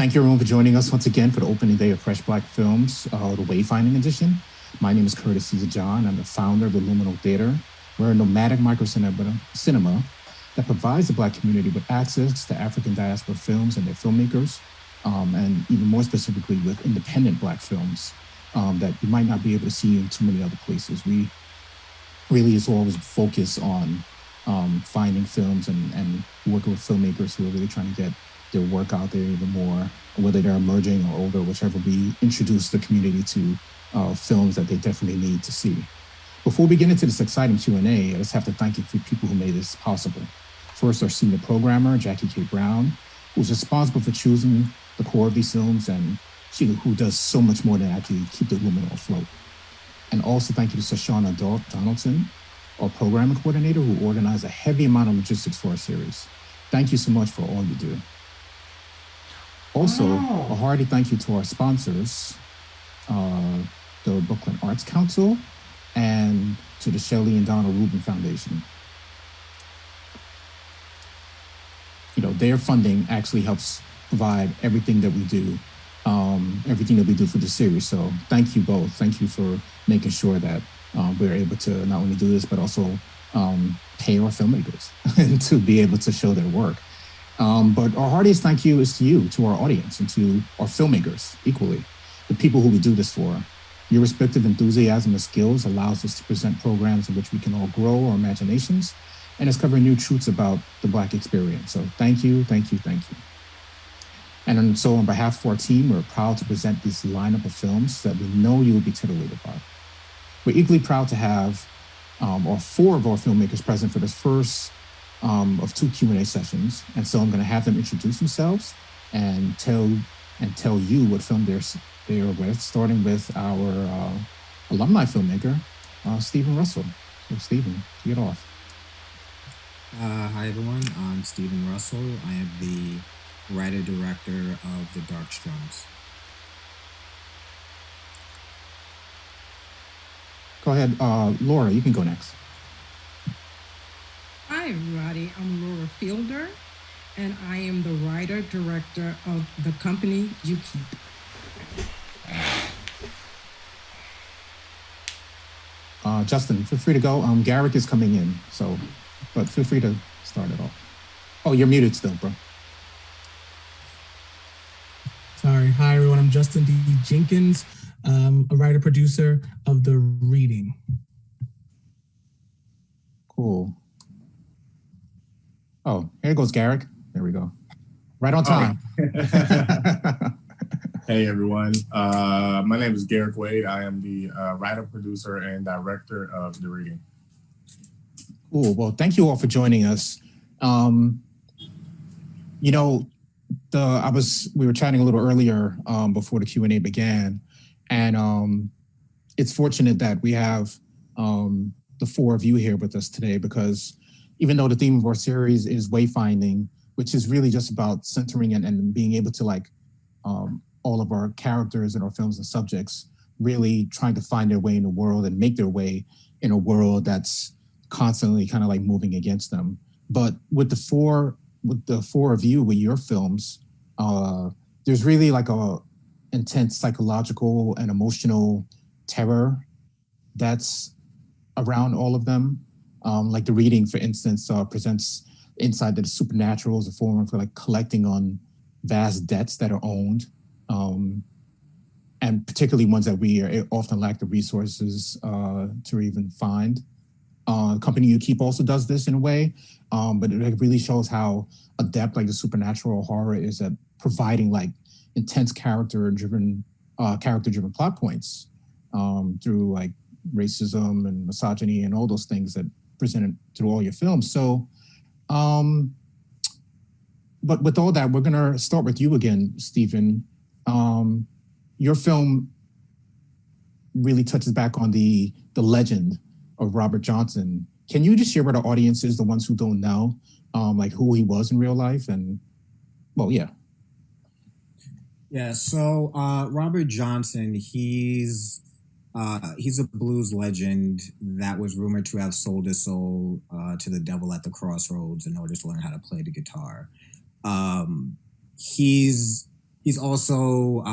Thank you everyone for joining us once again for the opening day of Fresh Black Films, the Wayfinding Edition. My name is Curtis Caesar John. I'm the founder of the Luminal Theater. We're a nomadic micro-cinema that provides the Black community with access to African diaspora films and their filmmakers, and even more specifically with independent Black films that you might not be able to see in too many other places. We really is always focus on finding films and working with filmmakers who are really trying to get their work out there even more, whether they're emerging or older, whichever. We introduce the community to films that they definitely need to see. Before we get into this exciting Q&A, I just have to thank you for people who made this possible. First, our senior programmer, Jackie K. Brown, who's responsible for choosing the core of these films, and who does so much more than actually keep the Luminal afloat. And also thank you to Shoshana Donaldson, our programming coordinator, who organized a heavy amount of logistics for our series. Thank you so much for all you do. Also, a hearty thank you to our sponsors, the Brooklyn Arts Council, and to the Shelley and Donald Rubin Foundation. Their funding actually helps provide everything that we do, for the series. So thank you both. Thank you for making sure that we're able to not only do this, but also pay our filmmakers to be able to show their work. But our heartiest thank you is to you, to our audience, and to our filmmakers equally, the people who we do this for. Your respective enthusiasm and skills allows us to present programs in which we can all grow our imaginations and discover new truths about the Black experience. So thank you, thank you, thank you. And so on behalf of our team, we're proud to present this lineup of films that we know you will be titillated by. We're equally proud to have four of our filmmakers present for this first of two Q&A sessions. And so I'm going to have them introduce themselves and tell you what film they're with, starting with our alumni filmmaker, Stephen Russell. So Stephen, kick it off. Hi everyone, I'm Stephen Russell. I am the writer-director of The Dark Strums. Go ahead, Laura, you can go next. Hi everybody, I'm Laura Fielder, and I am the writer-director of The Company You Keep. Justin, feel free to go. Garrick is coming in, but feel free to start it off. Oh, you're muted still, bro. Sorry. Hi, everyone. I'm Justin D. Jenkins, a writer-producer of The Reading. Cool. Oh, here goes Garrick. There we go. Right on time. Hey, everyone. My name is Garrick Wade. I am the writer, producer, and director of The Reading. Cool. Well, thank you all for joining us. We were chatting a little earlier before the Q&A began, and it's fortunate that we have the four of you here with us today, because even though the theme of our series is wayfinding, which is really just about centering and being able to all of our characters and our films and subjects really trying to find their way in the world and make their way in a world that's constantly kind of like moving against them. But with the four of you, with your films, there's really like a intense psychological and emotional terror that's around all of them. Like The Reading, for instance, presents insight that the supernatural is a form for like collecting on vast debts that are owned, and particularly ones that we often lack the resources to even find. The Company You Keep also does this in a way, but it really shows how adept like the supernatural horror is at providing like intense character-driven plot points through like racism and misogyny and all those things that presented through all your films. So, but with all that, we're gonna start with you again, Stephen. Your film really touches back on the legend of Robert Johnson. Can you just share with our audiences, the ones who don't know, like who he was in real life? And yeah. Yeah, so Robert Johnson, he's a blues legend that was rumored to have sold his soul to the devil at the crossroads in order to learn how to play the guitar. He's He's also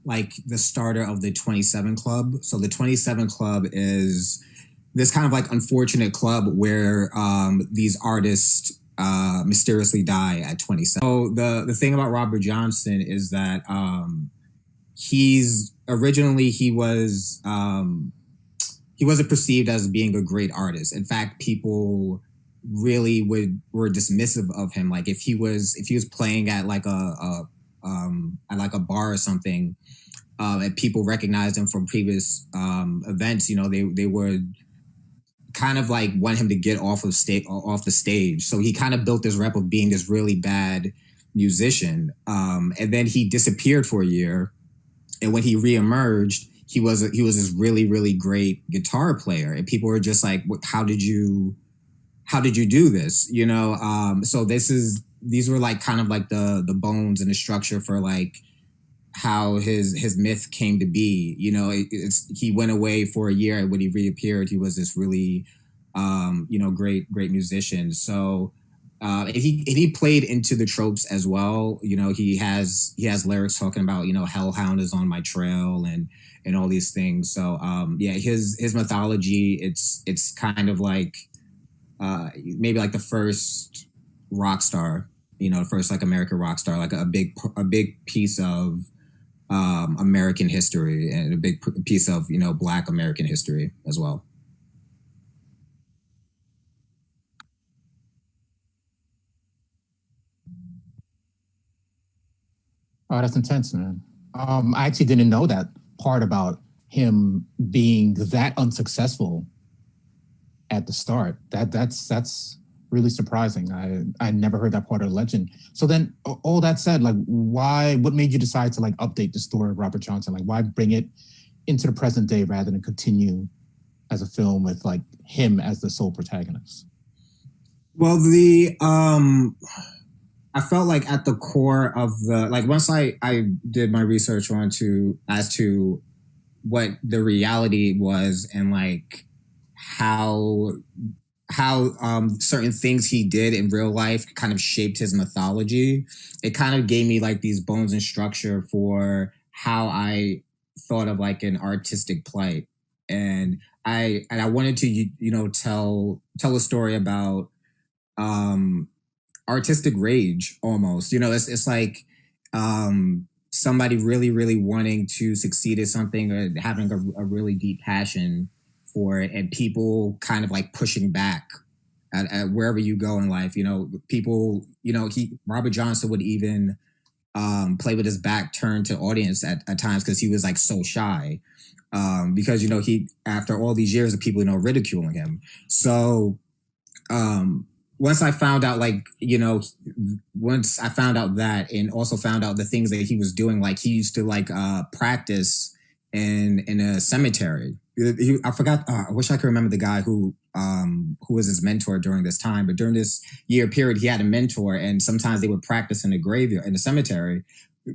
like the starter of the 27 Club. So the 27 Club is this kind of like unfortunate club where these artists mysteriously die at 27. So the thing about Robert Johnson is that he's originally he wasn't perceived as being a great artist. In fact, people really were dismissive of him. Like if he was playing at like a bar or something, and people recognized him from previous events, you know, they would kind of like want him to get off the stage. So he kind of built this rep of being this really bad musician. And then he disappeared for a year. And when he reemerged, he was this really, really great guitar player. And people were just like, how did you do this? You know? So these were like kind of like the bones and the structure for like how his myth came to be. You know, he went away for a year, and when he reappeared, he was this really, great musician. So, and he played into the tropes as well. You know, he has lyrics talking about, you know, Hellhound is on my trail and all these things. So, his mythology, it's kind of like maybe like the first rock star, you know, first like American rock star, like a big piece of American history, and a big piece of, you know, Black American history as well. Oh, that's intense, man. I actually didn't know that part about him being that unsuccessful at the start. That's really surprising. I never heard that part of the legend. So then, all that said, like, what made you decide to like update the story of Robert Johnson? Like, why bring it into the present day rather than continue as a film with like him as the sole protagonist? Well, I felt like at the core of once I did my research as to what the reality was, and like how certain things he did in real life kind of shaped his mythology. It kind of gave me like these bones and structure for how I thought of like an artistic play. And I wanted to, you know, tell a story about artistic rage almost. You know, it's like somebody really, really wanting to succeed at something, or having a really deep passion for it, and people kind of like pushing back at wherever you go in life. You know, people, you know, Robert Johnson would even play with his back turned to audience at times, because he was like so shy, because, you know, after all these years of people, you know, ridiculing him. So once I found out, like, you know, once I found out that, and also found out the things that he was doing, like he used to like practice in a cemetery. I forgot. I wish I could remember the guy who was his mentor during this time. But during this year period, he had a mentor, and sometimes they would practice in a graveyard, in a cemetery,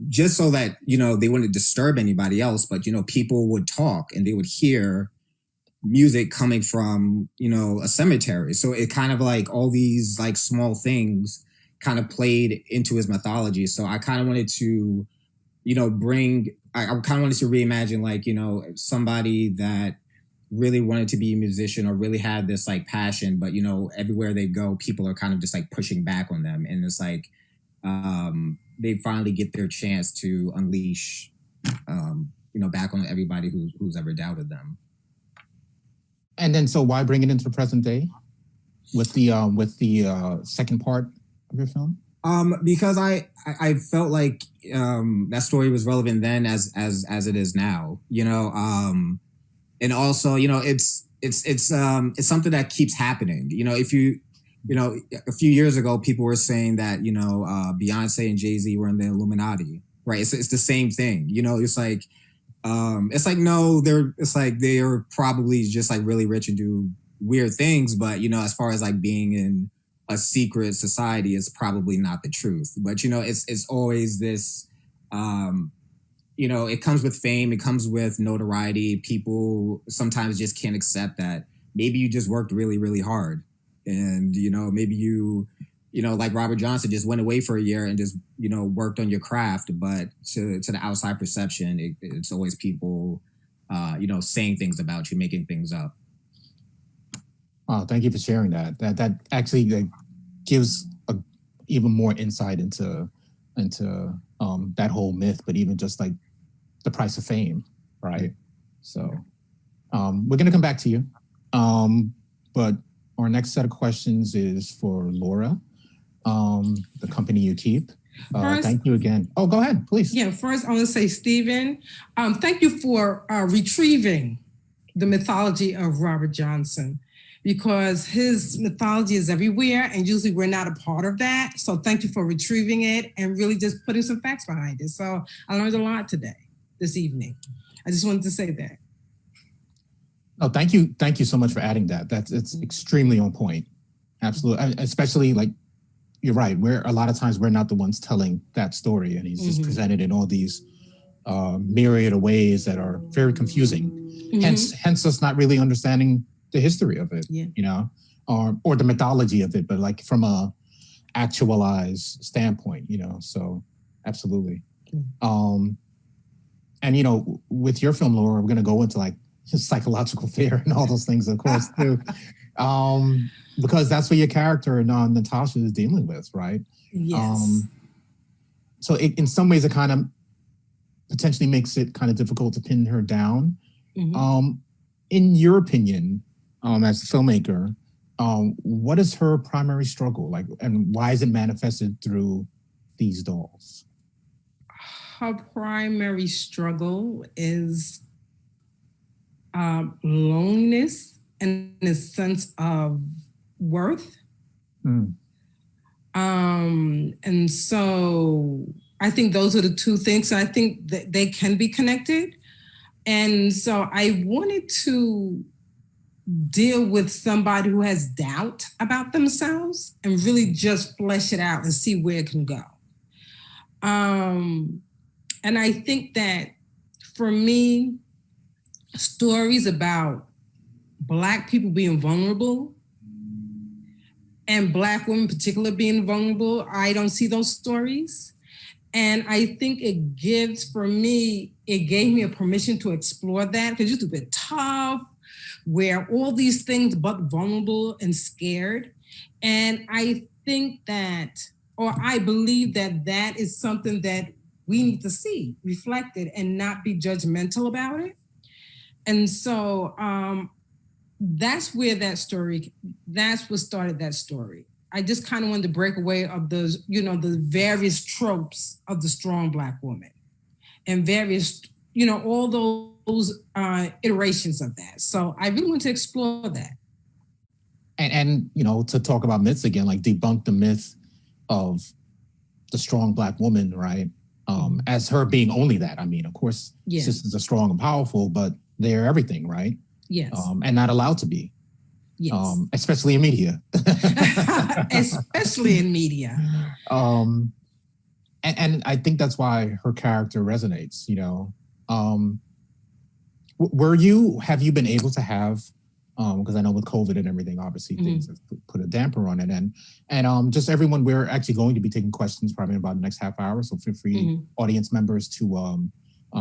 just so that, you know, they wouldn't disturb anybody else. But, you know, people would talk, and they would hear music coming from, you know, a cemetery. So it kind of like all these like small things kind of played into his mythology. So I kind of wanted to, you know, I kind of wanted to reimagine, like, you know, somebody that really wanted to be a musician, or really had this like passion, but, you know, everywhere they go, people are kind of just like pushing back on them. And it's like, they finally get their chance to unleash, you know, back on everybody who's ever doubted them. And then, so why bring it into the present day with the second part of your film? Because I felt like that story was relevant then as it is now, you know, and also, you know, it's something that keeps happening. You know, you know, a few years ago, people were saying that, you know, Beyonce and Jay-Z were in the Illuminati, right? It's the same thing, you know. It's like no, they are probably just like really rich and do weird things, but, you know, as far as like being in a secret society, is probably not the truth. But, you know, it's always this, you know, it comes with fame, it comes with notoriety. People sometimes just can't accept that maybe you just worked really, really hard, and, you know, maybe you like Robert Johnson just went away for a year and just, worked on your craft. But to the outside perception, it's always people, saying things about you, making things up. Oh, thank you for sharing that. That actually gives even more insight into that whole myth, but even just like the price of fame, right? So we're gonna come back to you. But our next set of questions is for Laura, the company you keep. Thank you again. Oh, go ahead, please. Yeah, first I want to say, Stephen, thank you for retrieving the mythology of Robert Johnson, because his mythology is everywhere and usually we're not a part of that. So thank you for retrieving it and really just putting some facts behind it. So I learned a lot this evening. I just wanted to say that. Oh, thank you. Thank you so much for adding that. It's extremely on point. Absolutely. Especially like, you're right. A lot of times we're not the ones telling that story, and he's just presented in all these myriad of ways that are very confusing. Hence us not really understanding the history of it, or the mythology of it, but like from a actualized standpoint, so absolutely. And, with your film, Laura, we're going to go into like psychological fear and all those things, of course, too, because that's what your character, Natasha, is dealing with, right? Yes. So in some ways, it kind of potentially makes it kind of difficult to pin her down. In your opinion, as a filmmaker, what is her primary struggle like, and why is it manifested through these dolls? Her primary struggle is loneliness and a sense of worth. And so I think those are the two things. So I think that they can be connected. And so I wanted to deal with somebody who has doubt about themselves and really just flesh it out and see where it can go. And I think that for me, stories about Black people being vulnerable and Black women in particular being vulnerable, I don't see those stories. And I think it gave me a permission to explore that, because it used to be tough, where all these things but vulnerable and scared. And I think that, or I believe that is something that we need to see reflected and not be judgmental about it. And so that's what started that story. I just kind of wanted to break away of those, the various tropes of the strong Black woman and various, all those iterations of that. So I really want to explore that. And to talk about myths again, like debunk the myth of the strong Black woman, right? As her being only that. I mean, of course, sisters are strong and powerful, but they're everything, right? Yes. And not allowed to be. Yes. Especially in media. Especially in media. And I think that's why her character resonates, have you been able to have, because I know with COVID and everything, obviously things have put a damper on it. And just everyone, we're actually going to be taking questions probably in about the next half hour. So feel free, audience members, to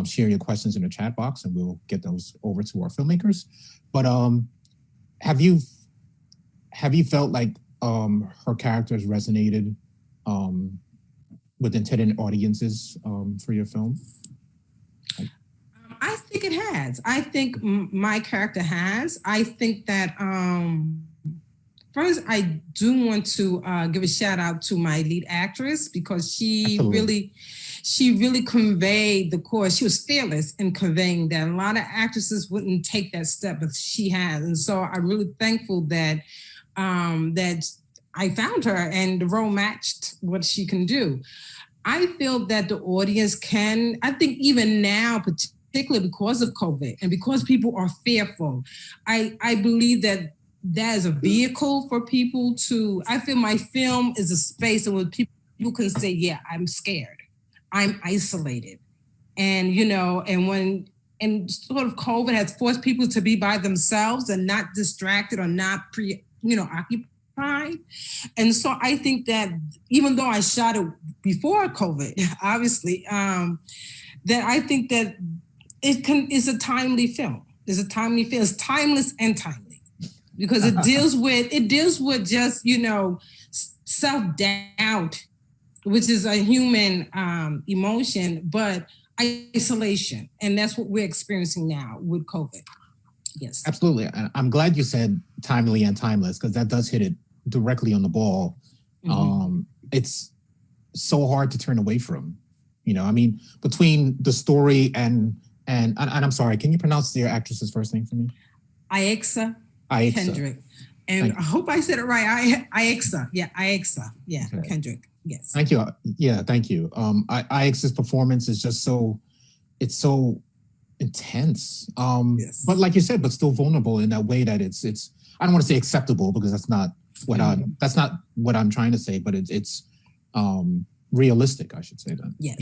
share your questions in the chat box and we'll get those over to our filmmakers. But have you felt like her characters resonated with intended audiences for your film? I think it has. I think my character has. I think that first I do want to give a shout out to my lead actress, because she really conveyed the core. She was fearless in conveying that. A lot of actresses wouldn't take that step, but she has. And so I'm really thankful that that I found her and the role matched what she can do. I feel that the audience can, I think even now, particularly because of COVID and because people are fearful, I believe that is a vehicle for people to, I feel my film is a space in which people can say, yeah, I'm scared. I'm isolated. And, and sort of COVID has forced people to be by themselves and not distracted or not occupied. pride. And so I think that even though I shot it before COVID, obviously, that I think that it's a timely film. It's a timely film. It's timeless and timely because it deals with just, self-doubt, which is a human emotion, but isolation. And that's what we're experiencing now with COVID. Yes. Absolutely. I'm glad you said timely and timeless because that does hit it directly on the ball. Mm-hmm. It's so hard to turn away from, between the story and I'm sorry, can you pronounce the actress's first name for me? Aixa Kendrick. And I hope I said it right. Aixa. Yeah, Aixa. Yeah, okay. Kendrick. Yes. Thank you. Yeah, thank you. Aixa's performance is just so intense. Yes. But like you said, but still vulnerable in that way that it's I don't want to say acceptable because that's not what I'm trying to say, but it's realistic, I should say that. Yes.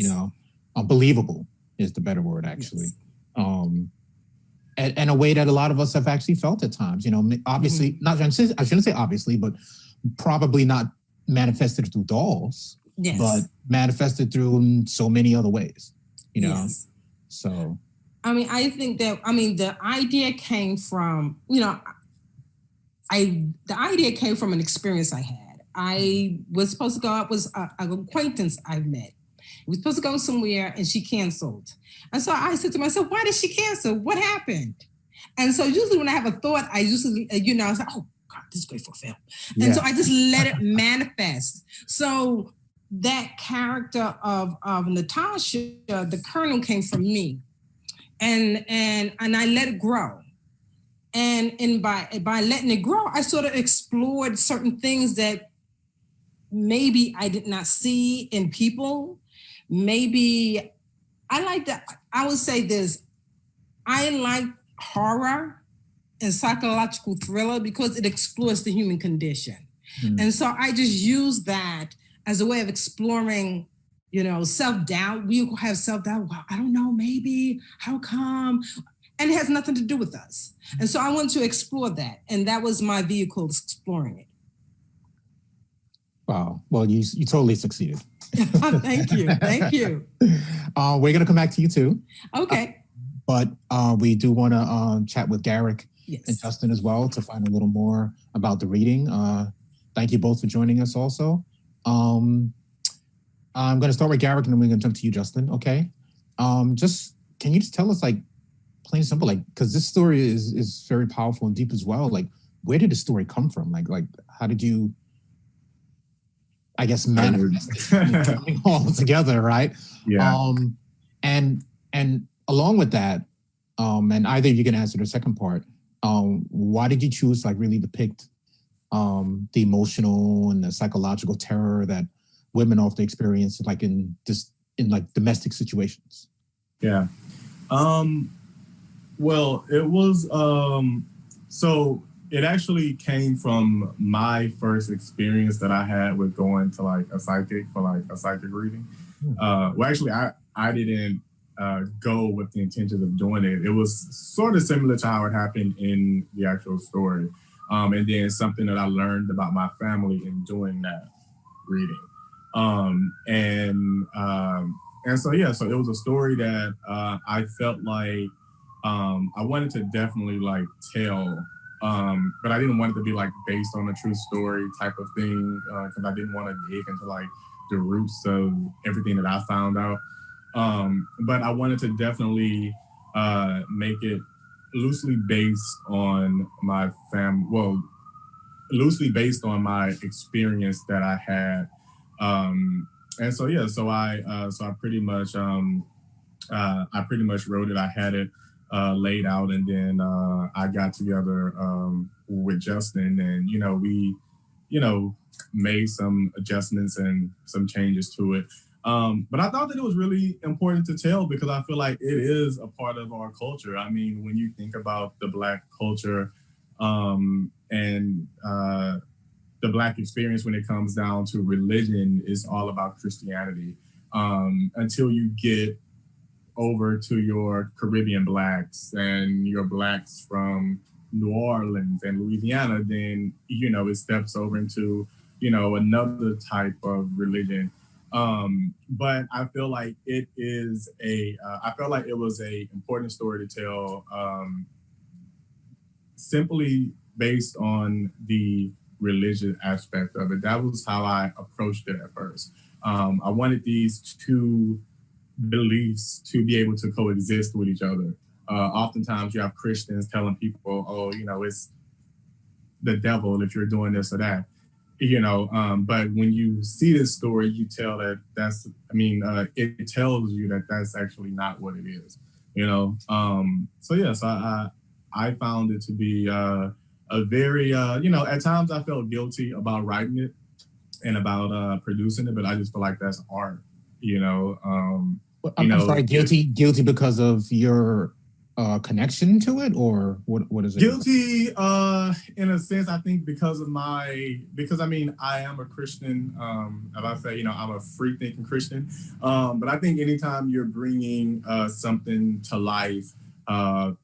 Believable is the better word actually. Yes. And a way that a lot of us have actually felt at times, obviously, I shouldn't say obviously, but probably not manifested through dolls, yes, but manifested through so many other ways, Yes. So. I think that, the idea came from, the idea came from an experience I had. I was supposed to go out with an acquaintance I met. We were supposed to go somewhere and she canceled. And so I said to myself, why did she cancel? What happened? And so usually when I have a thought, I usually, I was like, oh God, this is great for a film. Yeah. And so I just let it manifest. So that character of Natasha, the Colonel, came from me. And I let it grow. And by letting it grow, I sort of explored certain things that maybe I did not see in people. Maybe I would say this, I like horror and psychological thriller because it explores the human condition. Mm. And so I just use that as a way of exploring, self-doubt. We have self-doubt. Well, I don't know, maybe, how come? And it has nothing to do with us. And so I wanted to explore that. And that was my vehicle exploring it. Wow. Well, you totally succeeded. Thank you. We're going to come back to you too. Okay. But we do want to chat with Garrick, yes, and Justin as well to find a little more about the reading. Thank you both for joining us also. I'm going to start with Garrick and then we're going to jump to you, Justin. Okay. Can you just tell us, like, plain and simple, like, because this story is very powerful and deep as well. Like, where did the story come from? Like how did you, I guess, manifest it all together, right? Yeah. And along with that, and either you can answer the second part, why did you choose, like, really depict the emotional and the psychological terror that women often experience, like in domestic situations? Yeah. Well, it was, so it actually came from my first experience that I had with going to a psychic for a psychic reading. Well, actually, I didn't go with the intentions of doing it. It was sort of similar to how it happened in the actual story. And then something that I learned about my family in doing that reading. And so it was a story that I felt like I wanted to definitely tell, but I didn't want it to be based on a true story type of thing, because I didn't want to dig into the roots of everything that I found out. But I wanted to definitely make it loosely based on my loosely based on my experience that I had. And so I pretty much wrote it. I had it laid out, and then I got together with Justin, and we made some adjustments and some changes to it. But I thought that it was really important to tell because I feel like it is a part of our culture. I mean, when you think about the Black culture and the Black experience when it comes down to religion is all about Christianity until you get over to your Caribbean Blacks and your Blacks from New Orleans and Louisiana, then, it steps over into, another type of religion. But I feel like I felt like it was a important story to tell, simply based on the religious aspect of it. That was how I approached it at first. I wanted these two beliefs to be able to coexist with each other. Oftentimes you have Christians telling people, oh, it's the devil if you're doing this or that, but when you see this story, you tell that it tells you that that's actually not what it is, So yes, I found it to be a very, at times I felt guilty about writing it and about producing it, but I just feel like that's art, I'm sorry, guilty because of your connection to it, or what is it? Guilty, in a sense, I think because I am a Christian. As I say, I'm a free thinking Christian. But I think anytime you're bringing something to life, and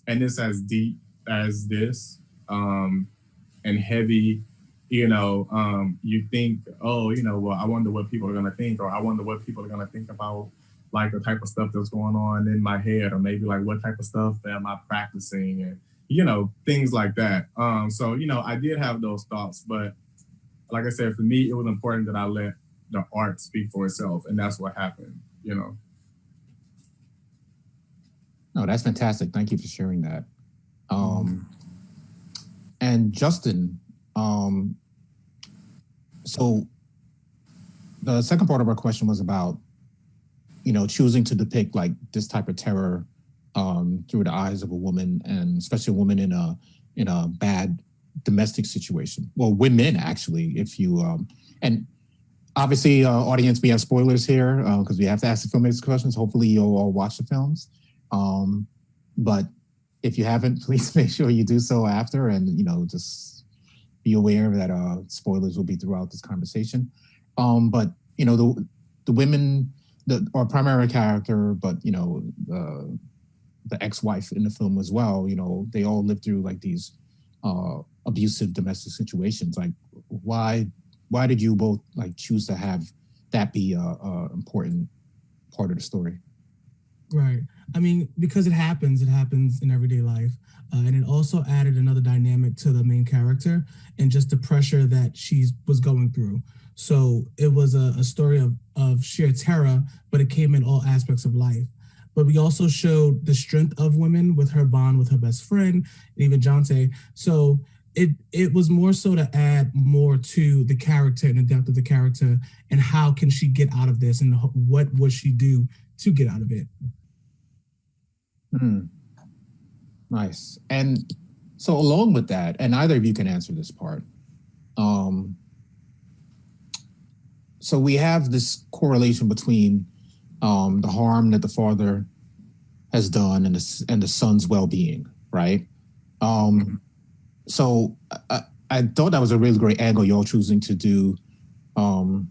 it's as deep as this, and heavy, you think, oh, well, I wonder what people are going to think, or I wonder what people are going to think about, like the type of stuff that's going on in my head, or maybe like what type of stuff am I practicing, and, things like that. So, I did have those thoughts, but like I said, for me, it was important that I let the art speak for itself. And that's what happened, No, that's fantastic. Thank you for sharing that. And Justin, so the second part of our question was about, choosing to depict like this type of terror through the eyes of a woman, and especially a woman in a bad domestic situation. Well, women actually, if you and obviously, audience, we have spoilers here because we have to ask the filmmakers questions. Hopefully, you'll all watch the films. But if you haven't, please make sure you do so after, and just be aware that spoilers will be throughout this conversation. But the women, our primary character, but the ex-wife in the film as well, they all live through like these abusive domestic situations. Like, why did you both like choose to have that be a important part of the story? Right. I mean, because it happens in everyday life. And it also added another dynamic to the main character and just the pressure that she was going through. So it was a story of sheer terror, but it came in all aspects of life. But we also showed the strength of women with her bond with her best friend, and even Jonte. So it was more so to add more to the character and the depth of the character, and how can she get out of this, and what would she do to get out of it. Nice. And so along with that, and either of you can answer this part. So we have this correlation between the harm that the father has done and the son's well-being, right? So I thought that was a really great angle y'all choosing to do, or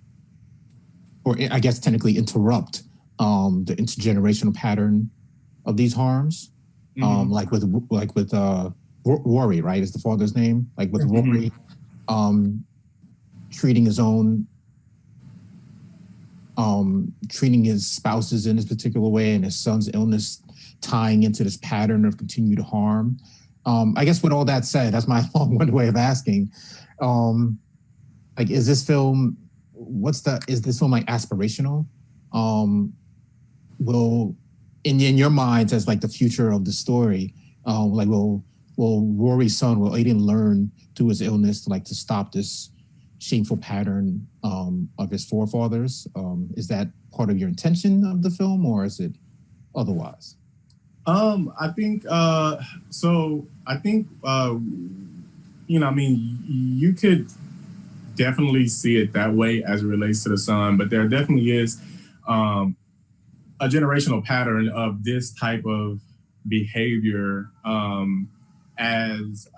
I guess technically interrupt the intergenerational pattern of these harms. Like with Rory, right? Is the father's name? Like with Rory, treating his own, treating his spouses in this particular way, and his son's illness tying into this pattern of continued harm. I guess with all that said, that's my long-winded way of asking. Like, is this film like aspirational? Will in your minds as like the future of the story, like will Rory's son, will Aiden learn through his illness to stop this shameful pattern of his forefathers? Is that part of your intention of the film, or is it otherwise? I think so. I think you could definitely see it that way as it relates to the son, but there definitely is a generational pattern of this type of behavior. As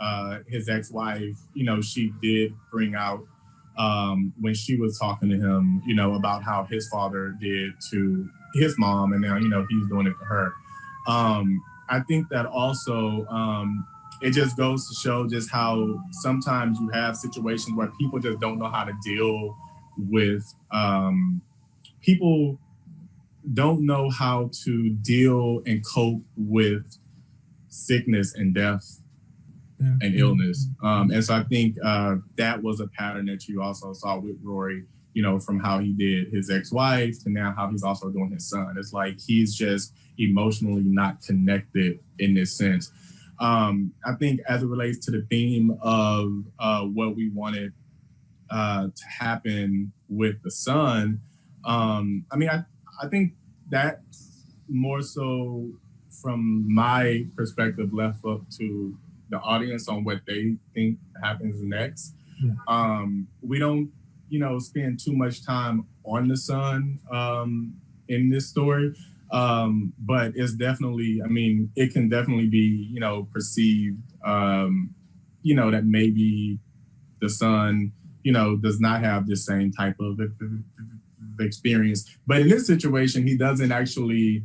his ex-wife, she did bring out when she was talking to him, about how his father did to his mom, and now he's doing it to her. I think that also it just goes to show just how sometimes you have situations where people just don't know how to deal with people don't know how to deal and cope with sickness and death and illness. And so I think that was a pattern that you also saw with Rory, you know, from how he did his ex-wife to now how he's also doing his son. It's like he's just emotionally not connected in this sense. I think as it relates to the theme of what we wanted to happen with the son, I mean, I think that more so from my perspective left up to the audience on what they think happens next. Yeah. We don't, you know, spend too much time on the son in this story. But it's definitely, I mean, it can definitely be, you know, perceived, you know, that maybe the son, you know, does not have the same type of experience. But in this situation, he doesn't actually,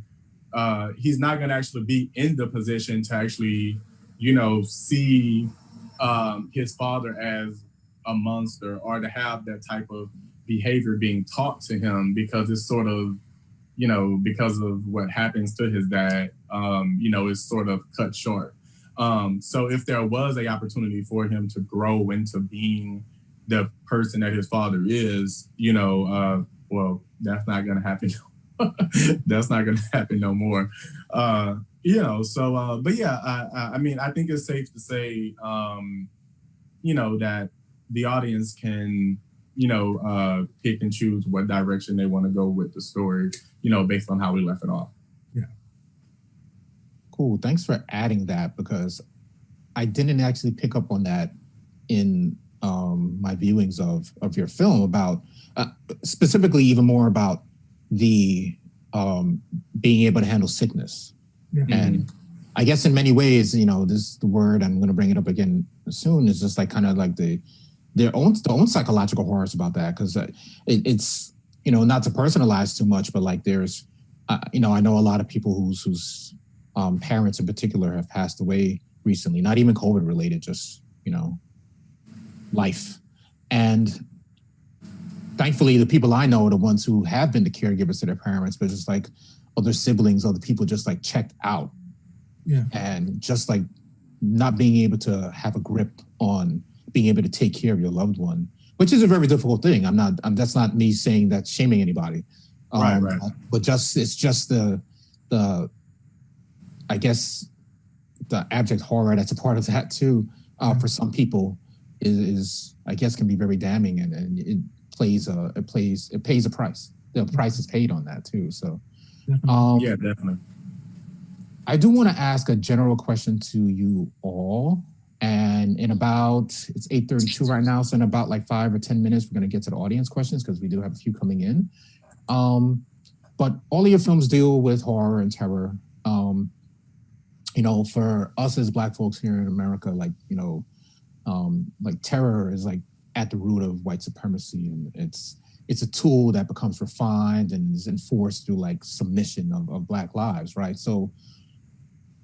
he's not going to actually be in the position to actually, you know, see his father as a monster or to have that type of behavior being taught to him, because it's sort of, you know, because of what happens to his dad, you know, it's sort of cut short. So if there was an opportunity for him to grow into being the person that his father is, you know, well, that's not going to happen. That's not going to happen no more. You know, so, but yeah, I mean, I think it's safe to say, you know, that the audience can, you know, pick and choose what direction they want to go with the story, you know, based on how we left it off. Yeah. Cool. Thanks for adding that, because I didn't actually pick up on that in my viewings of your film about specifically even more about the being able to handle sickness. Yeah. And I guess in many ways, you know, this the word, I'm going to bring it up again soon, is just like kind of like their own psychological horrors about that, because it's, you know, not to personalize too much, but like there's, you know, I know a lot of people whose parents in particular have passed away recently, not even COVID related, just, you know, life. And thankfully, the people I know are the ones who have been the caregivers to their parents, but just like other siblings, other people just like checked out. Yeah. And just like not being able to have a grip on being able to take care of your loved one, which is a very difficult thing. That's not me saying that shaming anybody. Right. But it's just the I guess the abject horror that's a part of that too, for some people is I guess can be very damning, and it pays a price. The price is paid on that too. So yeah, definitely. I do want to ask a general question to you all. And in about, it's 8:32 right now, so in about like 5 or 10 minutes, we're going to get to the audience questions, because we do have a few coming in. But all of your films deal with horror and terror. You know, for us as Black folks here in America, like, you know, like terror is like at the root of white supremacy, and it's a tool that becomes refined and is enforced through like submission of Black lives, right? So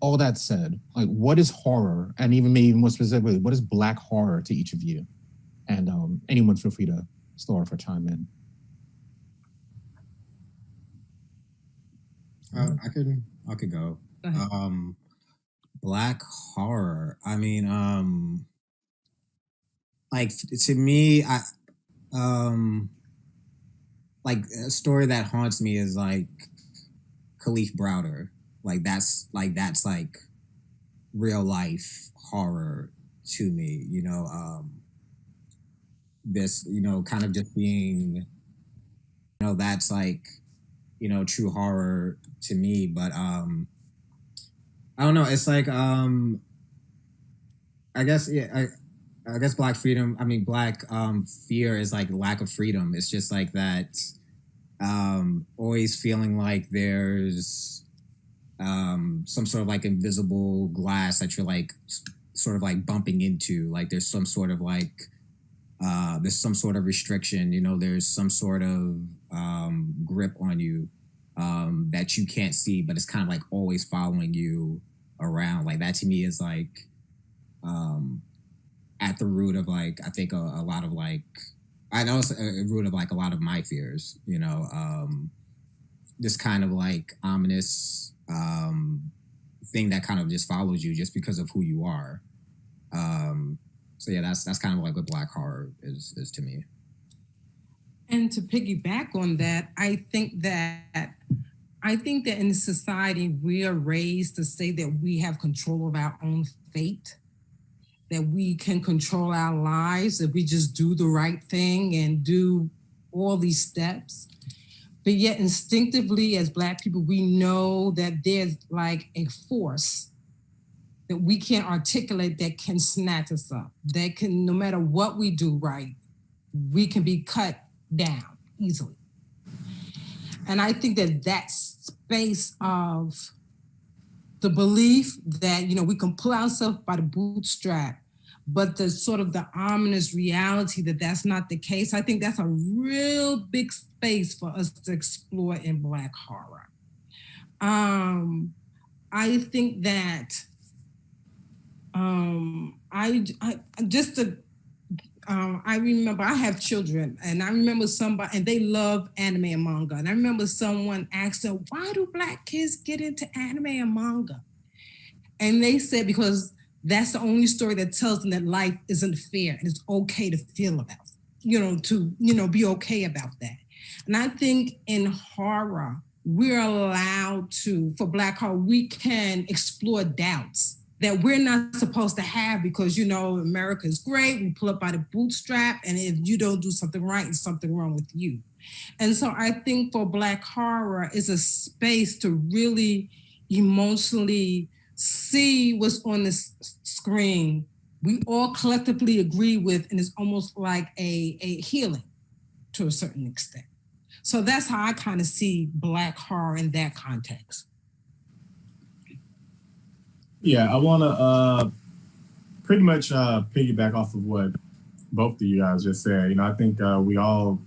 all that said, like, what is horror? And even maybe more specifically, what is Black horror to each of you? And anyone feel free to start or chime in. I could go. Black horror. I mean, like to me, like a story that haunts me is like Khalif Browder. Like that's real life horror to me, you know. This, you know, kind of just being, you know, that's like, you know, true horror to me. But I don't know. It's like I guess I guess Black freedom. I mean, Black fear is like lack of freedom. It's just like that. Always feeling like there's some sort of like invisible glass that you're like sort of like bumping into, like there's some sort of like there's some sort of restriction, you know, there's some sort of grip on you that you can't see, but it's kind of like always following you around. Like that to me is like at the root of like, I think a lot of like, I know it's a root of like a lot of my fears, you know, this kind of like ominous thing that kind of just follows you just because of who you are. So yeah, that's kind of like what Black horror is to me. And to piggyback on that, I think that in society we are raised to say that we have control of our own fate, that we can control our lives, that we just do the right thing and do all these steps. But yet instinctively as Black people, we know that there's like a force that we can't articulate that can snatch us up, that can, no matter what we do right, we can be cut down easily. And I think that space of the belief that, you know, we can pull ourselves by the bootstrap, but the sort of the ominous reality that that's not the case, I think that's a real big space for us to explore in Black horror. I think that I remember I have children, and I remember somebody, and they love anime and manga. And I remember someone asked them, why do Black kids get into anime and manga? And they said, because that's the only story that tells them that life isn't fair and it's okay to feel about, be okay about that. And I think in horror, we're allowed to, for Black horror, we can explore doubts that we're not supposed to have because, America is great. We pull up by the bootstrap. And if you don't do something right, there's something wrong with you. And so I think for Black horror is a space to really emotionally see what's on the screen. We all collectively agree with, and it's almost like a healing to a certain extent. So that's how I kind of see Black horror in that context. Yeah, I want to pretty much piggyback off of what both of you guys just said. I think we all,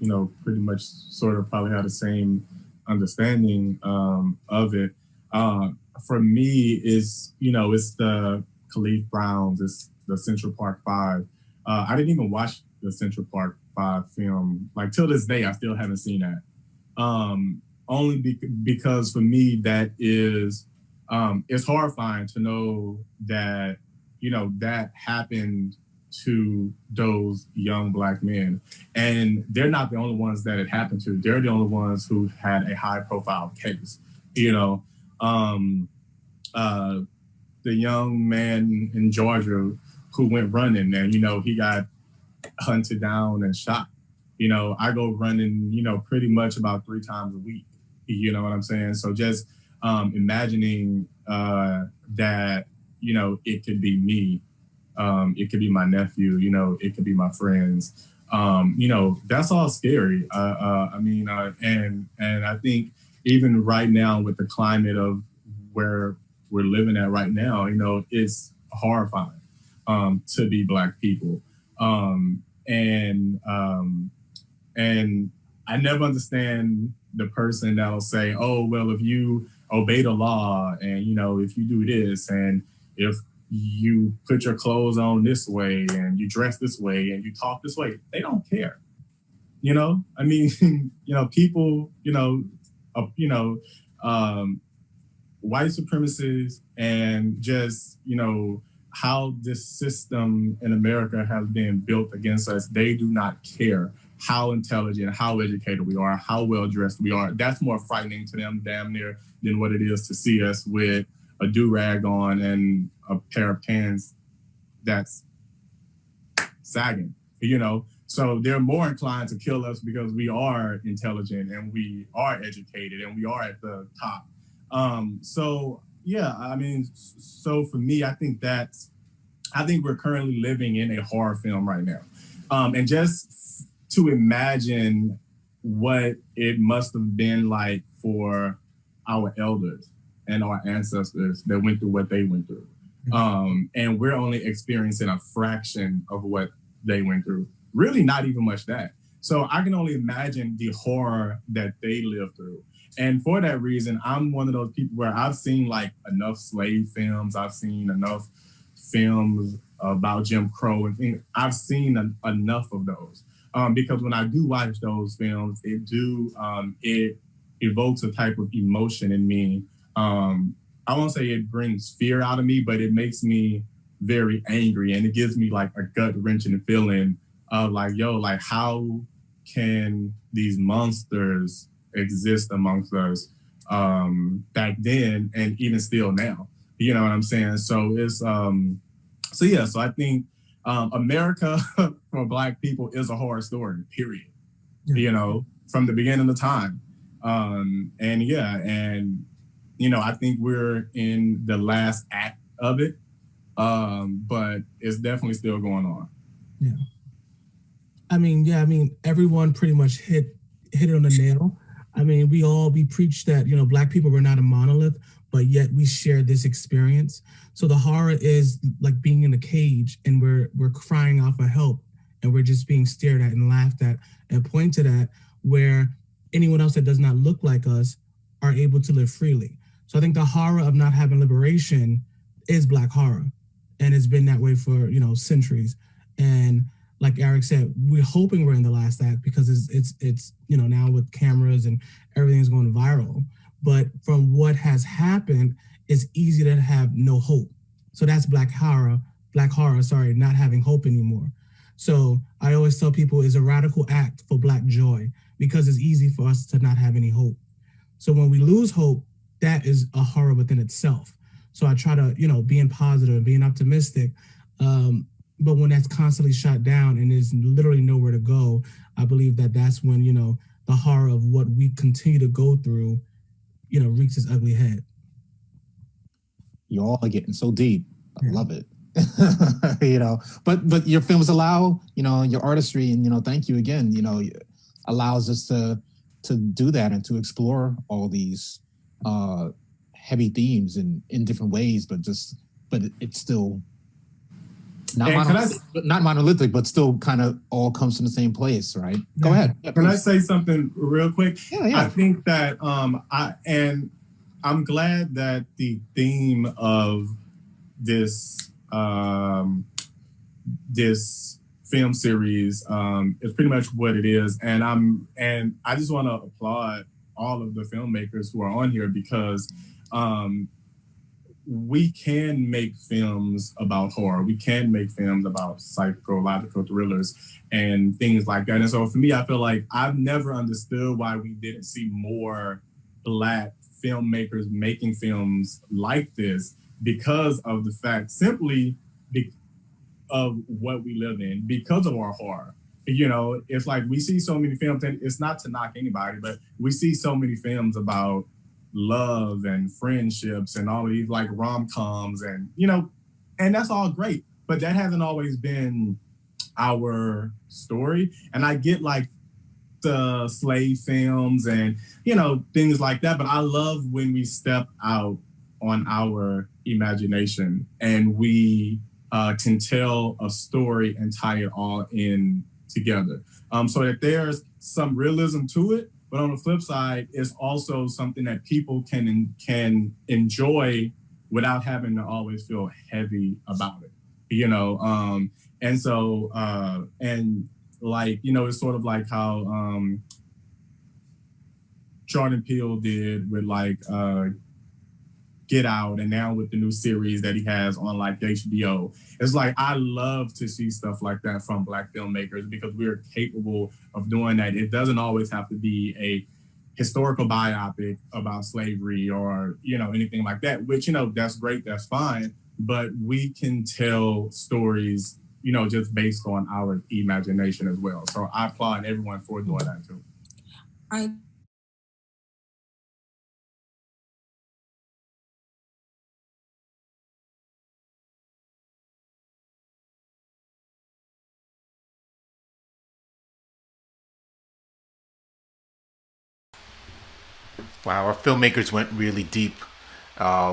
pretty much sort of probably have the same understanding of it. For me, it's the Khalif Browns, it's the Central Park 5. I didn't even watch the Central Park 5 film. Like, till this day, I still haven't seen that. Only because for me, that is... it's horrifying to know that, that happened to those young Black men. And they're not the only ones that it happened to. They're the only ones who had a high profile case. The young man in Georgia who went running and, he got hunted down and shot. I go running, pretty much about 3 times a week. You know what I'm saying? So just imagining that, it could be me, it could be my nephew, it could be my friends. That's all scary. And I think even right now with the climate of where we're living at right now, it's horrifying to be Black people. And I never understand the person that'll say, oh, well, if you obey the law and, if you do this and if you put your clothes on this way and you dress this way and you talk this way, they don't care. People, white supremacists and just, how this system in America has been built against us, they do not care how intelligent, how educated we are, how well-dressed we are. That's more frightening to them damn near than what it is to see us with a do-rag on and a pair of pants that's sagging, So they're more inclined to kill us because we are intelligent and we are educated and we are at the top. So for me, I think we're currently living in a horror film right now. And just to imagine what it must have been like for our elders and our ancestors that went through what they went through. And we're only experiencing a fraction of what they went through. Really not even much that. So I can only imagine the horror that they lived through. And for that reason, I'm one of those people where I've seen like enough slave films. I've seen enough films about Jim Crow and things. I've seen enough of those because when I do watch those films, it evokes a type of emotion in me. I won't say it brings fear out of me, but it makes me very angry, and it gives me like a gut wrenching feeling of like, yo, like how can these monsters exist amongst us back then and even still now? You know what I'm saying? So it's so I think America for Black people is a horror story, period. Yeah. You know, from the beginning of time. And I think we're in the last act of it. But it's definitely still going on. Yeah. I mean, everyone pretty much hit it on the nail. I mean, we preach that, Black people were not a monolith, but yet we share this experience. So the horror is like being in a cage and we're crying out for help and we're just being stared at and laughed at and pointed at, where anyone else that does not look like us are able to live freely. So I think the horror of not having liberation is Black horror. And it's been that way for, centuries. And like Eric said, we're hoping we're in the last act because it's now with cameras and everything's going viral. But from what has happened, it's easy to have no hope. So that's Black horror, not having hope anymore. So I always tell people it's a radical act for Black joy because it's easy for us to not have any hope. So when we lose hope, that is a horror within itself. So I try to, being positive and being optimistic. But when that's constantly shot down and there's literally nowhere to go, I believe that's when, the horror of what we continue to go through, reaches its ugly head. You all are getting so deep. I love it. But your films allow, your artistry and, thank you again, allows us to do that and to explore all these heavy themes in different ways, but it's still not monolithic, but still kind of all comes from the same place, right? Yeah. Go ahead. Yeah, can I say something real quick? Yeah. I think that I'm glad that the theme of this this film series is pretty much what it is, and I just want to applaud all of the filmmakers who are on here because we can make films about horror. We can make films about psychological thrillers and things like that. And so for me, I feel like I've never understood why we didn't see more Black filmmakers making films like this because of the fact simply of what we live in, because of our horror. It's like we see so many films, and it's not to knock anybody, but we see so many films about love and friendships and all of these like rom-coms and and that's all great, but that hasn't always been our story. And I get like the slave films and things like that, but I love when we step out on our imagination and we can tell a story and tie it all in together, so that there's some realism to it. But on the flip side, it's also something that people can enjoy without having to always feel heavy about it, and so it's sort of like how Jordan Peele did with like Get Out, and now with the new series that he has on like HBO. It's like I love to see stuff like that from Black filmmakers because we're capable of doing that. It doesn't always have to be a historical biopic about slavery or anything like that, which that's great, that's fine, but we can tell stories just based on our imagination as well. So I applaud everyone for doing that too. Wow, our filmmakers went really deep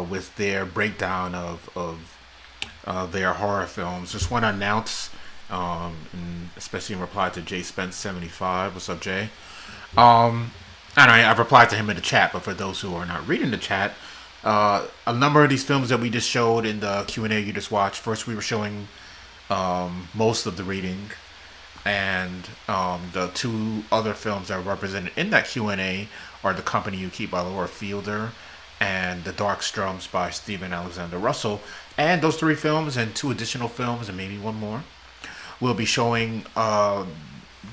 with their breakdown of their horror films. Just want to announce, especially in reply to Jay Spence 75. What's up, Jay? And I've replied to him in the chat, but for those who are not reading the chat, a number of these films that we just showed in the Q&A you just watched. First, we were showing most of the reading, and the two other films that are represented in that Q&A are The Company You Keep by Laura Fielder and The Dark Strums by Stephen Alexander Russell. And those three films and two additional films and maybe one more will be showing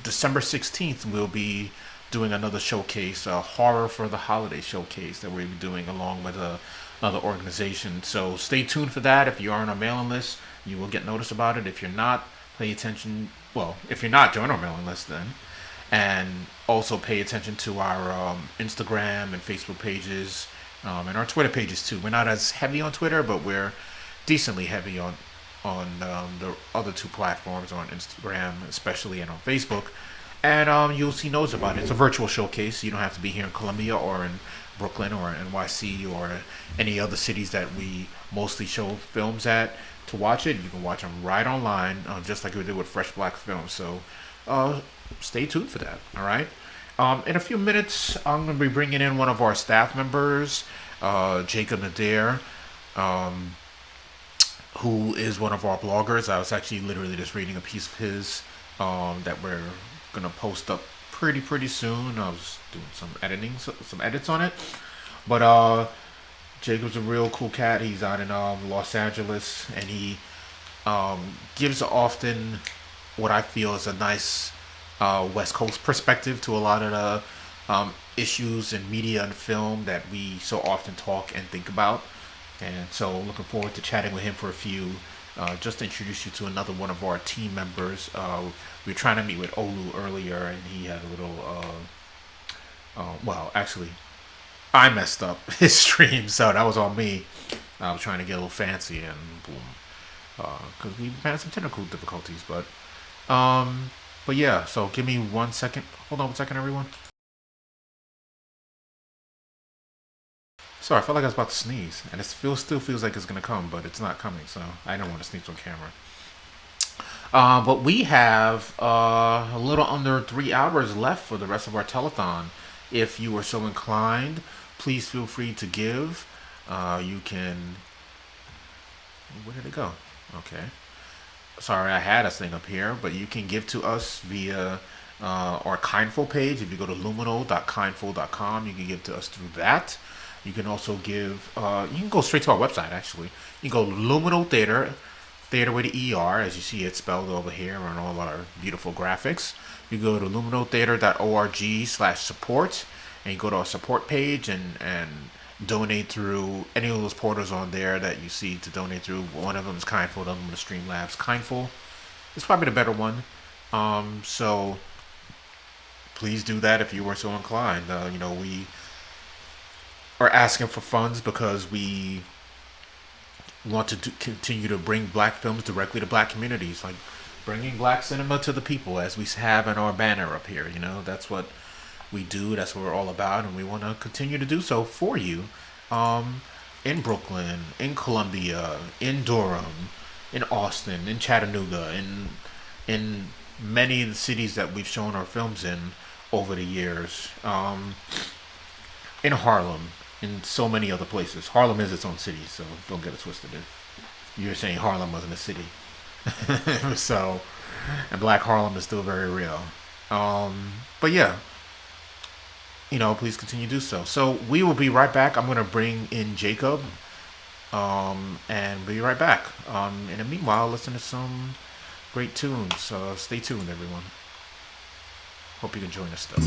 December 16th. We'll be doing another showcase, a horror for the holiday showcase that we'll be doing along with another organization. So stay tuned for that. If you are on our mailing list, you will get notice about it. If you're not, pay attention. Well, if you're not, join our mailing list then. And also pay attention to our Instagram and Facebook pages, and our Twitter pages too. We're not as heavy on Twitter, but we're decently heavy on the other two platforms, on Instagram especially and on Facebook. And you'll see notes about it. It's a virtual showcase. You don't have to be here in Columbia or in Brooklyn or NYC or any other cities that we mostly show films at to watch it. You can watch them right online, just like we did with Fresh Black Films. So stay tuned for that. All right. In a few minutes, I'm going to be bringing in one of our staff members, Jacob Nadir, who is one of our bloggers. I was actually literally just reading a piece of his that we're going to post up pretty soon. I was doing some edits on it. But Jacob's a real cool cat. He's out in Los Angeles, and he gives often what I feel is a nice West Coast perspective to a lot of the issues in media and film that we so often talk and think about. And so looking forward to chatting with him for a few. Just to introduce you to another one of our team members. We were trying to meet with Olu earlier, and he had a little well, actually, I messed up his stream, so that was on me. I was trying to get a little fancy, and boom, because we had some technical difficulties. But yeah. So give me 1 second. Hold on 1 second, everyone. Sorry, I felt like I was about to sneeze, and it still feels like it's gonna come, but it's not coming. So I don't want to sneeze on camera. But we have a little under 3 hours left for the rest of our telethon. If you are so inclined, please feel free to give. You can. Where did it go? Okay. Sorry, I had a thing up here, but you can give to us via our Kindful page. If you go to lumino.kindful.com, you can give to us through that. You can also give. You can go straight to our website. Actually, you can go Lumino Theater with the ER, as you see it spelled over here on all our beautiful graphics. You go to luminotheater.org/support, and you go to our support page and donate through any of those portals on there that you see to donate through. One of them is Kindful, the other one is Streamlabs. Kindful is probably the better one. So please do that if you were so inclined. We are asking for funds because we want to continue to bring black films directly to black communities, like bringing black cinema to the people, as we have in our banner up here. That's what we do. That's what we're all about, and we want to continue to do so for you. In Brooklyn, in Columbia, in Durham, in Austin, in Chattanooga, in many of the cities that we've shown our films in over the years. In Harlem, in so many other places. Harlem is its own city, so don't get it twisted. You're saying Harlem wasn't a city. So, and Black Harlem is still very real. But yeah, please continue to do so. So we will be right back. I'm going to bring in Jacob, and be right back. In the meanwhile, listen to some great tunes. Stay tuned, everyone. Hope you can join us, though.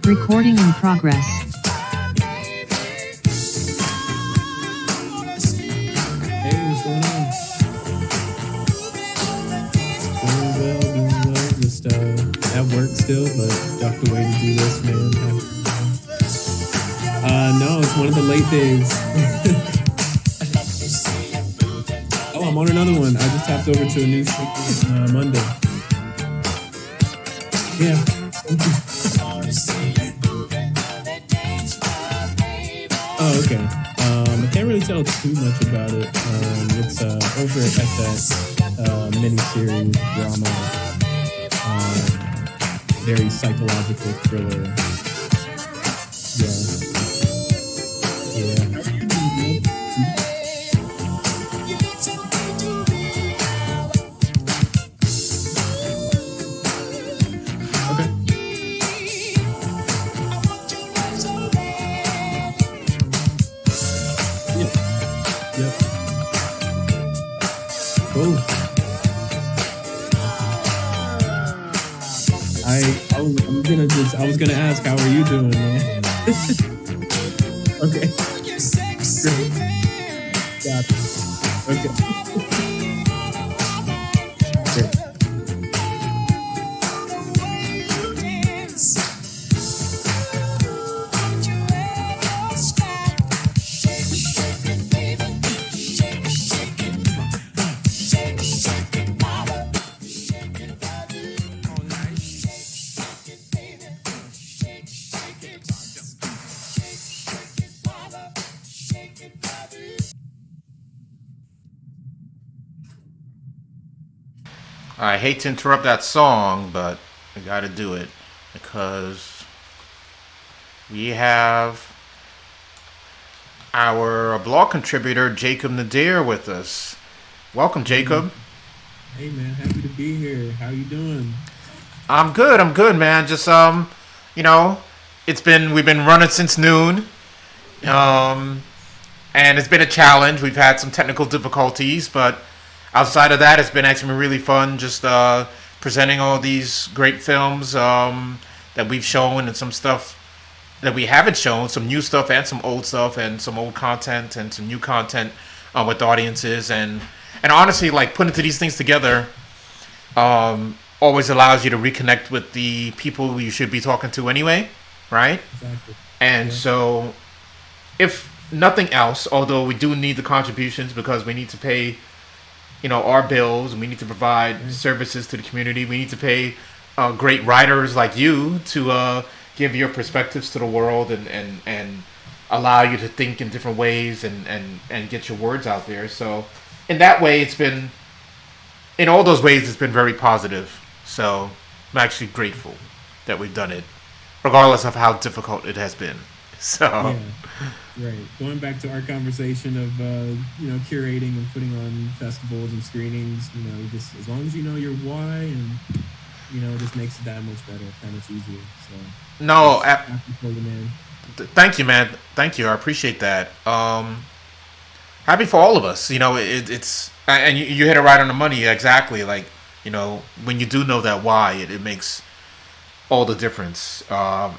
Recording in progress. at work still, but ducked away to do this, man. No, it's one of the late days. Oh, I'm on another one. I just tapped over to a new station Monday. Yeah. Oh, okay. I can't really tell too much about it. It's over at that miniseries drama, very psychological thriller. Yeah. I was gonna ask, how are you doing, man? Okay. Great. Got it. Okay. Great. I hate to interrupt that song, but I gotta do it because we have our blog contributor Jacob Nadir with us. Welcome, Jacob. Hey man, happy to be here. How you doing? I'm good, man. Just we've been running since noon. And it's been a challenge. We've had some technical difficulties, but outside of that, it's been actually really fun just presenting all these great films that we've shown and some stuff that we haven't shown, some new stuff and some old stuff and some old content and some new content with audiences. And honestly, like putting these things together always allows you to reconnect with the people you should be talking to anyway, right? Exactly. And so if nothing else, although we do need the contributions because we need to pay our bills, and we need to provide services to the community. We need to pay great writers like you to give your perspectives to the world and allow you to think in different ways and get your words out there. So in that way, in all those ways, it's been very positive. So I'm actually grateful that we've done it, regardless of how difficult it has been. So. Yeah. Right. Going back to our conversation of curating and putting on festivals and screenings, just as long as you know your why and it just makes it that much better, that much easier. So no, thank you, man. Thank you. I appreciate that. Happy for all of us. It's and you hit it right on the money. Exactly. Like when you do know that why, it makes all the difference.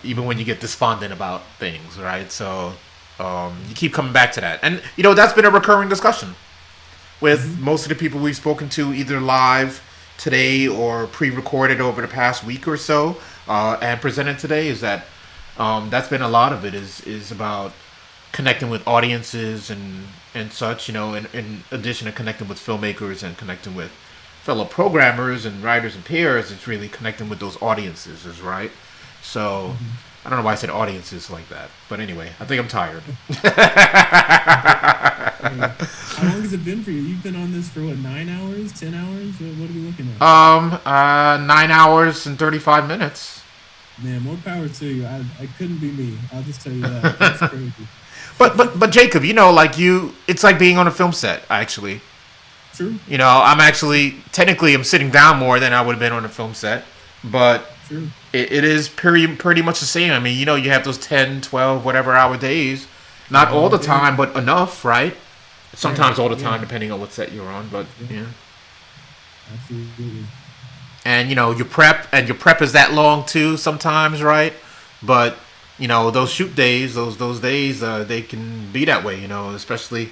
Even when you get despondent about things, right? So. You keep coming back to that. And, that's been a recurring discussion with most of the people we've spoken to, either live today or pre-recorded over the past week or so, and presented today, is that that's been a lot of it is about connecting with audiences and such, in addition to connecting with filmmakers and connecting with fellow programmers and writers and peers. It's really connecting with those audiences, is right. So... I don't know why I said audiences like that, but anyway, I think I'm tired. How long has it been for you? You've been on this for 9 hours, 10 hours? What are we looking at? 9 hours and 35 minutes. Man, more power to you. I couldn't be me. I'll just tell you that. That's crazy. But Jacob, it's like being on a film set, actually. True. I'm actually technically I'm sitting down more than I would have been on a film set, but. True. It is pretty much the same. I mean, you have those 10, 12, whatever hour days. Not all the time, but enough, right? Sometimes all the time, depending on what set you're on. But yeah. Absolutely. And your prep is that long too sometimes, right? But those shoot days, those days, they can be that way. Especially,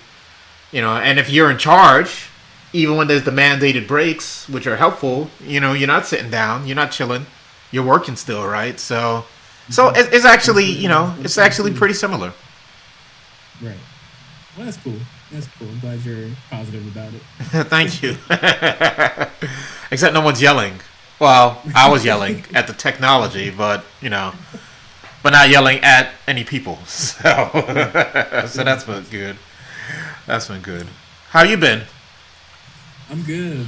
and if you're in charge, even when there's the mandated breaks, which are helpful, you're not sitting down, you're not chilling. you're working still, right? So it's actually, it's actually pretty similar. Right. Well, that's cool. That's cool. I'm glad you're positive about it. Thank you. Except no one's yelling. Well, I was yelling at the technology, but not yelling at any people. So, so that's been good. That's been good. How you been? I'm good.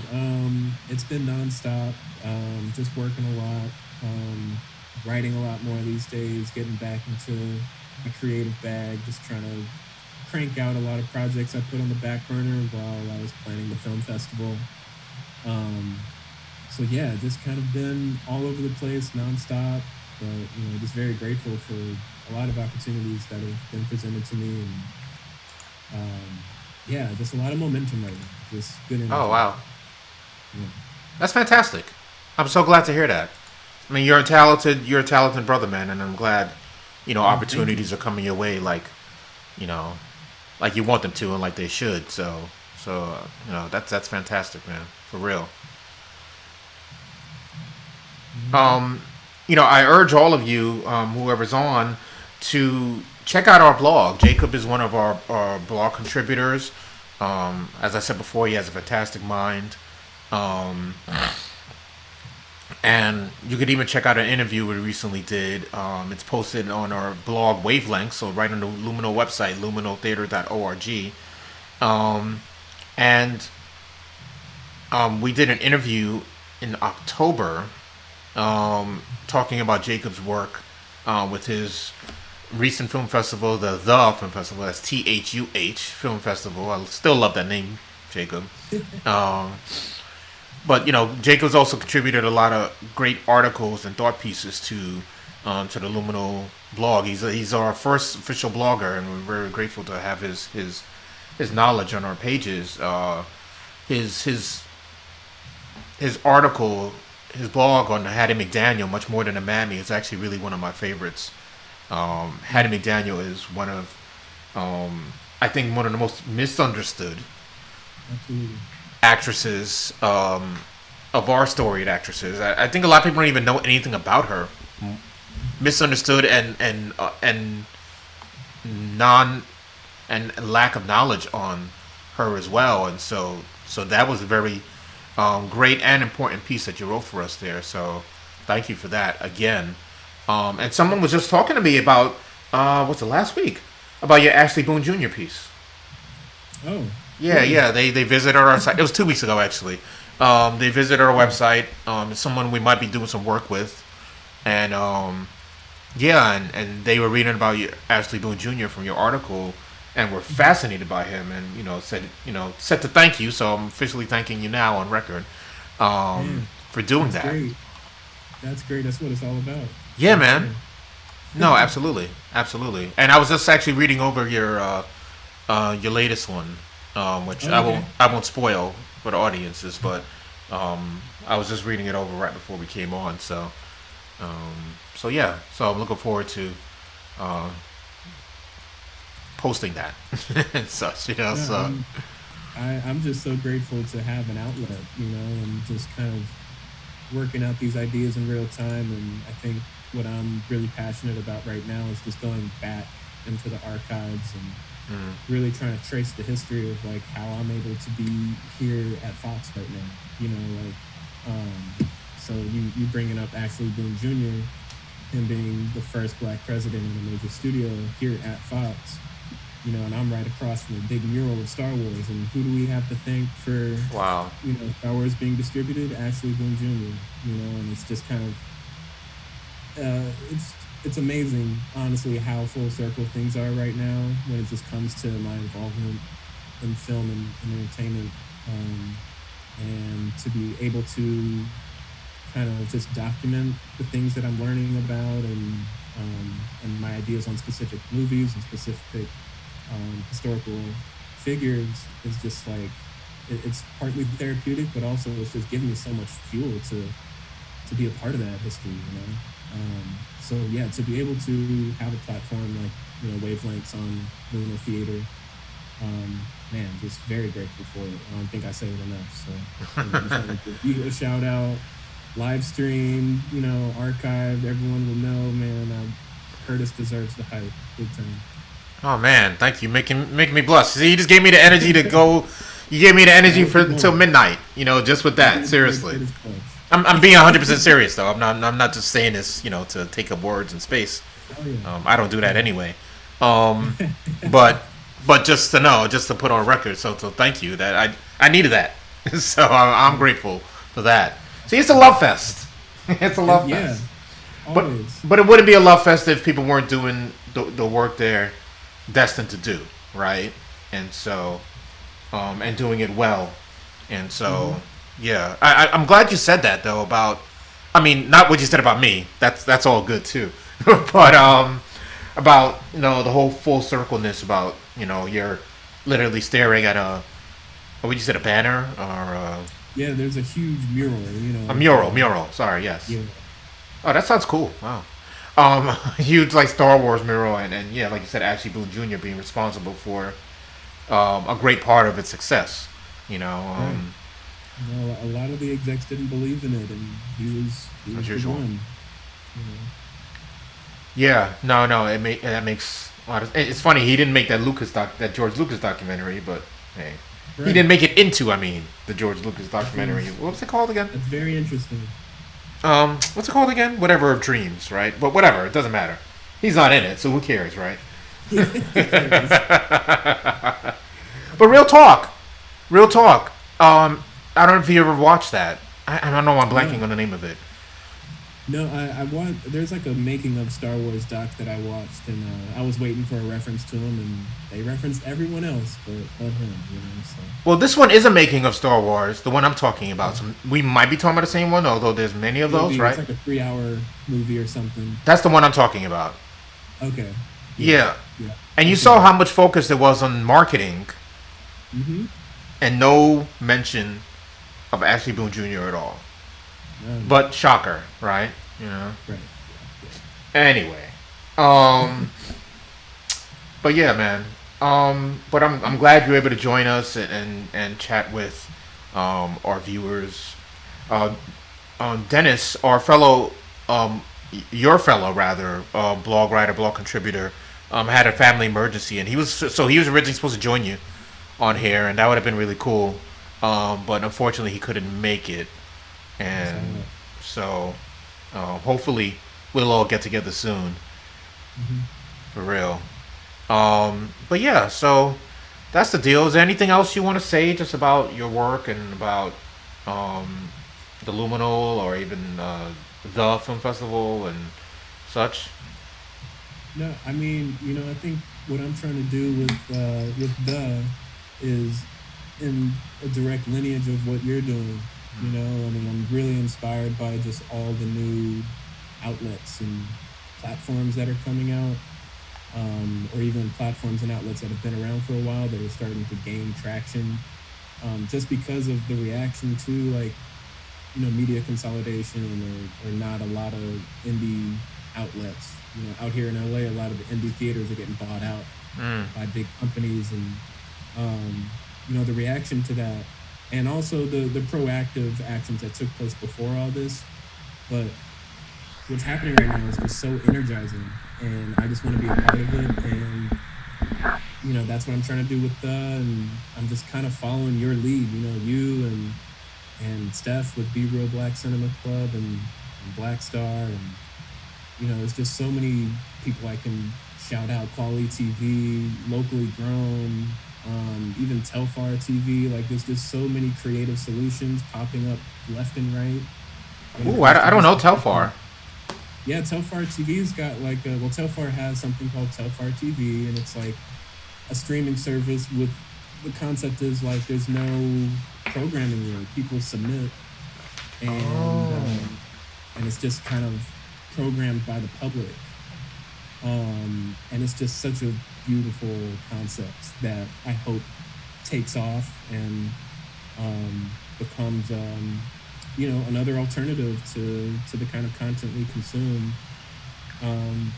It's been nonstop. Just working a lot. Writing a lot more these days. Getting back into a creative bag. Just trying to crank out a lot of projects I put on the back burner while I was planning the film festival. So yeah, just kind of been all over the place, nonstop. But just very grateful for a lot of opportunities that have been presented to me, and yeah, just a lot of momentum right now. Just good energy. Oh wow, Yeah. that's fantastic. I'm so glad to hear that. I mean, you're a talented brother, man, and I'm glad opportunities are coming your way, like you want them to and like they should. So that's fantastic, man, for real. I urge all of you, whoever's on, to check out our blog. Jacob is one of our blog contributors. As I said before, he has a fantastic mind. And you could even check out an interview we recently did. It's posted on our blog Wavelength, so right on the Lumino website, luminotheater.org. And we did an interview in October talking about Jacob's work with his recent film festival, the Film Festival. That's THUH Film Festival. I still love that name, Jacob. But Jacob's also contributed a lot of great articles and thought pieces to the Lumino blog. He's our first official blogger, and we're very grateful to have his knowledge on our pages. His article, his blog on Hattie McDaniel, Much More Than a Mammy, is actually really one of my favorites. Hattie McDaniel is one of, I think, one of the most misunderstood Absolutely. actresses of our storied actresses. I think a lot of people don't even know anything about her. Misunderstood and lack of knowledge on her as well. And so that was a very great and important piece that you wrote for us there. So thank you for that again. And someone was just talking to me about what's it, last week, about your Ashley Boone Jr. piece. Oh. Yeah. They visited our site. It was 2 weeks ago, actually. They visited our website. It's someone we might be doing some work with, and and they were reading about you, Ashley Boone Jr. from your article, and were fascinated by him, and said to thank you. So I'm officially thanking you now on record for doing that. Great. That's great. That's what it's all about. Yeah, man. No, absolutely. And I was just actually reading over your latest one, which I won't spoil for the audiences, but I was just reading it over right before we came on. So yeah. So I'm looking forward to posting that and such. Yeah, So I'm just so grateful to have an outlet, and just kind of working out these ideas in real time. And I think what I'm really passionate about right now is just going back into the archives and really trying to trace the history of like how I'm able to be here at Fox right now. So you bringing up Ashley Boone Jr., him being the first Black president in a major studio here at Fox, and I'm right across from a big mural of Star Wars. And who do we have to thank for, wow, Star Wars being distributed? Ashley Boone Jr., and it's just kind of, it's amazing, honestly, how full circle things are right now when it just comes to my involvement in film and entertainment, and to be able to kind of just document the things that I'm learning about, and my ideas on specific movies and specific historical figures is just like, it's partly therapeutic, but also it's just giving me so much fuel to be a part of that history, So yeah, to be able to have a platform like Wavelengths on Lunar Theater, man, just very grateful for it. I don't think I say it enough. So I just want to give you a shout out, live streamed, archived. Everyone will know, man. Curtis deserves the hype, big time. Oh man, thank you, making me blush. See, you just gave me the energy to go. You gave me the energy for until midnight. Just with that, seriously. I'm being 100% serious though. I'm not just saying this, to take up words and space. Oh, yeah. I don't do that anyway. But just to know, just to put on record. So thank you. That I needed that. So I'm grateful for that. See, it's a love fest. It's a love fest. Always. But it wouldn't be a love fest if people weren't doing the work they're destined to do, right? And so, and doing it well. And so, yeah, I'm glad you said that though about. I mean, not what you said about me. That's all good too. But about the whole full circleness about you're literally staring at what you said, a banner or yeah, there's a huge mural. A mural. Sorry, yes. Yeah. Oh, that sounds cool. Wow. Huge like Star Wars mural, and yeah, like you said, Ashley Boone Jr. being responsible for a great part of its success. Right. A lot of the execs didn't believe in it, and he was the one. Yeah, no, that makes a lot of. It's funny he didn't make that George Lucas documentary, but hey, he didn't make it into. The George Lucas documentary. What's it called again? That's very interesting. What's it called again? Whatever of Dreams, right? But whatever, it doesn't matter. He's not in it, so who cares, right? But real talk. I don't know if you ever watched that. I don't know. I'm blanking on the name of it. No, I want. There's like a making of Star Wars doc that I watched, and I was waiting for a reference to him, and they referenced everyone else but him. So. Well, this one is a making of Star Wars, the one I'm talking about. So we might be talking about the same one, although there's many of those, right? It's like a 3-hour movie or something. That's the one I'm talking about. Okay. Yeah. And you saw how much focus there was on marketing, and no mention of Ashley Boone Jr. at all. But shocker, right? Right. Anyway, but yeah, man. But I'm glad you're able to join us and chat with our viewers. Dennis, our fellow, your fellow rather, blog writer, blog contributor, had a family emergency, and he was originally supposed to join you on here, and that would have been really cool. But unfortunately, he couldn't make it. And so hopefully we'll all get together soon. For real. But yeah, so that's the deal. Is there anything else you want to say just about your work and about the Luminal or even the film festival and such? No, I think what I'm trying to do with the is in a direct lineage of what you're doing. I'm really inspired by just all the new outlets and platforms that are coming out, or even platforms and outlets that have been around for a while that are starting to gain traction, just because of the reaction to media consolidation or not a lot of indie outlets. Out here in LA, a lot of the indie theaters are getting bought out by big companies, and the reaction to that. And also the proactive actions that took place before all this. But what's happening right now is just so energizing. And I just want to be a part of it. And, that's what I'm trying to do with and I'm just kind of following your lead. You and Steph with Be Real Black Cinema Club and Black Star. And, there's just so many people I can shout out. Quality TV, locally grown, even Telfar TV. There's just so many creative solutions popping up left and right. Ooh, I don't know Telfar. Yeah, Telfar TV's got Telfar has something called Telfar TV, and it's like a streaming service with the concept is there's no programming really. People submit, and it's just kind of programmed by the public. And it's just such a beautiful concept that I hope takes off and becomes another alternative to the kind of content we consume. And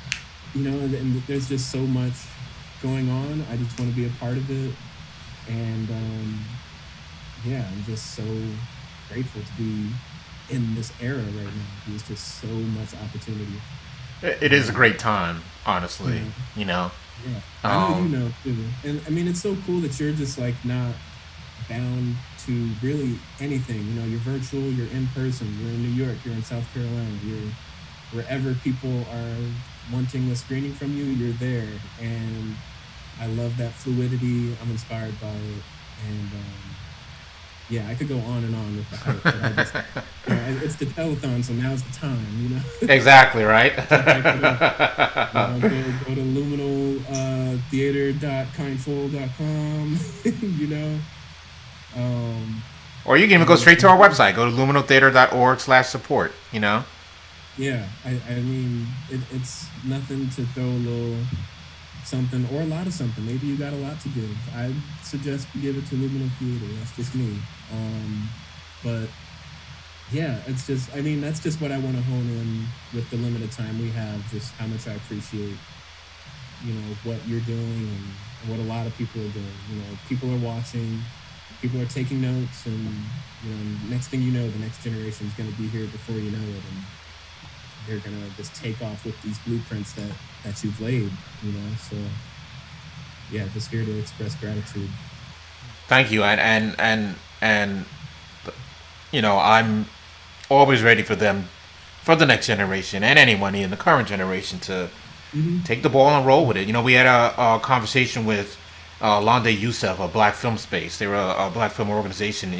there's just so much going on. I just want to be a part of it, and I'm just so grateful to be in this era right now. There's just so much opportunity. It is a great time, honestly. You know. Yeah, I know you know too. And I mean, it's so cool that you're just like not bound to really anything. You know, you're virtual, you're in person, you're in New York, you're in South Carolina, you're wherever people are wanting a screening from you, you're there. And I love that fluidity. I'm inspired by it. And yeah, I could go on and on with the hype, but I just, you know, it's the telethon, so now's the time, you know. Exactly, right? Go to luminaltheater.kindful.com, you know. Or you can even go straight to our website. Go to luminaltheater.org/support, you know? Yeah, I mean, it's nothing to throw a little something or a lot of something. Maybe you got a lot to give. I suggest you give it to Luminal Theater. That's just me. But yeah, it's just, I mean, that's just what I want to hone in with the limited time we have, just how much I appreciate, you know, what you're doing and what a lot of people are doing. You know, people are watching, people are taking notes, and, you know, next thing you know, the next generation is going to be here before you know it. And they're going to just take off with these blueprints that you've laid, you know? So yeah, just here to express gratitude. Thank you. And you know, I'm always ready for them, for the next generation and anyone in the current generation to take the ball and roll with it. You know, we had a conversation with Londe Youssef, a Black Film Space. They were a Black film organization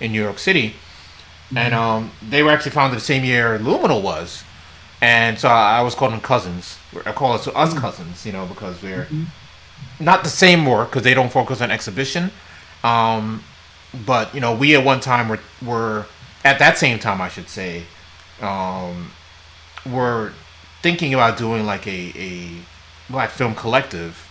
in New York City. And they were actually founded the same year Luminal was. And so I always call them cousins. I call us cousins, you know, because we're not the same work, because they don't focus on exhibition. But, you know, we at one time were at that same time, I should say, were thinking about doing like a Black film collective,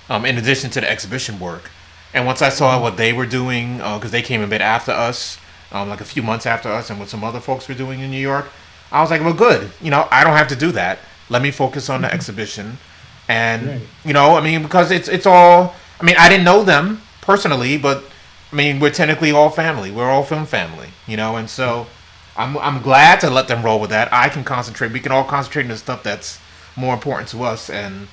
in addition to the exhibition work. And once I saw what they were doing, because they came a bit after us, like a few months after us, and what some other folks were doing in New York, I was like, well, good. You know, I don't have to do that. Let me focus on the exhibition. And, you know, I mean, because it's all, I mean, I didn't know them personally, but, I mean, we're technically all family. We're all film family, you know, and so I'm glad to let them roll with that. I can concentrate. We can all concentrate on the stuff that's more important to us. And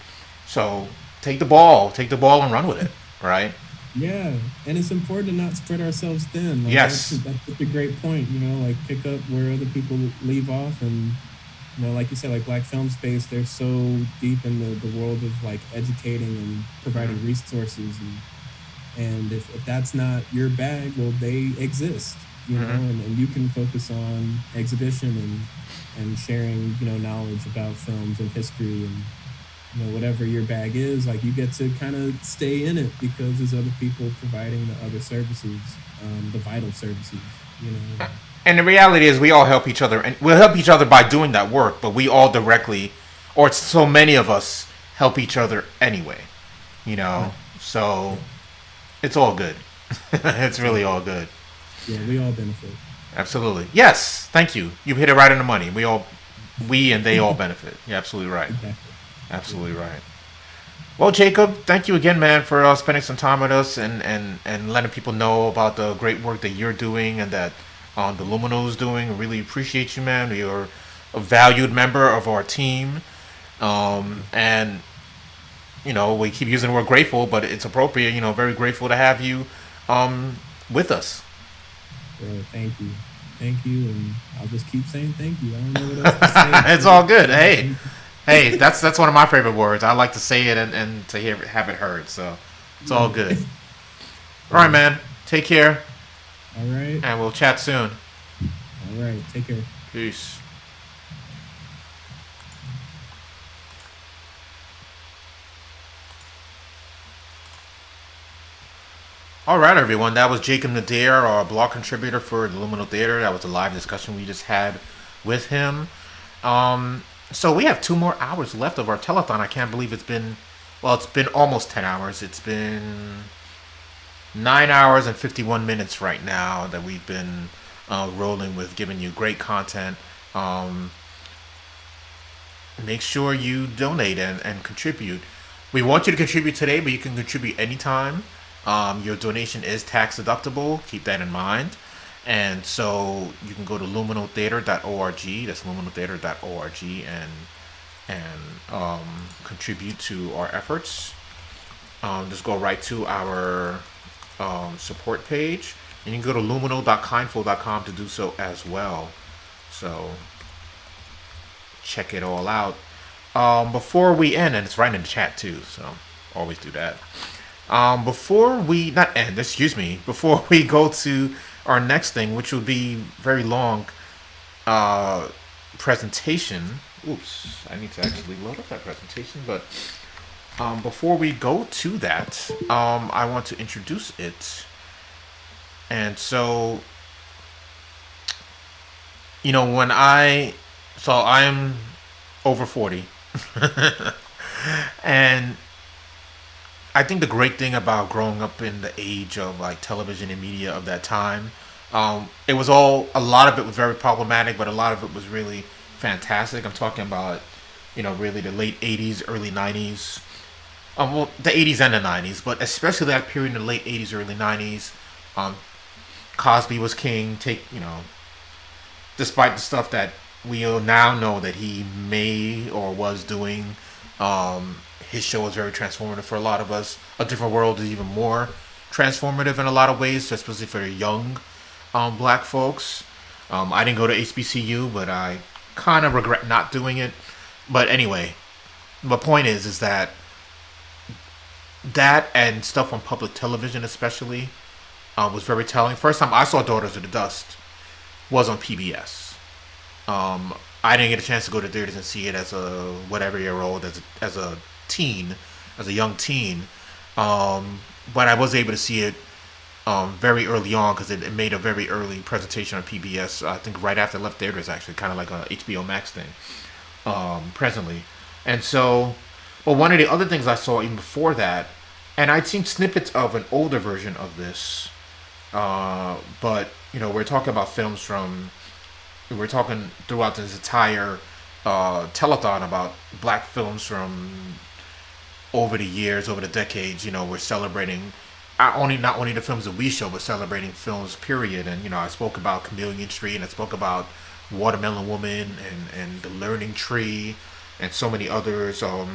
so take the ball and run with it, right? Yeah, and it's important to not spread ourselves thin. Like, yes. That's such a great point, you know, like pick up where other people leave off. And, you know, like you said, like Black Film Space, they're so deep in the world of like educating and providing resources. And if that's not your bag, well, they exist, you know, and you can focus on exhibition and sharing, you know, knowledge about films and history, and, you know, whatever your bag is, like you get to kind of stay in it because there's other people providing the other services, the vital services, you know. And the reality is we all help each other, and we'll help each other by doing that work, but we all directly, or so many of us, help each other anyway, you know. So it's all good. It's really all good. Yeah, we all benefit. Absolutely. Yes, thank you. You hit it right on the money. We and they all benefit. You're absolutely right. Exactly. Absolutely right. Well, Jacob, thank you again, man, for spending some time with us and letting people know about the great work that you're doing and that the Luminal is doing. I really appreciate you, man. You're a valued member of our team. And, you know, we keep using the word grateful, but it's appropriate. You know, very grateful to have you with us. Well, thank you. Thank you. And I'll just keep saying thank you. I don't know what else to say. It's all good. Hey, that's one of my favorite words. I like to say it and to have it heard. So it's all good. All right, man. Take care. All right. And we'll chat soon. All right. Take care. Peace. All right, everyone. That was Jacob Nadir, our blog contributor for the Luminal Theater. That was a live discussion we just had with him. So we have 2 more hours left of our telethon. I can't believe it's been almost 10 hours. It's been 9 hours and 51 minutes right now that we've been rolling with, giving you great content. Make sure you donate and contribute. We want you to contribute today, but you can contribute anytime. Your donation is tax deductible. Keep that in mind. And so you can go to luminotheater.org. That's luminotheater.org and contribute to our efforts. Just go right to our support page, and you can go to lumino.kindful.com to do so as well. So check it all out. Before we end, and it's right in the chat too, so always do that. Before we before we go to our next thing, which will be very long presentation. Oops, I need to actually load up that presentation, but before we go to that, I want to introduce it. And so, I'm over 40. And I think the great thing about growing up in the age of like television and media of that time, a lot of it was very problematic, but a lot of it was really fantastic. I'm talking about, really the late 80s, early 90s. The 80s and the 90s, but especially that period in the late 80s, early 90s. Cosby was king. Despite the stuff that we now know that he may or was doing, his show was very transformative for a lot of us. A Different World is even more transformative in a lot of ways, especially for young black folks. I didn't go to HBCU, but I kind of regret not doing it. But anyway, the point is that and stuff on public television especially was very telling. First time I saw Daughters of the Dust was on PBS. I didn't get a chance to go to theaters and see it as a whatever-year-old, as a teen, as a young teen. But I was able to see it very early on because it made a very early presentation on PBS. I think right after I left theaters, actually, kind of like a HBO Max thing. Presently, and so, well, one of the other things I saw even before that, and I'd seen snippets of an older version of this, but we're talking about films we're talking throughout this entire telethon about black films from over the years, over the decades. We're celebrating not only the films that we show, but celebrating films, period. And I spoke about Chameleon Street, and I spoke about Watermelon Woman and The Learning Tree, and so many others. I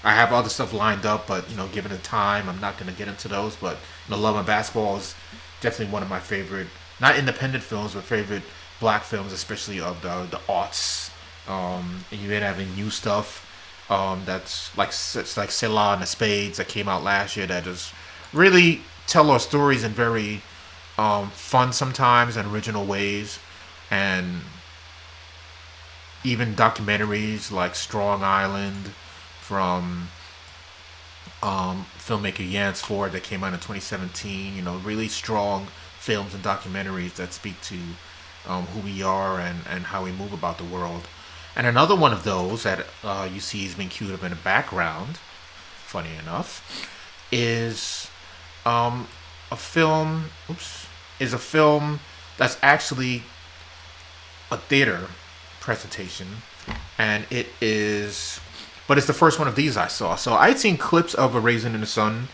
have other stuff lined up, but given the time, I'm not going to get into those. But Love and Basketball is definitely one of my favorite, not independent films, but favorite black films, especially of the aughts. And you end having new stuff that's like Selah and the Spades that came out last year that just really tell our stories in very fun sometimes and original ways. And even documentaries like Strong Island from filmmaker Yance Ford that came out in 2017. Really strong films and documentaries that speak to who we are and how we move about the world. And another one of those that you see has been queued up in the background, funny enough, is a film that's actually a theater presentation, and it's the first one of these I saw. So I'd seen clips of A Raisin in the Sun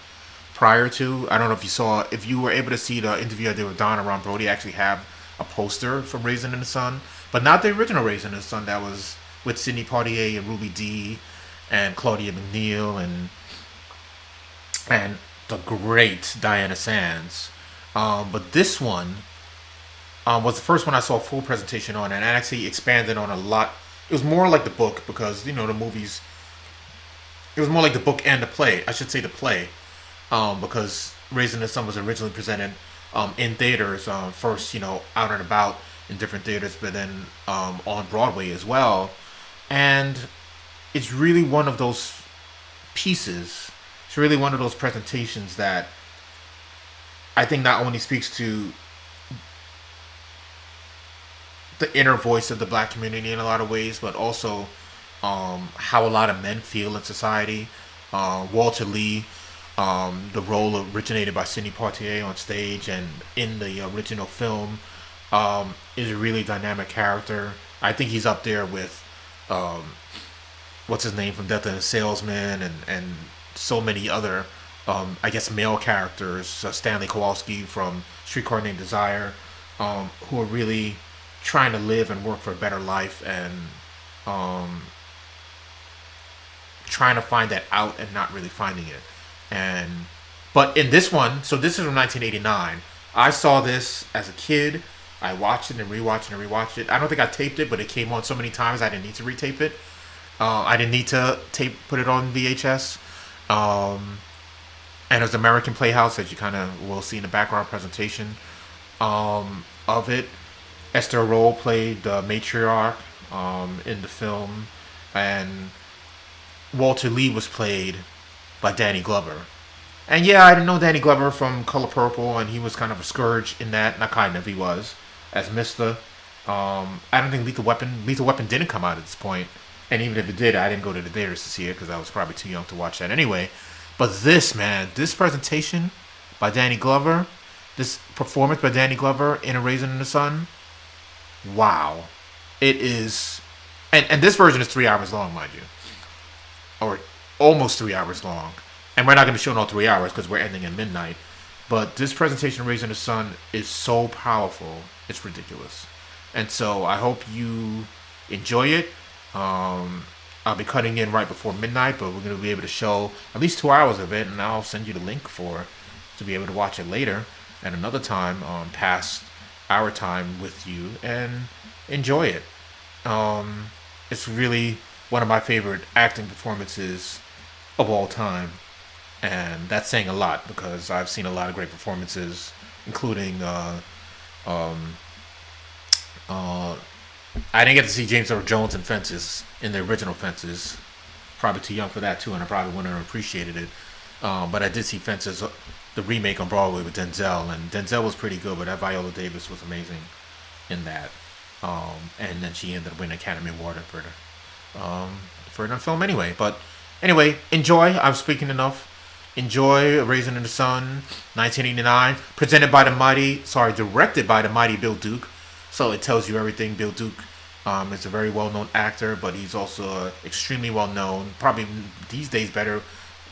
prior to. I don't know if you were able to see the interview I did with Don and Ron Brody. I actually have a poster from Raisin in the Sun, but not the original Raisin in the Sun that was with Sidney Poitier and Ruby Dee and Claudia McNeil and the great Diana Sands. But this one was the first one I saw a full presentation on, and I actually expanded on a lot. It was more like the book because the movies. It was more like the book and the play. I should say the play, because Raisin in the Sun was originally presented in theaters first, out and about in different theaters, but then on Broadway as well. And it's really one of those pieces. It's really one of those presentations that I think not only speaks to the inner voice of the black community in a lot of ways, but also how a lot of men feel in society. Walter Lee, the role originated by Sidney Poitier on stage and in the original film, is a really dynamic character. I think he's up there with what's his name from Death and the Salesman and so many other male characters. Stanley Kowalski from Streetcar Named Desire. who are really trying to live and work for a better life and um, trying to find that out and not really finding it. And but in this one, so this is from 1989. I saw this as a kid. I watched it and rewatched it and rewatched it. I don't think I taped it, but it came on so many times I didn't need to retape it. I didn't need to put it on VHS. And it was American Playhouse, as you kind of will see in the background presentation of it. Esther Roll played the matriarch in the film, and Walter Lee was played by Danny Glover. And yeah, I didn't know Danny Glover from Color Purple, and he was kind of a scourge in that. Not kind of, he was, as Mr. I don't think Lethal Weapon didn't come out at this point. And even if it did, I didn't go to the theaters to see it because I was probably too young to watch that anyway. But this, man, this presentation by Danny Glover, this performance by Danny Glover in A Raisin in the Sun, wow. It is, and this version is 3 hours long, mind you. Or almost 3 hours long. And we're not going to show all 3 hours because we're ending at midnight. But this presentation of Raisin in the Sun is so powerful, it's ridiculous. And so I hope you enjoy it. I'll be cutting in right before midnight, but we're going to be able to show at least 2 hours of it, and I'll send you the link to be able to watch it later at another time past our time with you and enjoy it. It's really one of my favorite acting performances of all time, and that's saying a lot because I've seen a lot of great performances, including I didn't get to see James Earl Jones in Fences, in the original Fences. Probably too young for that too, and I probably wouldn't have appreciated it. But I did see Fences, the remake on Broadway with Denzel, and Denzel was pretty good, but that Viola Davis was amazing in that. And then she ended up winning an Academy Award for the film anyway. But anyway, enjoy. I'm speaking enough. Enjoy Raisin in the Sun, 1989, directed by the mighty Bill Duke. So it tells you everything. Bill Duke is a very well-known actor, but he's also an extremely well-known, probably these days better,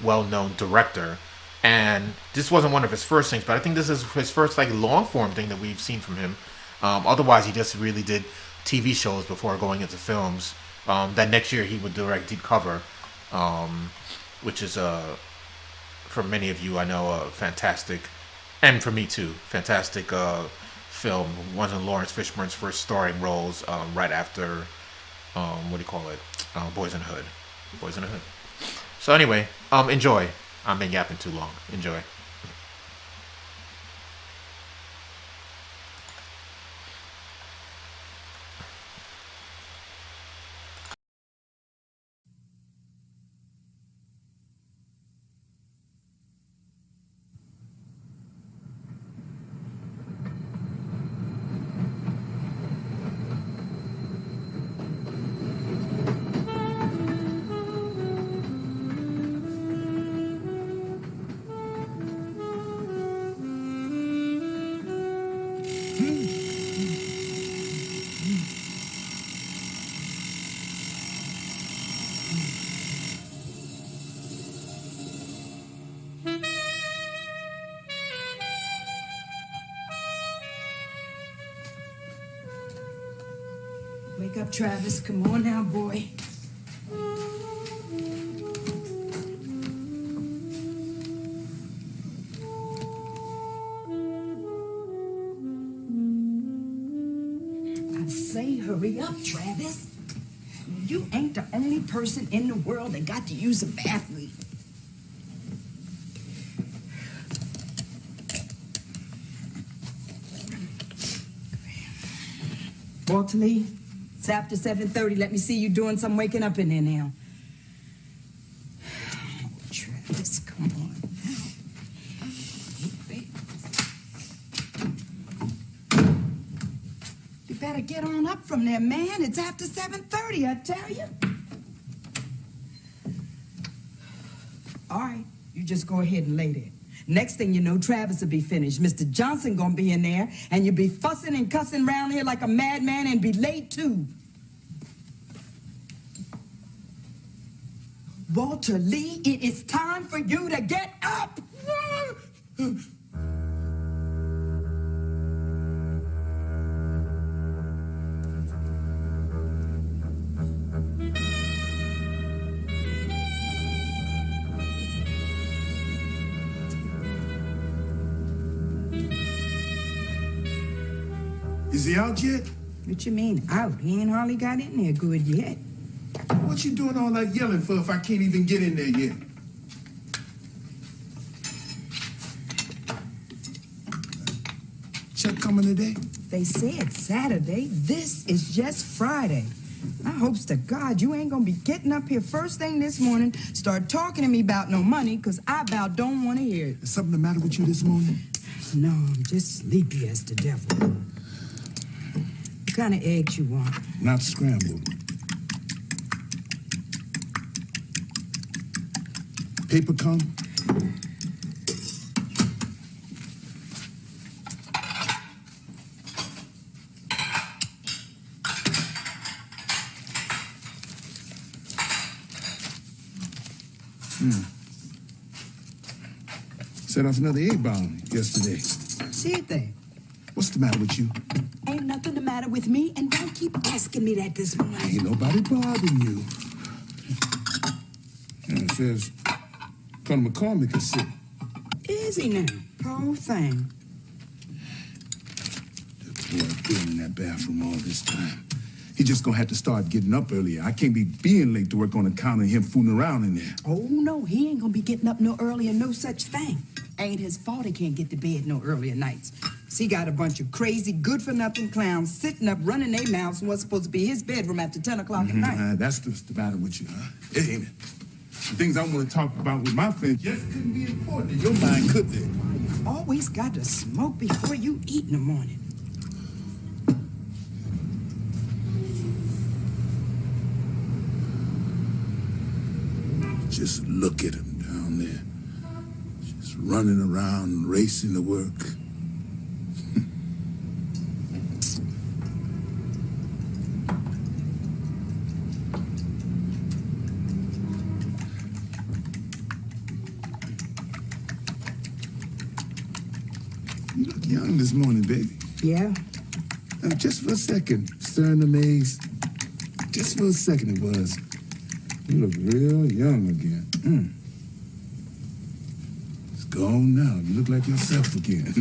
well-known director. And this wasn't one of his first things, but I think this is his first like long-form thing that we've seen from him. Otherwise, he just really did TV shows before going into films. That next year he would direct Deep Cover, which is for many of you I know a fantastic, and for me too, fantastic film. One of Lawrence Fishburne's first starring roles, right after Boys in the Hood. So anyway, enjoy. I've been yapping too long. Enjoy. Wake up, Travis. Come on now, boy. I say hurry up, Travis. You ain't the only person in the world that got to use a bathroom. Walter Lee, it's after 7:30. Let me see you doing some waking up in there now. Oh, Travis, come on. You better get on up from there, man. It's after 7:30, I tell you. All right, you just go ahead and lay there. Next thing you know, Travis will be finished. Mr. Johnson gonna be in there, and you'll be fussing and cussing around here like a madman and be late, too. Walter Lee, it is time for you to get up! he out yet? What you mean out? He ain't hardly got in there good yet. What you doing all that yelling for if I can't even get in there yet? Check coming today? They said Saturday. This is just Friday. I hopes to God you ain't gonna be getting up here first thing this morning, start talking to me about no money, because I about don't want to hear it. Is something the matter with you this morning? No, I'm just sleepy as the devil. What kind of eggs you want? Not scrambled. Paper come? Set off another egg bomb yesterday. Did they? What's the matter with you? Ain't nothing the matter with me, and don't keep asking me that this morning. Ain't nobody bothering you. And it says, Colonel McCormick is sick. Is he now? Poor thing. That boy been in that bathroom all this time. He just gonna have to start getting up earlier. I can't be being late to work on account of him fooling around in there. Oh, no, he ain't gonna be getting up no earlier, no such thing. Ain't his fault he can't get to bed no earlier nights. See, got a bunch of crazy, good-for-nothing clowns sitting up, running their mouths in what's supposed to be his bedroom after 10 o'clock at night. That's what's the matter with you, huh? It ain't it. The things I want to talk about with my friends just couldn't be important in your mind, could they? You always got to smoke before you eat in the morning. Just look at him down there. Just running around, racing to work. You look young this morning, baby. Yeah? Now, just for a second, stirring the maize. Just for a second it was. You look real young again. It's gone now. You look like yourself again.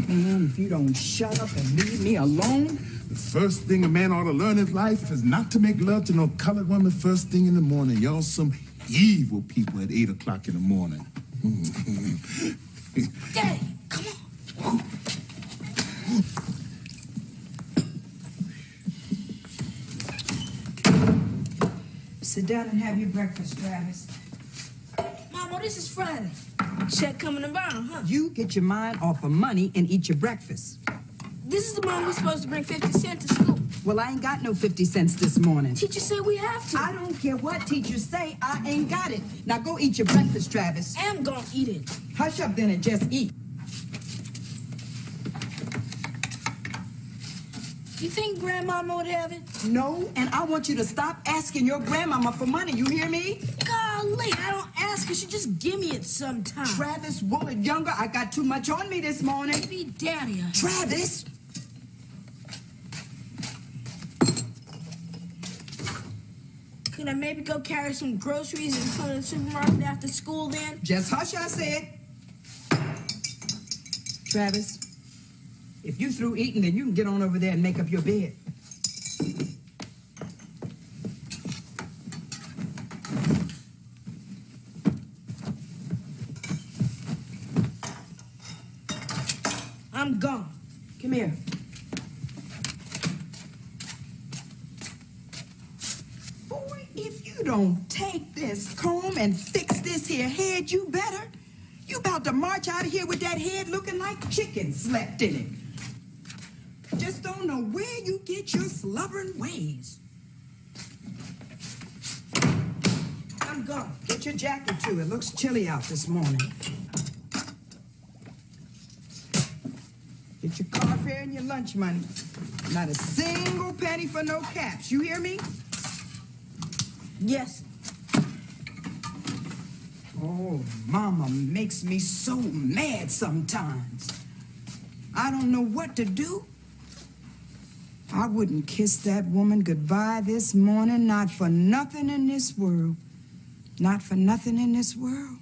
If you don't shut up and leave me alone. The first thing a man ought to learn in life is not to make love to no colored woman first thing in the morning. Y'all some evil people at 8 o'clock in the morning. Daddy, come on. Sit down and have your breakfast, Travis. Mama, this is Friday. Check coming around, huh? You get your mind off of money and eat your breakfast. This is the morning we're supposed to bring 50 cents to school. Well, I ain't got no 50 cents this morning. Teacher said we have to. I don't care what teachers say. I ain't got it. Now go eat your breakfast, Travis. I'm gonna eat it. Hush up then and just eat. You think Grandmama would have it? No, and I want you to stop asking your grandmama for money. You hear me? Golly, I don't ask her. She just give me it sometime. Travis Woolard Younger, I got too much on me this morning. Maybe Daddy. Travis! Could I maybe go carry some groceries and come to the supermarket after school then? Just hush, I said. Travis, if you through eating, then you can get on over there and make up your bed. I'm gone. Come here. Boy, if you don't take this comb and fix this here head, you better. You about to march out of here with that head looking like chicken slept in it. Just don't know where you get your slobbering ways. I'm gone. Get your jacket, too. It looks chilly out this morning. Get your car fare and your lunch money. Not a single penny for no caps. You hear me? Yes. Oh, Mama makes me so mad sometimes. I don't know what to do. I wouldn't kiss that woman goodbye this morning, not for nothing in this world. Not for nothing in this world.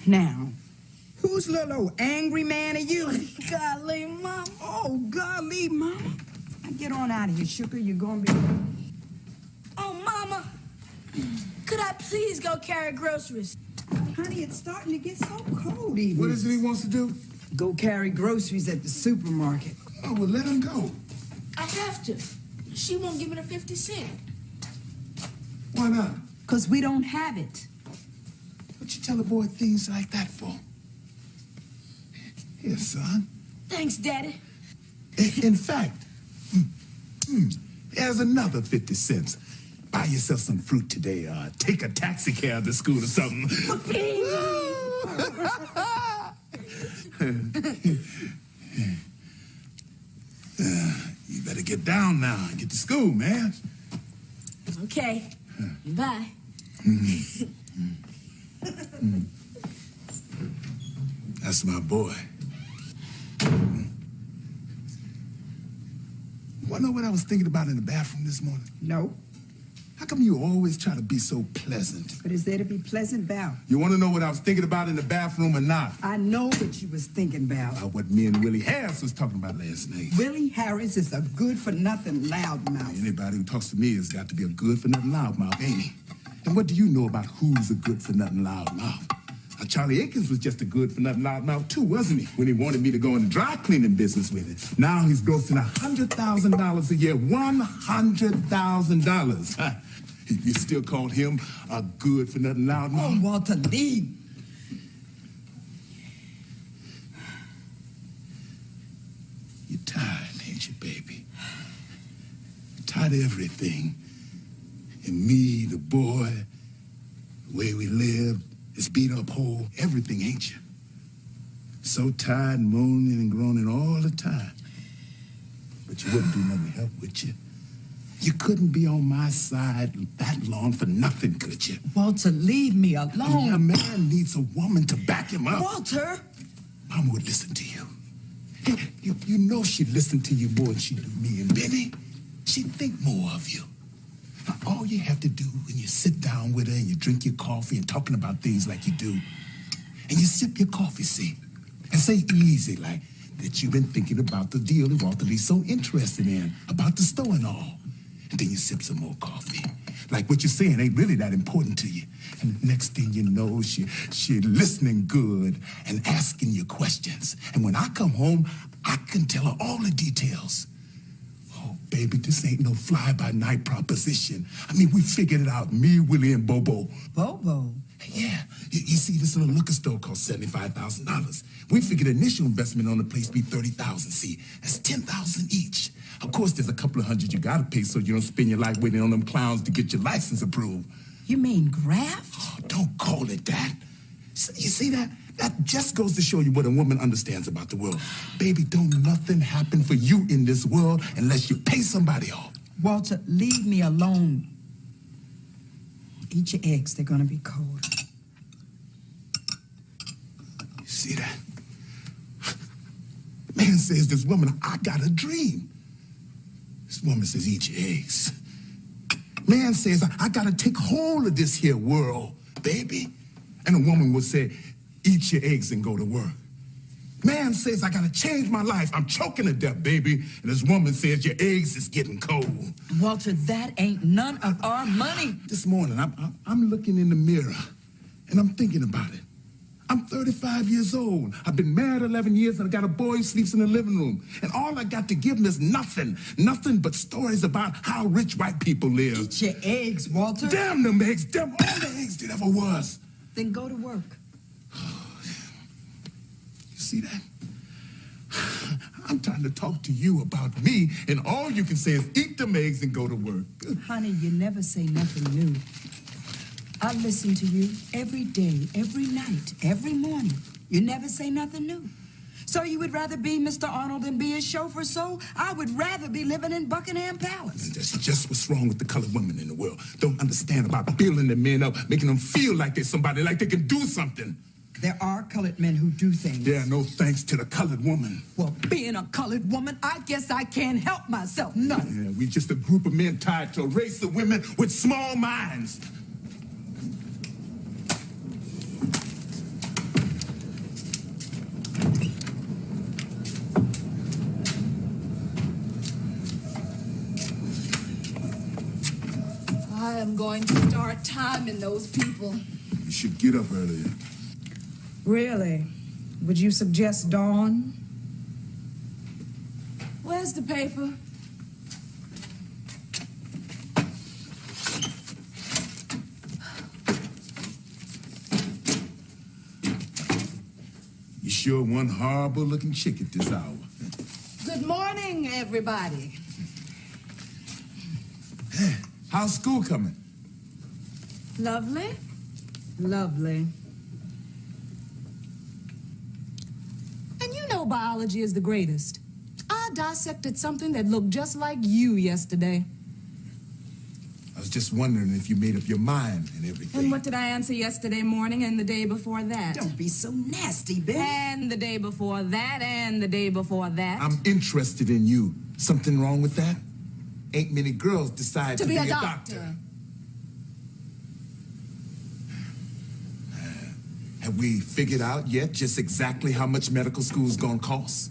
Now, who's little old angry man are you? Golly, Mom. Oh, golly, Mama. Now get on out of here, sugar. You're gonna be... Oh, Mama. Could I please go carry groceries? Honey, it's starting to get so cold even. What is it he wants to do? Go carry groceries at the supermarket. Oh, well, let him go. I have to. She won't give me the 50 cents. Why not? Because we don't have it. What you tell a boy things like that for? Here, son. Thanks, Daddy. In fact, here's another 50 cents. Buy yourself some fruit today, or take a taxi cab to school or something. You better get down now and get to school, man. Okay. Bye. That's my boy. Want to know what I was thinking about in the bathroom this morning? No. How come you always try to be so pleasant? But is there to be pleasant, Val? You want to know what I was thinking about in the bathroom or not? I know what you was thinking, Val. What me and Willie Harris was talking about last night. Willie Harris is a good-for-nothing loudmouth. Anybody who talks to me has got to be a good-for-nothing loudmouth, ain't he? And what do you know about who's a good-for-nothing loudmouth? Charlie Akins was just a good-for-nothing loudmouth, too, wasn't he? When he wanted me to go in the dry cleaning business with it. Now he's grossing $100,000 a year. $100,000. You still call him a good-for-nothing loudmouth? Oh, Walter Lee. You're tired, ain't you, baby? You're tired of everything. And me, the boy, the way we lived, this beat-up hole, everything, ain't you? So tired, moaning and groaning all the time. But you wouldn't do nothing to help, would you? You couldn't be on my side that long for nothing, could you? Walter, leave me alone. A man needs a woman to back him up. Walter! Mama would listen to you. You know she'd listen to you more than she do me and Benny. She'd think more of you. Now, all you have to do when you sit down with her and you drink your coffee and talking about things like you do, and you sip your coffee, see, and say easy like that you've been thinking about the deal that Walter Lee's so interested in, about the store and all. And then you sip some more coffee. Like what you're saying ain't really that important to you. And the next thing you know, she listening good and asking you questions. And when I come home, I can tell her all the details. Oh, baby, this ain't no fly-by-night proposition. I mean, we figured it out, me, Willie, and Bobo. Bobo? Yeah. You see, this little liquor store cost $75,000. We figured the initial investment on the place be $30,000. See, that's $10,000 each. Of course, there's a couple of hundred you gotta pay so you don't spend your life waiting on them clowns to get your license approved. You mean graft? Oh, don't call it that. You see that? That just goes to show you what a woman understands about the world. Baby, don't nothing happen for you in this world unless you pay somebody off. Walter, leave me alone. Eat your eggs, they're gonna be cold. You see that? Man says this woman, I got a dream. This woman says, eat your eggs. Man says, I gotta take hold of this here world, baby. And a woman would say, eat your eggs and go to work. Man says, I gotta change my life. I'm choking to death, baby. And this woman says, your eggs is getting cold. Walter, that ain't none of our money. This morning, I'm looking in the mirror, and I'm thinking about it. I'm 35 years old. I've been married 11 years, and I got a boy who sleeps in the living room. And all I got to give him is nothing but stories about how rich white people live. Eat your eggs, Walter. Damn them eggs. Damn all the eggs that ever was. Then go to work. You see that? I'm trying to talk to you about me, and all you can say is eat them eggs and go to work. Honey, you never say nothing new. I listen to you every day, every night, every morning. You never say nothing new. So you would rather be Mr. Arnold than be his chauffeur? So I would rather be living in Buckingham Palace. That's just what's wrong with the colored women in the world. Don't understand about building the men up, making them feel like they're somebody, like they can do something. There are colored men who do things. Yeah, no thanks to the colored woman. Well, being a colored woman, I guess I can't help myself none. Yeah, we just a group of men tied to a race of women with small minds. I am going to start timing those people. You should get up earlier. Really? Would you suggest dawn? Where's the paper? You sure one horrible-looking chick at this hour. Good morning, everybody. Hey, how's school coming? Lovely. Lovely. And you know biology is the greatest. I dissected something that looked just like you yesterday. I was just wondering if you made up your mind and everything. And what did I answer yesterday morning and the day before that? Don't be so nasty, Benny. And the day before that, and the day before that. I'm interested in you. Something wrong with that? Ain't many girls decide to be a doctor. Have we figured out yet just exactly how much medical school's gonna cost?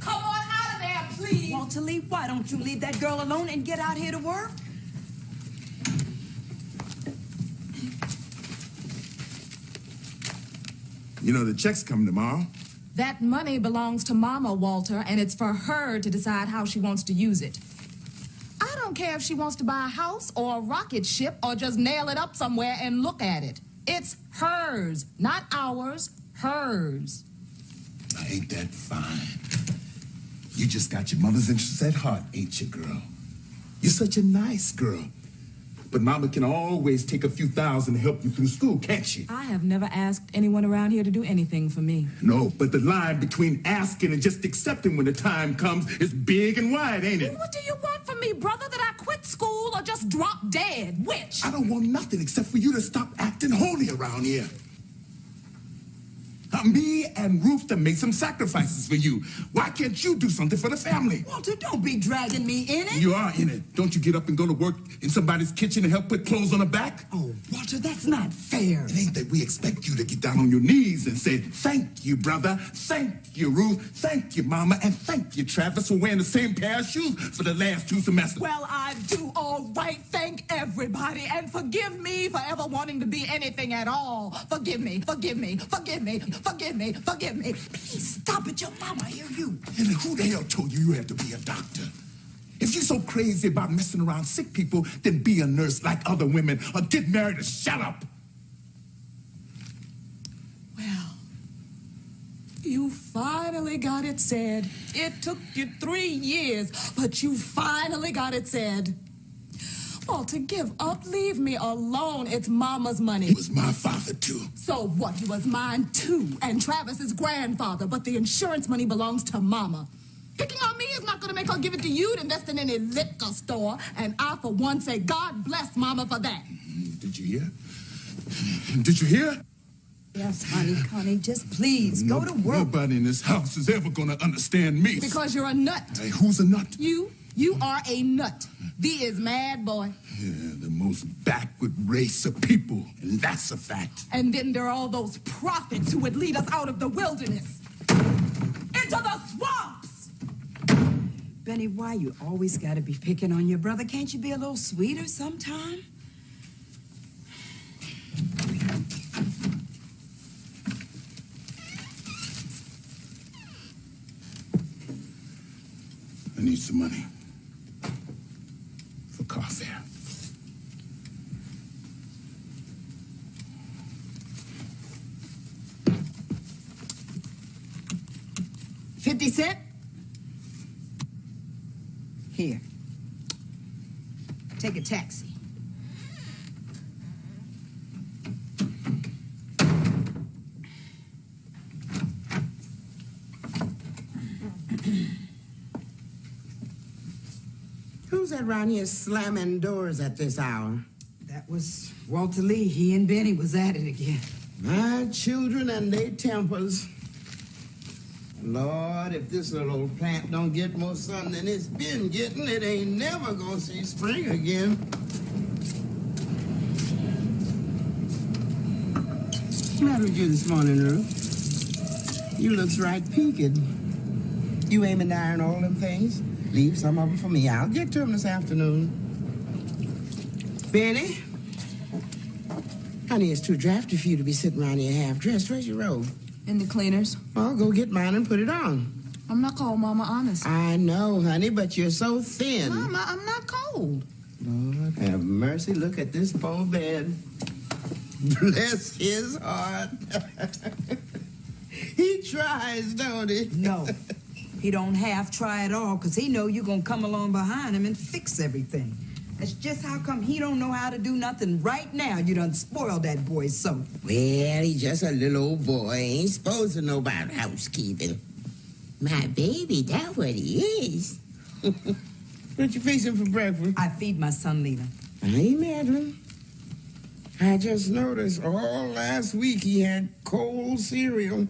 Come on out of there, please. Walter Lee, why don't you leave that girl alone and get out here to work? You know, the check's coming tomorrow. That money belongs to Mama, Walter, and it's for her to decide how she wants to use it. I don't care if she wants to buy a house or a rocket ship or just nail it up somewhere and look at it. It's hers, not ours, hers. Ain't that fine? You just got your mother's interests at heart, ain't you, girl? You're such a nice girl. But Mama can always take a few thousand to help you through school, can't she? I have never asked anyone around here to do anything for me. No, but the line between asking and just accepting when the time comes is big and wide, ain't it? What do you want from me, brother? That I quit school or just drop dead? Which? I don't want nothing except for you to stop acting holy around here. Me and Ruth have made some sacrifices for you. Why can't you do something for the family? Walter, don't be dragging me in it. You are in it. Don't you get up and go to work in somebody's kitchen and help put clothes on her back? Oh, Walter, that's not fair. It ain't that we expect you to get down on your knees and say, thank you, brother. Thank you, Ruth. Thank you, Mama. And thank you, Travis, for wearing the same pair of shoes for the last 2 semesters. Well, I do all right. Thank everybody. And forgive me for ever wanting to be anything at all. Forgive me, forgive me, forgive me, forgive me, forgive me. Please stop it. Your mama hear you. And who the hell told you you had to be a doctor? If you're so crazy about messing around sick people, then be a nurse like other women or get married or shut up. Well, you finally got it said. It took you 3 years, but you finally got it said. Walter, give up. Leave me alone. It's Mama's money. It was my father, too. So what? He was mine, too. And Travis's grandfather. But the insurance money belongs to Mama. Picking on me is not going to make her give it to you to invest in any liquor store. And I, for one, say God bless Mama for that. Did you hear? Did you hear? Yes, honey, Connie, just please go to work. Nobody in this house is ever going to understand me. Because you're a nut. Hey, who's a nut? You are a nut. Thee is mad, boy. Yeah, the most backward race of people, and that's a fact. And then there are all those prophets who would lead us out of the wilderness. Into the swamps! Benny, why you always got to be picking on your brother? Can't you be a little sweeter sometime? I need some money for car fare. $50? Here. Take a taxi. Who's that around here slamming doors at this hour? That was Walter Lee. He and Benny was at it again. My children and their tempers. Lord, if this little old plant don't get more sun than it's been getting, it ain't never gonna see spring again. What's the matter with you this morning, Ruth? You looks right peaked. You aiming to iron all them things? Leave some of them for me. I'll get to them this afternoon. Benny? Honey, it's too drafty for you to be sitting around here half-dressed. Where's your robe? In the cleaners. Well, go get mine and put it on. I'm not cold, Mama, honest. I know, honey, but you're so thin. Mama, I'm not cold. Lord have mercy. Look at this poor bed. Bless his heart. He tries, don't he? No. He don't half try at all, because he know you going to come along behind him and fix everything. That's just how come he don't know how to do nothing right now. You done spoiled that boy so. Well, he's just a little old boy. Ain't supposed to know about housekeeping. My baby, that's what he is. What you fixing for breakfast? I feed my son, Lena. I ain't meddling. I just noticed all last week he had cold cereal.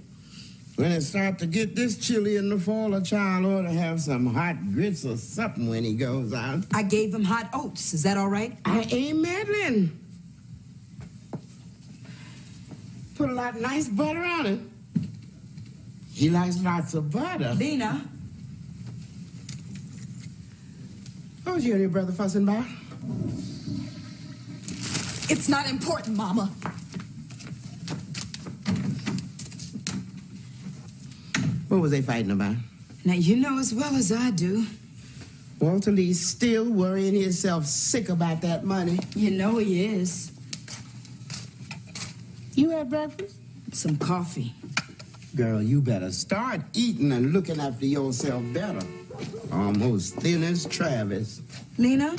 When it starts to get this chilly in the fall, a child ought to have some hot grits or something when he goes out. I gave him hot oats. Is that all right? I ain't meddling. Put a lot of nice butter on it. He likes lots of butter. Lena. What was you and your brother fussing about? It's not important, Mama. What was they fighting about? Now, you know as well as I do. Walter Lee's still worrying himself sick about that money. You know he is. You had breakfast? Some coffee. Girl, you better start eating and looking after yourself better. Almost thin as Travis. Lena?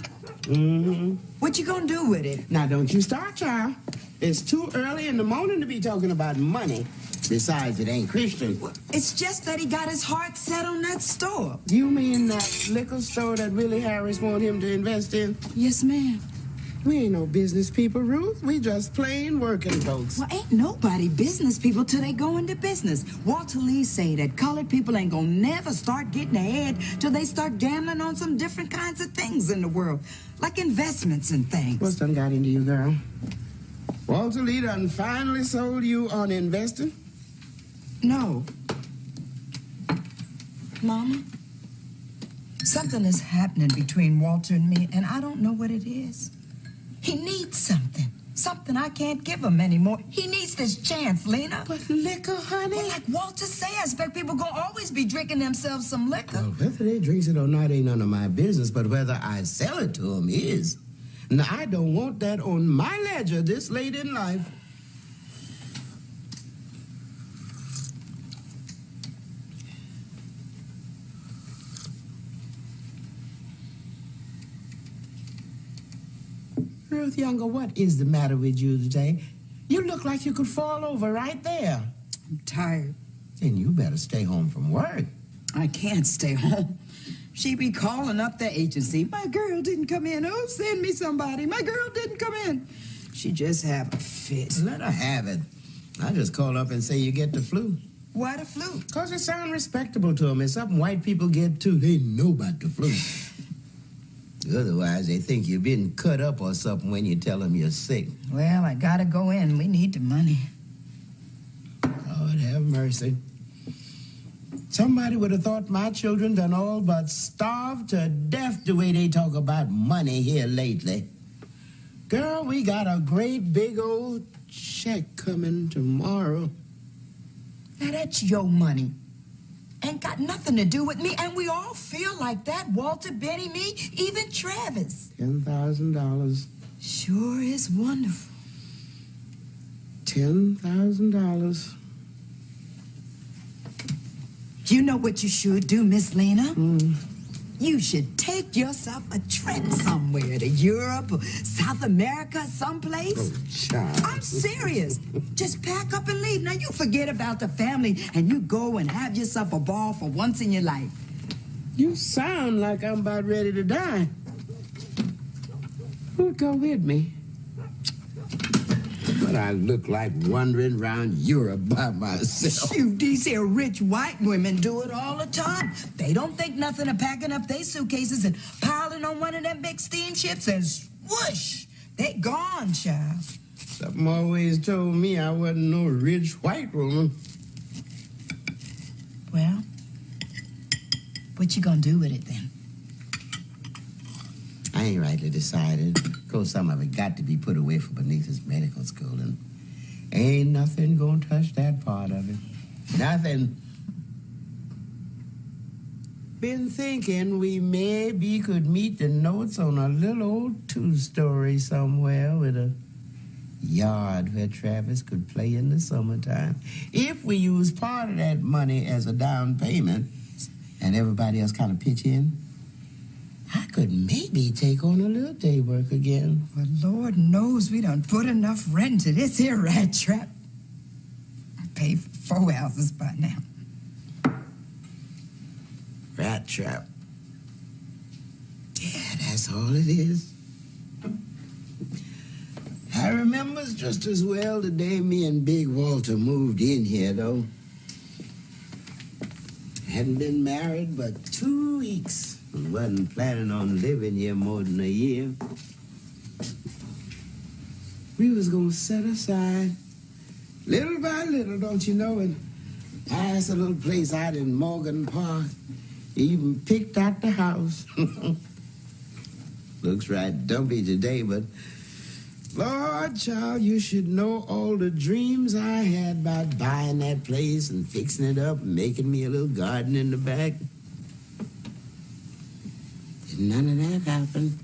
Mm-hmm. What you gonna do with it? Now, don't you start, child. It's too early in the morning to be talking about money. Besides, it ain't Christian. It's just that he got his heart set on that store. You mean that liquor store that Willie Harris want him to invest in? Yes, ma'am. We ain't no business people, Ruth. We just plain working folks. Well, ain't nobody business people till they go into business. Walter Lee say that colored people ain't gonna never start getting ahead till they start gambling on some different kinds of things in the world, like investments and things. What's done got into you, girl? Walter Lee done finally sold you on investing? No. Mama, something is happening between Walter and me, and I don't know what it is. He needs something. Something I can't give him anymore. He needs this chance, Lena. But liquor, honey? Well, like Walter say, I expect people gonna always be drinking themselves some liquor. Well, whether they drinks it or not ain't none of my business, but whether I sell it to them is. Now, I don't want that on my ledger this late in life. Ruth Younger, what is the matter with you today? You look like you could fall over right there. I'm tired. Then you better stay home from work. I can't stay home. She be calling up the agency. My girl didn't come in. Oh, send me somebody. My girl didn't come in. She just have a fit. Let her have it. I just call up and say you get the flu. Why the flu? Because it sounds respectable to them. It's something white people get too. They know about the flu. Otherwise, they think you've been cut up or something when you tell them you're sick. Well, I gotta go in. We need the money. Lord have mercy. Somebody would have thought my children done all but starved to death the way they talk about money here lately. Girl, we got a great big old check coming tomorrow. Now, that's your money. Ain't got nothing to do with me, and we all feel like that. Walter, Benny, me, even Travis. $10,000. Sure is wonderful. $10,000. You know what you should do, Miss Lena? You should take yourself a trip somewhere to Europe or South America, someplace. Oh, child. I'm serious. Just pack up and leave. Now, you forget about the family and you go and have yourself a ball for once in your life. You sound like I'm about ready to die. Who'd go with me? But I look like wandering around Europe by myself. Shoot, these here rich white women do it all the time. They don't think nothing of packing up their suitcases and piling on one of them big steamships and swoosh, they gone, child. Something always told me I wasn't no rich white woman. Well, what you gonna do with it then? I ain't rightly decided. Of course, some of it got to be put away for Benita's medical school, and ain't nothing gonna touch that part of it. Nothing. Been thinking we maybe could meet the notes on a little old two-story somewhere with a yard where Travis could play in the summertime. If we use part of that money as a down payment and everybody else kind of pitch in, I could maybe take on a little day work again. Well, Lord knows we done put enough rent to this here rat trap. I paid for 4 houses by now. Rat trap. Yeah, that's all it is. I remember just as well the day me and Big Walter moved in here, though. Hadn't been married but 2 weeks and wasn't planning on living here more than a year. We was gonna set aside, little by little, don't you know, and pass a little place out in Morgan Park. Even picked out the house. Looks right dumpy today, but Lord, child, you should know all the dreams I had about buying that place and fixing it up and making me a little garden in the back. None of that happened.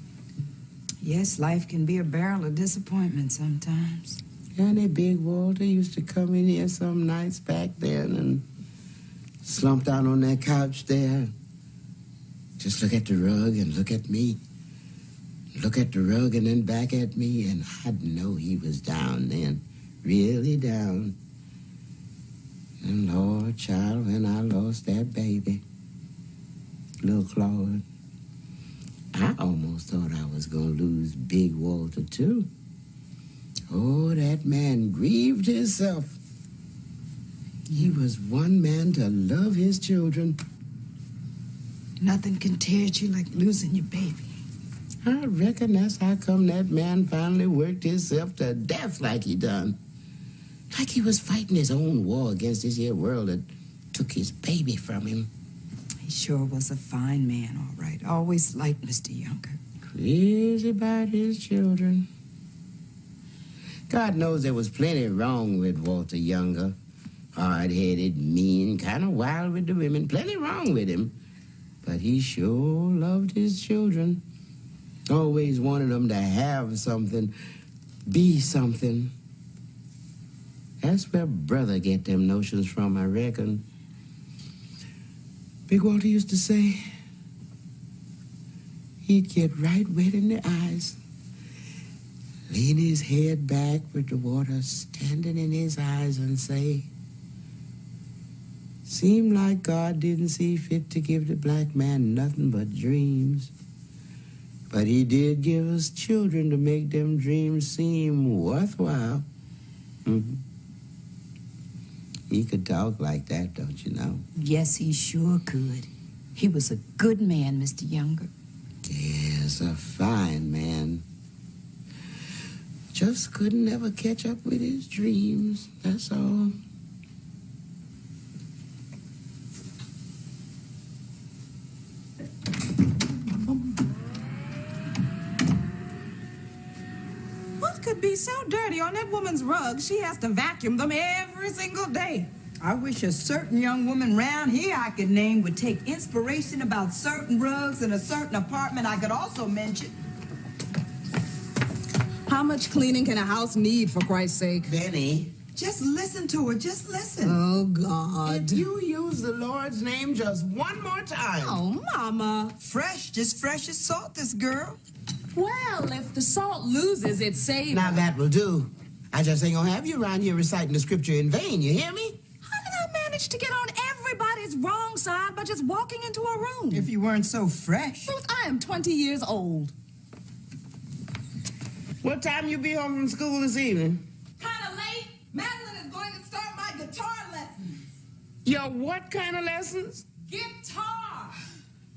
Yes, life can be a barrel of disappointment sometimes. And that Big Walter used to come in here some nights back then and slump down on that couch there. Just look at the rug and look at me. Look at the rug and then back at me, and I'd know he was down then, really down. And Lord, child, when I lost that baby, little Claude, I almost thought I was going to lose Big Walter, too. Oh, that man grieved himself. He was one man to love his children. Nothing can tear at you like losing your baby. I reckon that's how come that man finally worked himself to death like he done. Like he was fighting his own war against this here world that took his baby from him. He sure was a fine man, all right. Always liked Mr. Younger. Crazy about his children. God knows there was plenty wrong with Walter Younger. Hard-headed, mean, kind of wild with the women. Plenty wrong with him. But he sure loved his children. Always wanted them to have something, be something. That's where brother get them notions from, I reckon. Big Walter used to say he'd get right wet in the eyes, lean his head back with the water standing in his eyes and say, seemed like God didn't see fit to give the black man nothing but dreams. But he did give us children to make them dreams seem worthwhile. Mm-hmm. He could talk like that, don't you know? Yes, he sure could. He was a good man, Mr. Younger. Yes, a fine man. Just couldn't ever catch up with his dreams, that's all. Could be so dirty on that woman's rug, she has to vacuum them every single day. I wish a certain young woman round here I could name would take inspiration about certain rugs in a certain apartment I could also mention. How much cleaning can a house need, for Christ's sake? Benny. Just listen to her, just listen. Oh, God. If you use the Lord's name just one more time. Oh, Mama. Fresh, just fresh as salt, this girl. Well, if the salt loses its savor. Now that will do. I just ain't gonna have you around here reciting the scripture in vain, you hear me? How did I manage to get on everybody's wrong side by just walking into a room? If you weren't so fresh. Ruth, I am 20 years old. What time you be home from school this evening? Kind of late. Madeline is going to start my guitar lessons. Your what kind of lessons? Guitar.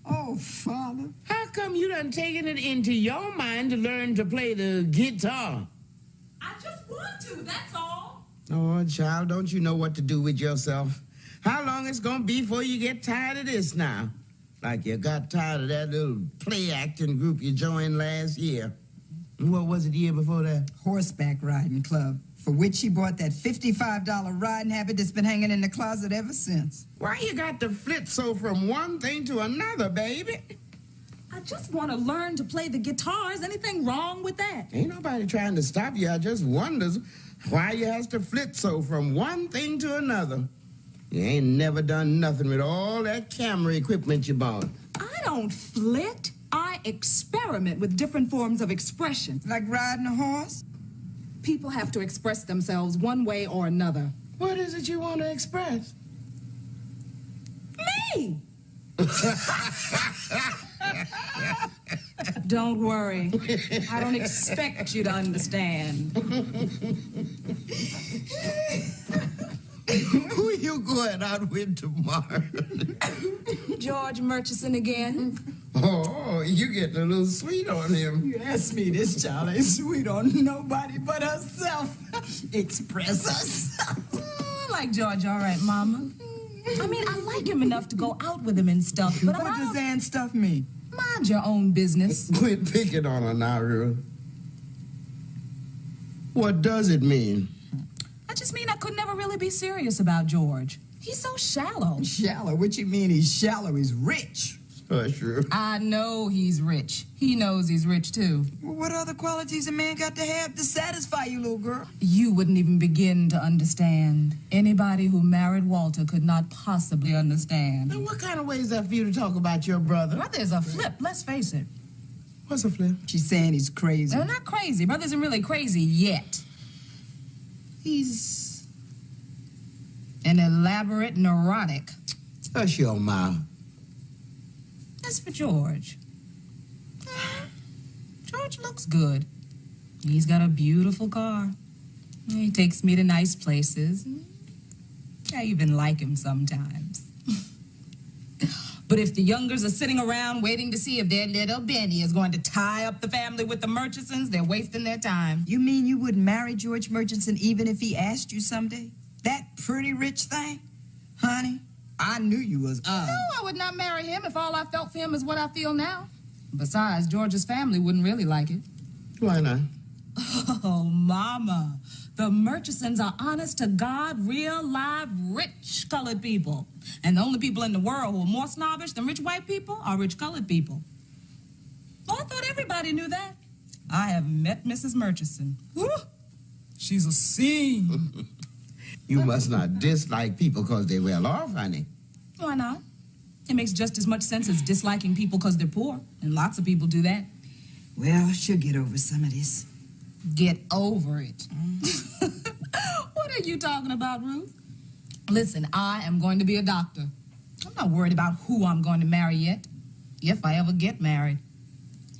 Oh, Father. How come you done taken it into your mind to learn to play the guitar? I just want to, that's all. Oh, child, don't you know what to do with yourself? How long it's gonna be before you get tired of this now? Like you got tired of that little play acting group you joined last year. What was it the year before that? Horseback riding club, for which she bought that $55 riding habit that's been hanging in the closet ever since. Why you got to flit so from one thing to another, baby? I just want to learn to play the guitar. Is anything wrong with that? Ain't nobody trying to stop you. I just wonders why you has to flit so from one thing to another. You ain't never done nothing with all that camera equipment you bought. I don't flit. I experiment with different forms of expression. Like riding a horse? People have to express themselves one way or another. What is it you want to express? Me! Don't worry. I don't expect you to understand. Who are you going out with tomorrow? George Murchison again. Oh, you getting a little sweet on him. You asked me this, child ain't sweet on nobody but herself. Express us. I like George all right, Mama. I mean, I like him enough to go out with him and stuff, but what does and stuff mean? Mind your own business. Quit picking on her now, Ruth. What does it mean? I just mean I could never really be serious about George. He's so shallow. Shallow? What you mean he's shallow? He's rich. Sure. I know he's rich. He knows he's rich, too. Well, what other qualities a man got to have to satisfy you, little girl? You wouldn't even begin to understand. Anybody who married Walter could not possibly understand. Now, what kind of way is that for you to talk about your brother? Brother's a flip, let's face it. What's a flip? She's saying he's crazy. No, not crazy. Brother isn't really crazy yet. He's an elaborate neurotic. Hush your mouth. As for George, George looks good. He's got a beautiful car. He takes me to nice places. I even like him sometimes. But if the youngers are sitting around waiting to see if their little Benny is going to tie up the family with the Murchisons, they're wasting their time. You mean you wouldn't marry George Murchison even if he asked you someday? That pretty rich thing? Honey, I knew you was No, I would not marry him if all I felt for him is what I feel now. Besides, George's family wouldn't really like it. Why not? Oh, Mama. The Murchisons are honest to God, real, live, rich colored people. And the only people in the world who are more snobbish than rich white people are rich colored people. Oh, I thought everybody knew that. I have met Mrs. Murchison. Woo! She's a scene. You must not dislike people because they well off, honey. Why not? It makes just as much sense as disliking people because they're poor. And lots of people do that. Well, she'll get over some of this. Get over it. What are you talking about, Ruth? Listen, I am going to be a doctor. I'm not worried about who I'm going to marry yet. If I ever get married.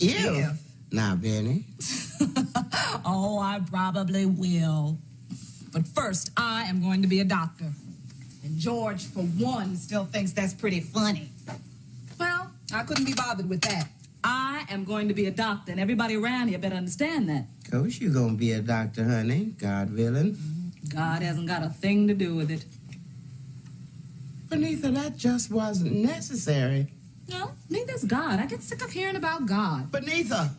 If? Now, Benny. Oh, I probably will. But first, I am going to be a doctor. And George, for one, still thinks that's pretty funny. Well, I couldn't be bothered with that. I am going to be a doctor, and everybody around here better understand that. Of course you're going to be a doctor, honey. God willing. God hasn't got a thing to do with it. Benitha, that just wasn't necessary. No, neither's God. I get sick of hearing about God. Benitha!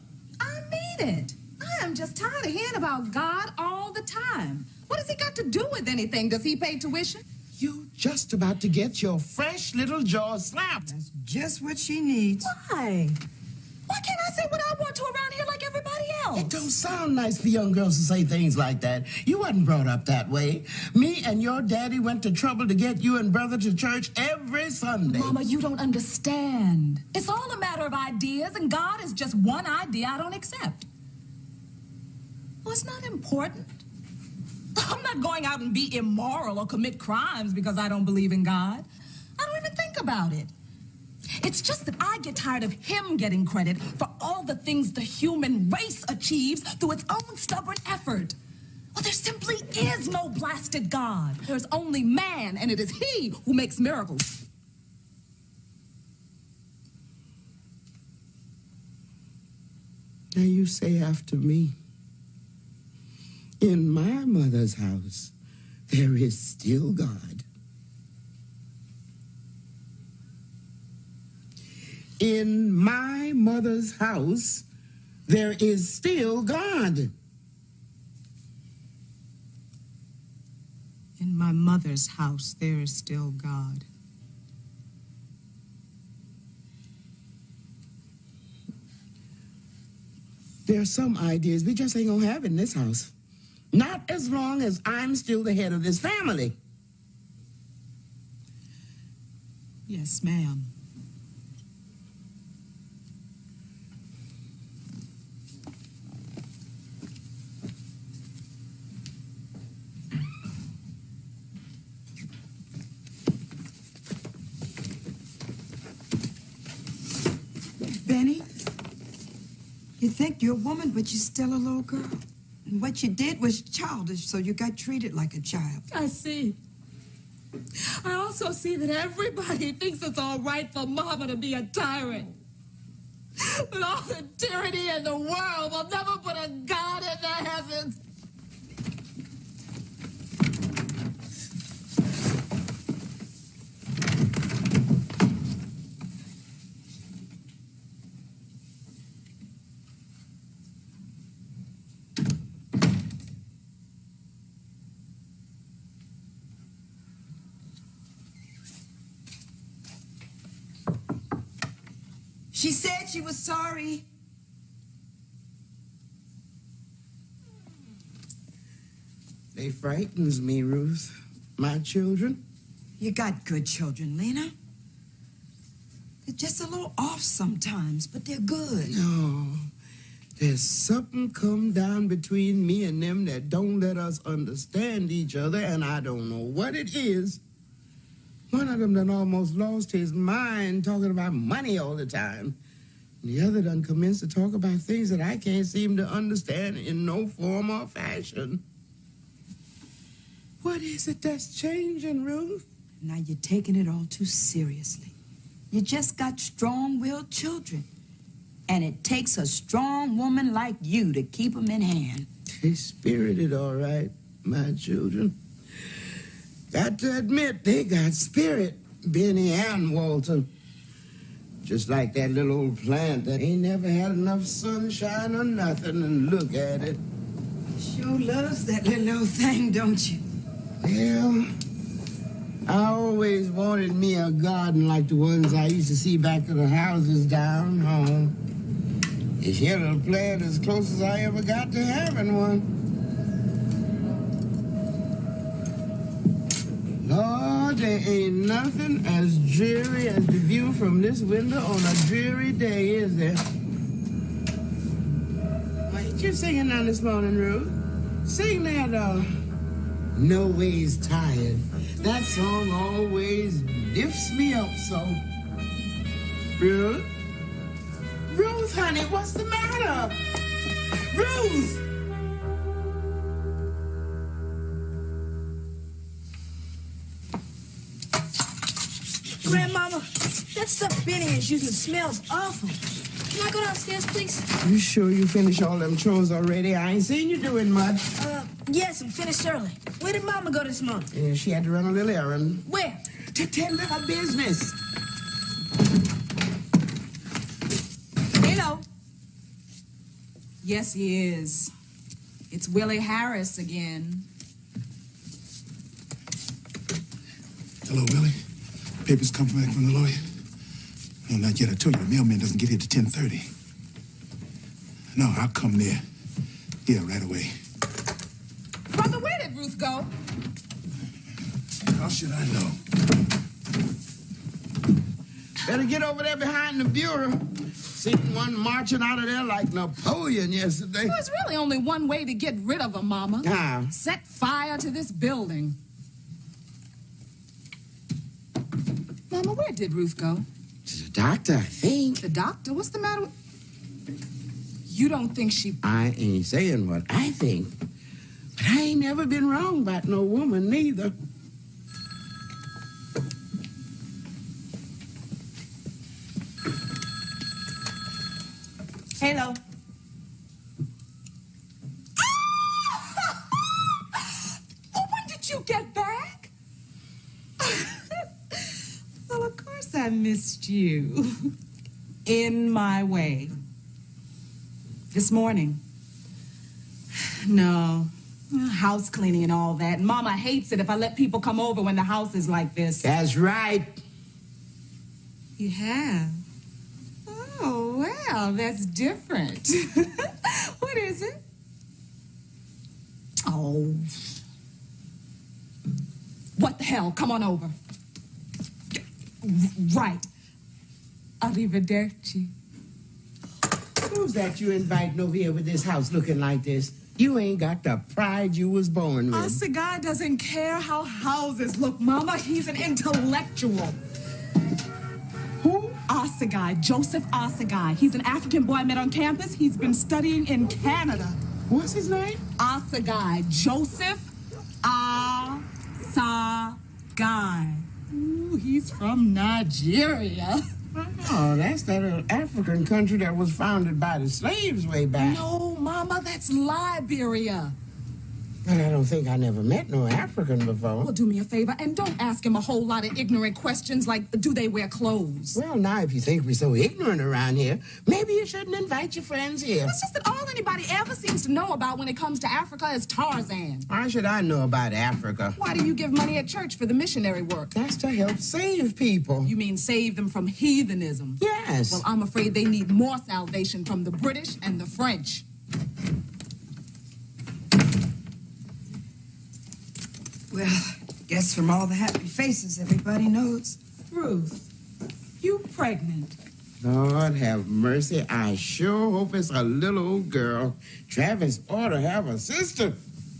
I mean it. I am just tired of hearing about God all the time. What has he got to do with anything? Does he pay tuition? You just about to get your fresh little jaw slapped. That's just what she needs. Why? Why can't I say what I want to around here like everybody else? It don't sound nice for young girls to say things like that. You wasn't brought up that way. Me and your daddy went to trouble to get you and brother to church every Sunday. Mama, you don't understand. It's all a matter of ideas, and God is just one idea I don't accept. Well, it's not important. I'm not going out and be immoral or commit crimes because I don't believe in God. I don't even think about it. It's just that I get tired of him getting credit for all the things the human race achieves through its own stubborn effort. Well, there simply is no blasted God. There's only man, and it is he who makes miracles. Now you say after me, in my mother's house, there is still God. In my mother's house, there is still God. In my mother's house, there is still God. There are some ideas we just ain't gonna have in this house. Not as long as I'm still the head of this family. Yes, ma'am. Benny, you think you're a woman, but you're still a little girl. And what you did was childish, so you got treated like a child. I see. I also see that everybody thinks it's all right for Mama to be a tyrant. But all the tyranny in the world will never put a God in the heavens. She said she was sorry. They frightens me, Ruth. My children. You got good children, Lena. They're just a little off sometimes, but they're good. No. There's something come down between me and them that don't let us understand each other, and I don't know what it is. One of them done almost lost his mind talking about money all the time. The other done commenced to talk about things that I can't seem to understand in no form or fashion. What is it that's changing, Ruth? Now you're taking it all too seriously. You just got strong-willed children. And it takes a strong woman like you to keep them in hand. They're spirited, all right, my children. Got to admit, they got spirit, Benny and Walter. Just like that little old plant that ain't never had enough sunshine or nothing, and look at it. Sure loves that little old thing, don't you? Well, I always wanted me a garden like the ones I used to see back at the houses down home. This here little plant as close as I ever got to having one. Lord, there ain't nothing as dreary as the view from this window on a dreary day, is there? Why ain't you singing now this morning, Ruth? Sing that, No Ways Tired. That song always lifts me up so. Ruth? Ruth, honey, what's the matter? Ruth! Grandmama, that stuff Benny is using smells awful. Can I go downstairs, please? You sure you finished all them chores already? I ain't seen you doing much. Yes, I'm finished early. Where did Mama go this month? Yeah, she had to run a little errand. Where? To tend to her business. Hello. Yes, he is. It's Willie Harris again. Hello, Willie. Papers come back from the lawyer? No, not yet. I told you, the mailman doesn't get here till 10:30. No, I'll come there. Yeah, right away. Brother, where did Ruth go? How should I know? Better get over there behind the bureau. Seen one marching out of there like Napoleon yesterday. There's really only one way to get rid of her, Mama. How? Set fire to this building. Mama, where did Ruth go? To the doctor, I think. The doctor? What's the matter with... You don't think she... I ain't saying what I think. But I ain't never been wrong about no woman, neither. Hello. Oh, when did you get back? Well, of course I missed you. in my way. This morning. No. House cleaning and all that. Mama hates it if I let people come over when the house is like this. That's right. You have? Oh, well, that's different. What is it? Oh. What the hell? Come on over. Right. Arrivederci. Who's that you inviting over here with this house looking like this? You ain't got the pride you was born with. Asagai doesn't care how houses look, Mama. He's an intellectual. Who? Asagai, Joseph Asagai. He's an African boy I met on campus. He's been studying in Canada. What's his name? Asagai, Joseph Asagai. Ooh, he's from Nigeria. Oh, that's that African country that was founded by the slaves way back. No, Mama, that's Liberia. But I don't think I never met no African before. Well, do me a favor and don't ask him a whole lot of ignorant questions like, do they wear clothes? Well, now, if you think we're so ignorant around here, maybe you shouldn't invite your friends here. It's just that all anybody ever seems to know about when it comes to Africa is Tarzan. Why should I know about Africa? Why do you give money at church for the missionary work? That's to help save people. You mean save them from heathenism? Yes. Well, I'm afraid they need more salvation from the British and the French. Well, guess from all the happy faces, everybody knows. Ruth, you pregnant? Lord have mercy. I sure hope it's a little old girl. Travis ought to have a sister.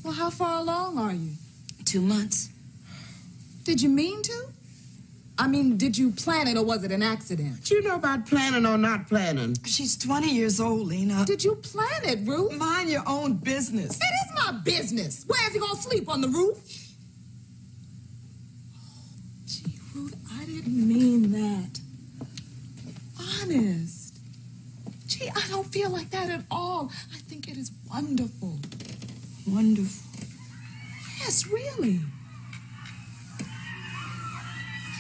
Well, how far along are you? 2 months. Did you mean to? I mean, did you plan it or was it an accident? What you know about planning or not planning? She's 20 years old, Lena. Did you plan it, Ruth? Mind your own business. It is my business. Where's he gonna sleep, on the roof? Gee, Ruth, I didn't mean that. Honest. Gee, I don't feel like that at all. I think it is wonderful. Wonderful. Yes, really.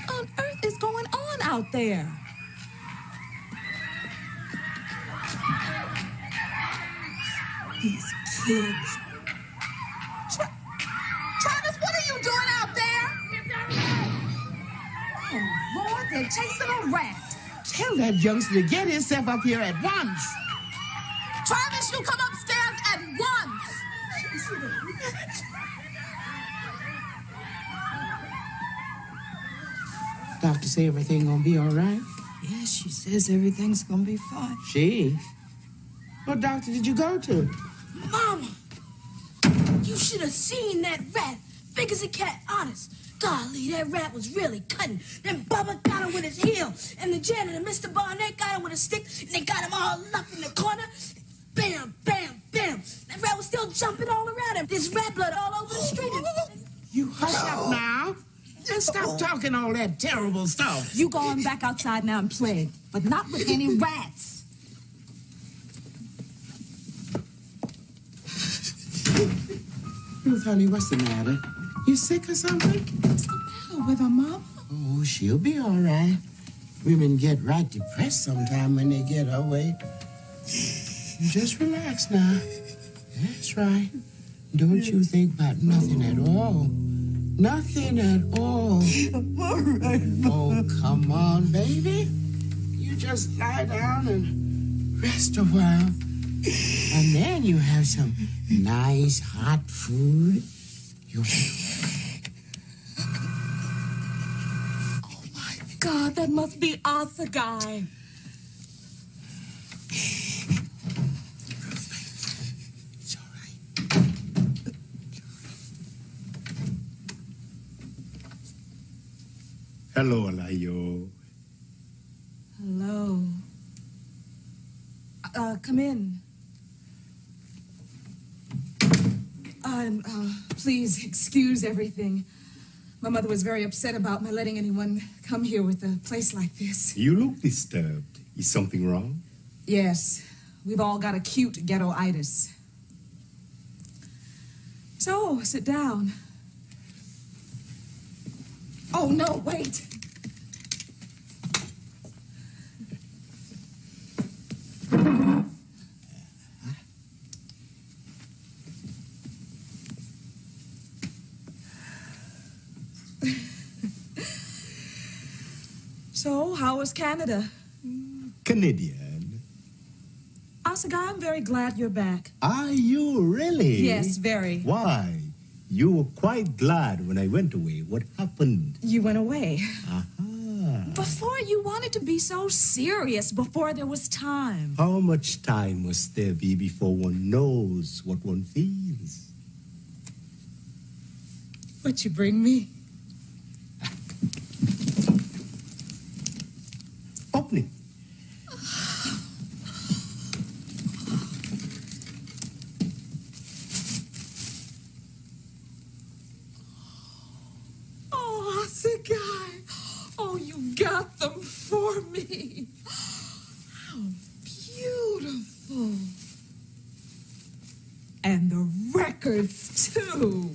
What on earth is going on out there? These kids. Travis, what are you doing out there? Oh, Lord, they're chasing a rat. Tell that youngster to get himself up here at once. Travis, you come upstairs at once. Doctor say everything gonna be all right? Yeah, she says everything's gonna be fine. She? What doctor did you go to? Mama, you should have seen that rat. Big as a cat, honest. Golly, that rat was really cutting. Then Bubba got him with his heel. And the janitor, Mr. Barnett, got him with a stick. And they got him all locked in the corner. Bam, bam, bam. That rat was still jumping all around him. There's rat blood all over the street. You hush up now. Just stop talking all that terrible stuff. You go on back outside now and play, but not with any rats. Ruth, honey, what's the matter? You sick or something? What's the matter with her, Mama? Oh, she'll be all right. Women get right depressed sometime when they get her way. You just relax now. That's right. Don't you think about nothing at all. Nothing at all. All right. Oh, come on, baby. You just lie down and rest a while. And then you have some nice hot food. You'll Oh, my God, that must be Asagai. It's all right. Hello, Alayo. Hello. Come in. Please excuse everything. My mother was very upset about my letting anyone come here with a place like this. You look disturbed. Is something wrong? Yes, we've all got acute ghetto-itis. So, sit down. Oh, no, wait. So, how was Canada? Canadian. Asagai, I'm very glad you're back. Are you really? Yes, very. Why? You were quite glad when I went away. What happened? You went away. Aha. Before, you wanted to be so serious before there was time. How much time must there be before one knows what one feels? What you bring me? Open it. Oh, Asagai. Oh, you got them for me. How beautiful. And the records, too.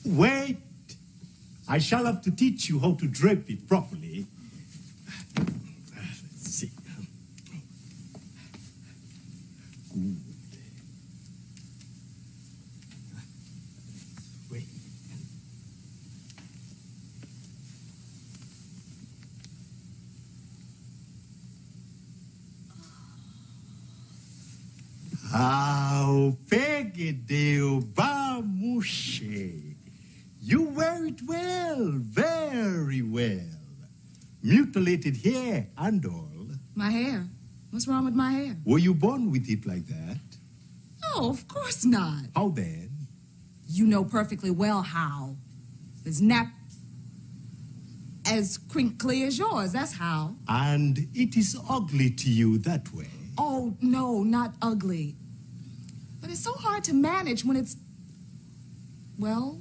Wait. I shall have to teach you how to drape it properly. Let's see. Good. Wait. How pegedeu bamushe. You wear it well, very well. Mutilated hair and all. My hair? What's wrong with my hair? Were you born with it like that? No, of course not. How then? You know perfectly well how. It's as crinkly as yours, that's how. And it is ugly to you that way. Oh, no, not ugly. But it's so hard to manage when it's, well,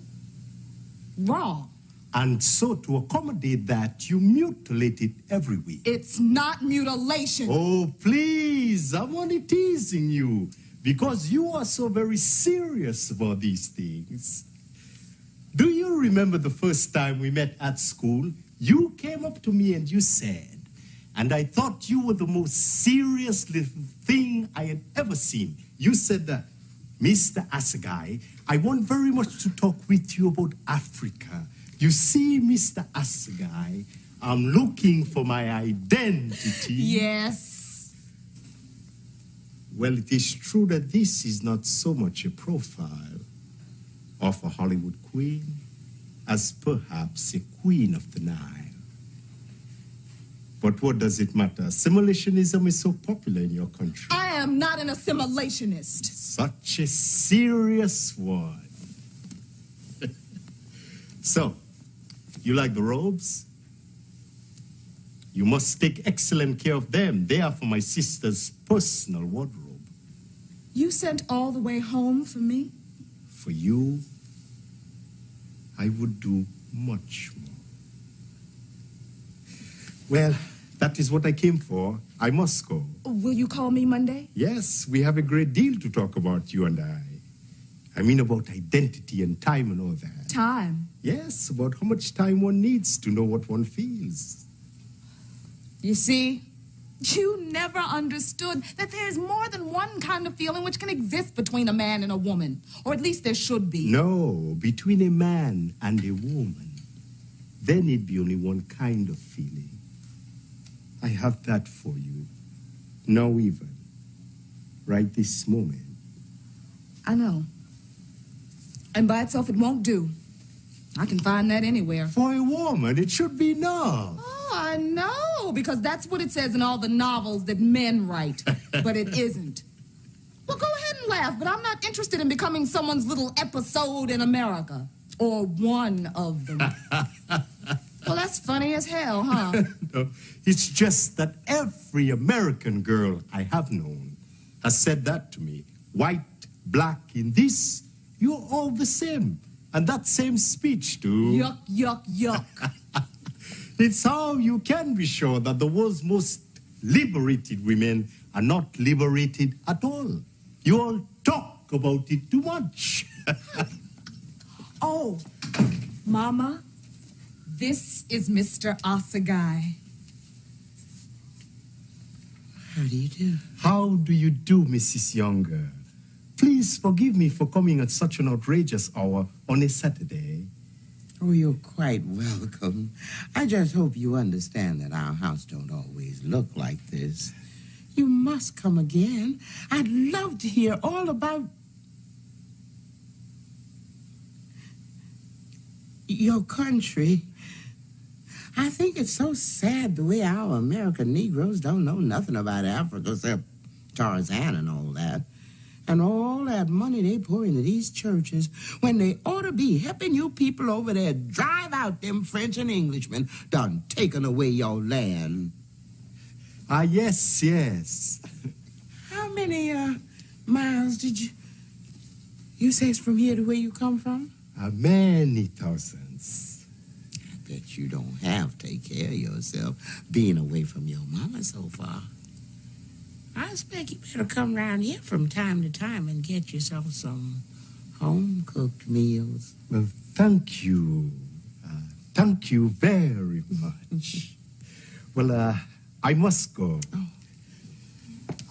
raw. And so to accommodate that, you mutilate it every week. It's not mutilation. Oh, please, I'm only teasing you because you are so very serious about these things. Do you remember the first time we met at school? You came up to me and you said, and I thought you were the most serious little thing I had ever seen. You said that, Mr. Asagai, I want very much to talk with you about Africa. You see, Mr. Asagai, I'm looking for my identity. Yes. Well, it is true that this is not so much a profile of a Hollywood queen as perhaps a queen of the Nile. But what does it matter? Assimilationism is so popular in your country. I am not an assimilationist. Such a serious one. So, you like the robes? You must take excellent care of them. They are for my sister's personal wardrobe. You sent all the way home for me? For you, I would do much more. Well, that is what I came for. I must go. Will you call me Monday? Yes, we have a great deal to talk about, you and I. I mean about identity and time and all that. Time? Yes, about how much time one needs to know what one feels. You see, you never understood that there's more than one kind of feeling which can exist between a man and a woman. Or at least there should be. No, between a man and a woman, there need be only one kind of feeling. I have that for you. Now even. Right this moment. I know. And by itself, it won't do. I can find that anywhere. For a woman, it should be enough. Oh, I know, because that's what it says in all the novels that men write. But it isn't. Well, go ahead and laugh, but I'm not interested in becoming someone's little episode in America. Or one of them. Well, that's funny as hell, huh? No, it's just that every American girl I have known has said that to me. White, black, in this, you're all the same. And that same speech, too. Yuck, yuck, yuck. It's how you can be sure that the world's most liberated women are not liberated at all. You all talk about it too much. Oh, Mama, this is Mr. Asagai. How do you do? How do you do, Mrs. Younger? Please please forgive me for coming at such an outrageous hour on a Saturday. Oh, you're quite welcome. I just hope you understand that our house don't always look like this. You must come again. I'd love to hear all about your country. I think it's so sad the way our American Negroes don't know nothing about Africa except Tarzan and all that. And all that money they pour into these churches when they ought to be helping you people over there drive out them French and Englishmen done taking away your land. Ah, yes. How many miles did you say it's from here to where you come from? Many thousands. I bet you don't have to take care of yourself being away from your mama so far. I expect you better come around here from time to time and get yourself some home-cooked meals. Well, thank you. Thank you very much. Well, I must go. Oh.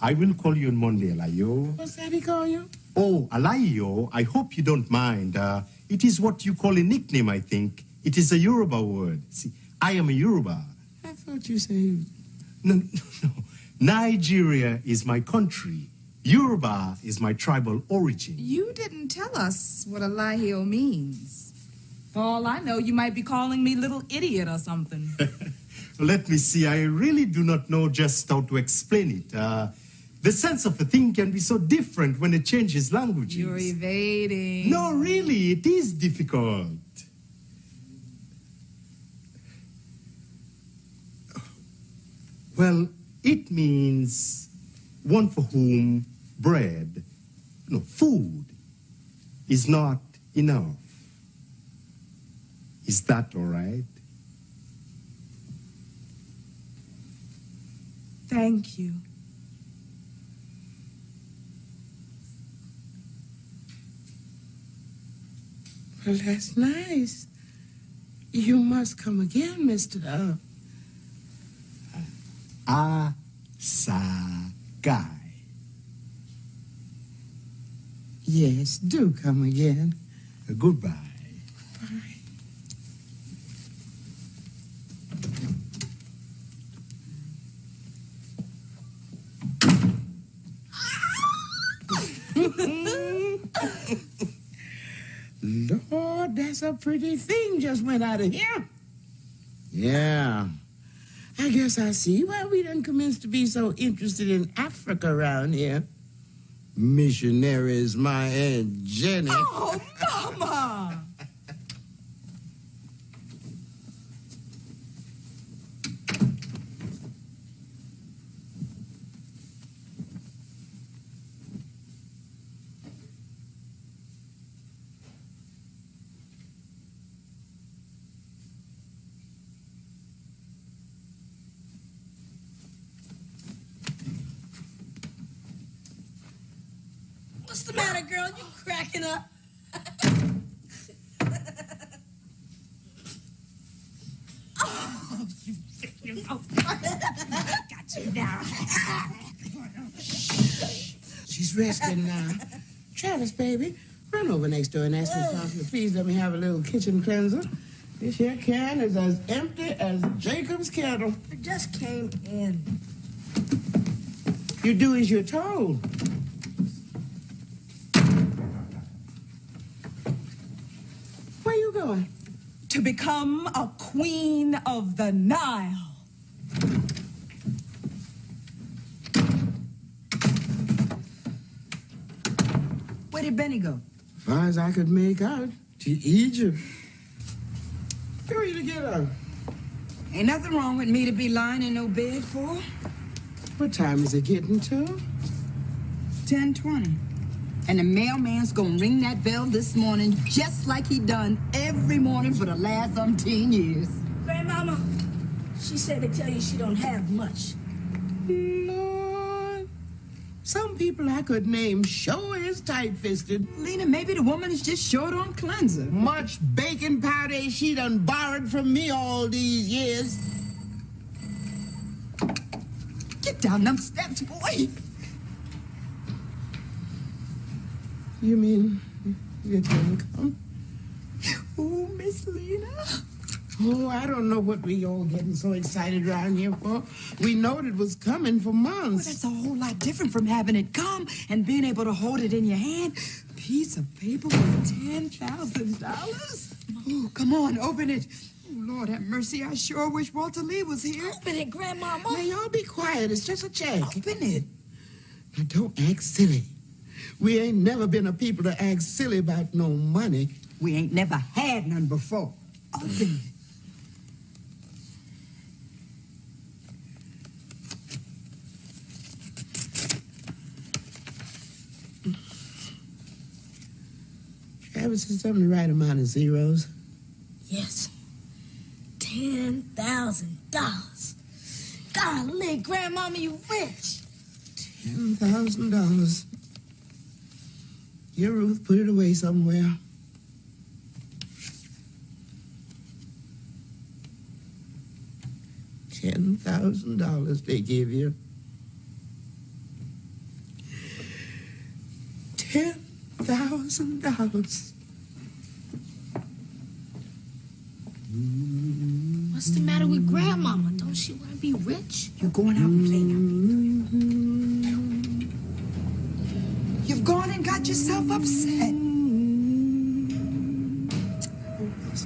I will call you on Monday, Alayo. What's that he call you? Oh, Alayo, I hope you don't mind. It is what you call a nickname, I think. It is a Yoruba word. See, I am a Yoruba. I thought you said... No. Nigeria is my country. Yoruba is my tribal origin. You didn't tell us what Alahio means. For all I know, you might be calling me little idiot or something. Let me see. I really do not know just how to explain it. The sense of a thing can be so different when it changes languages. You're evading. No, really, it is difficult. Well, it means one for whom food is not enough. Is that all right? Thank you. Well, that's nice. You must come again, Mr. Asagai. Yes, do come again. Goodbye. Bye. Lord, that's a pretty thing just went out of here. Yeah. I guess I see why we done commenced to be so interested in Africa around here. Missionaries, my Aunt Jenny. Oh, Mama! What's the matter, girl? You cracking up? Oh, you got you now. She's resting now. Travis, baby, run over next door and ask Miss Thompson to please let me have a little kitchen cleanser. This here can is as empty as Jacob's kettle. I just came in. You do as you're told. Where you going? To become a queen of the Nile. Where did Benny go? As far as I could make out, to Egypt. Where you to get her? Ain't nothing wrong with me to be lying in no bed for. What time is it getting to? 10:20. And the mailman's gonna ring that bell this morning just like he done every morning for the last umpteen years. Grandmama, she said to tell you she don't have much. Lord, some people I could name sure is tight-fisted. Lena, maybe the woman is just short on cleanser. Much baking powder she done borrowed from me all these years. Get down them steps, boy. You mean you didn't come? Oh, Miss Lena. Oh, I don't know what we all getting so excited around here for. We knowed it was coming for months. Well, that's a whole lot different from having it come and being able to hold it in your hand. Piece of paper with $10,000. Oh, come on, open it. Oh, Lord have mercy. I sure wish Walter Lee was here. Open it, Grandmama. Now, y'all be quiet. It's just a check. Open it. Now, don't act silly. We ain't never been a people to act silly about no money. We ain't never had none before. Open it. Travis, is something the right amount of zeros? Yes. $10,000. Golly, Grandmama, you rich. $10,000. Your Ruth put it away somewhere. $10,000 they give you. $10,000. What's the matter with Grandmama? Don't she want to be rich? You're going out and playing up. You've gone and got yourself upset.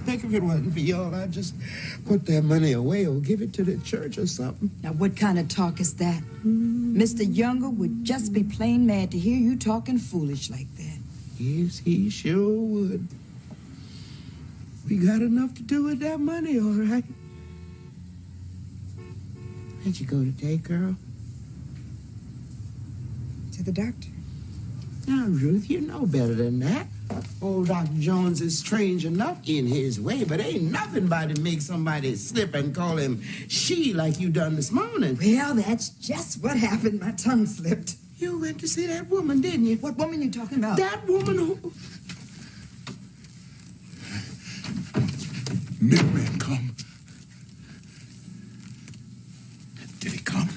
Think if it wasn't for y'all, I'd just put that money away or give it to the church or something. Now, what kind of talk is that? Mr. Younger would just be plain mad to hear you talking foolish like that. Yes, he sure would. We got enough to do with that money, all right. Where'd you go today, girl? To the doctor. Now, Ruth, you know better than that. Old Dr. Jones is strange enough in his way, but ain't nothing about to make somebody slip and call him she like you done this morning. Well, that's just what happened. My tongue slipped. You went to see that woman, didn't you? What woman you talking about? That woman who... Milkman come. Did he come?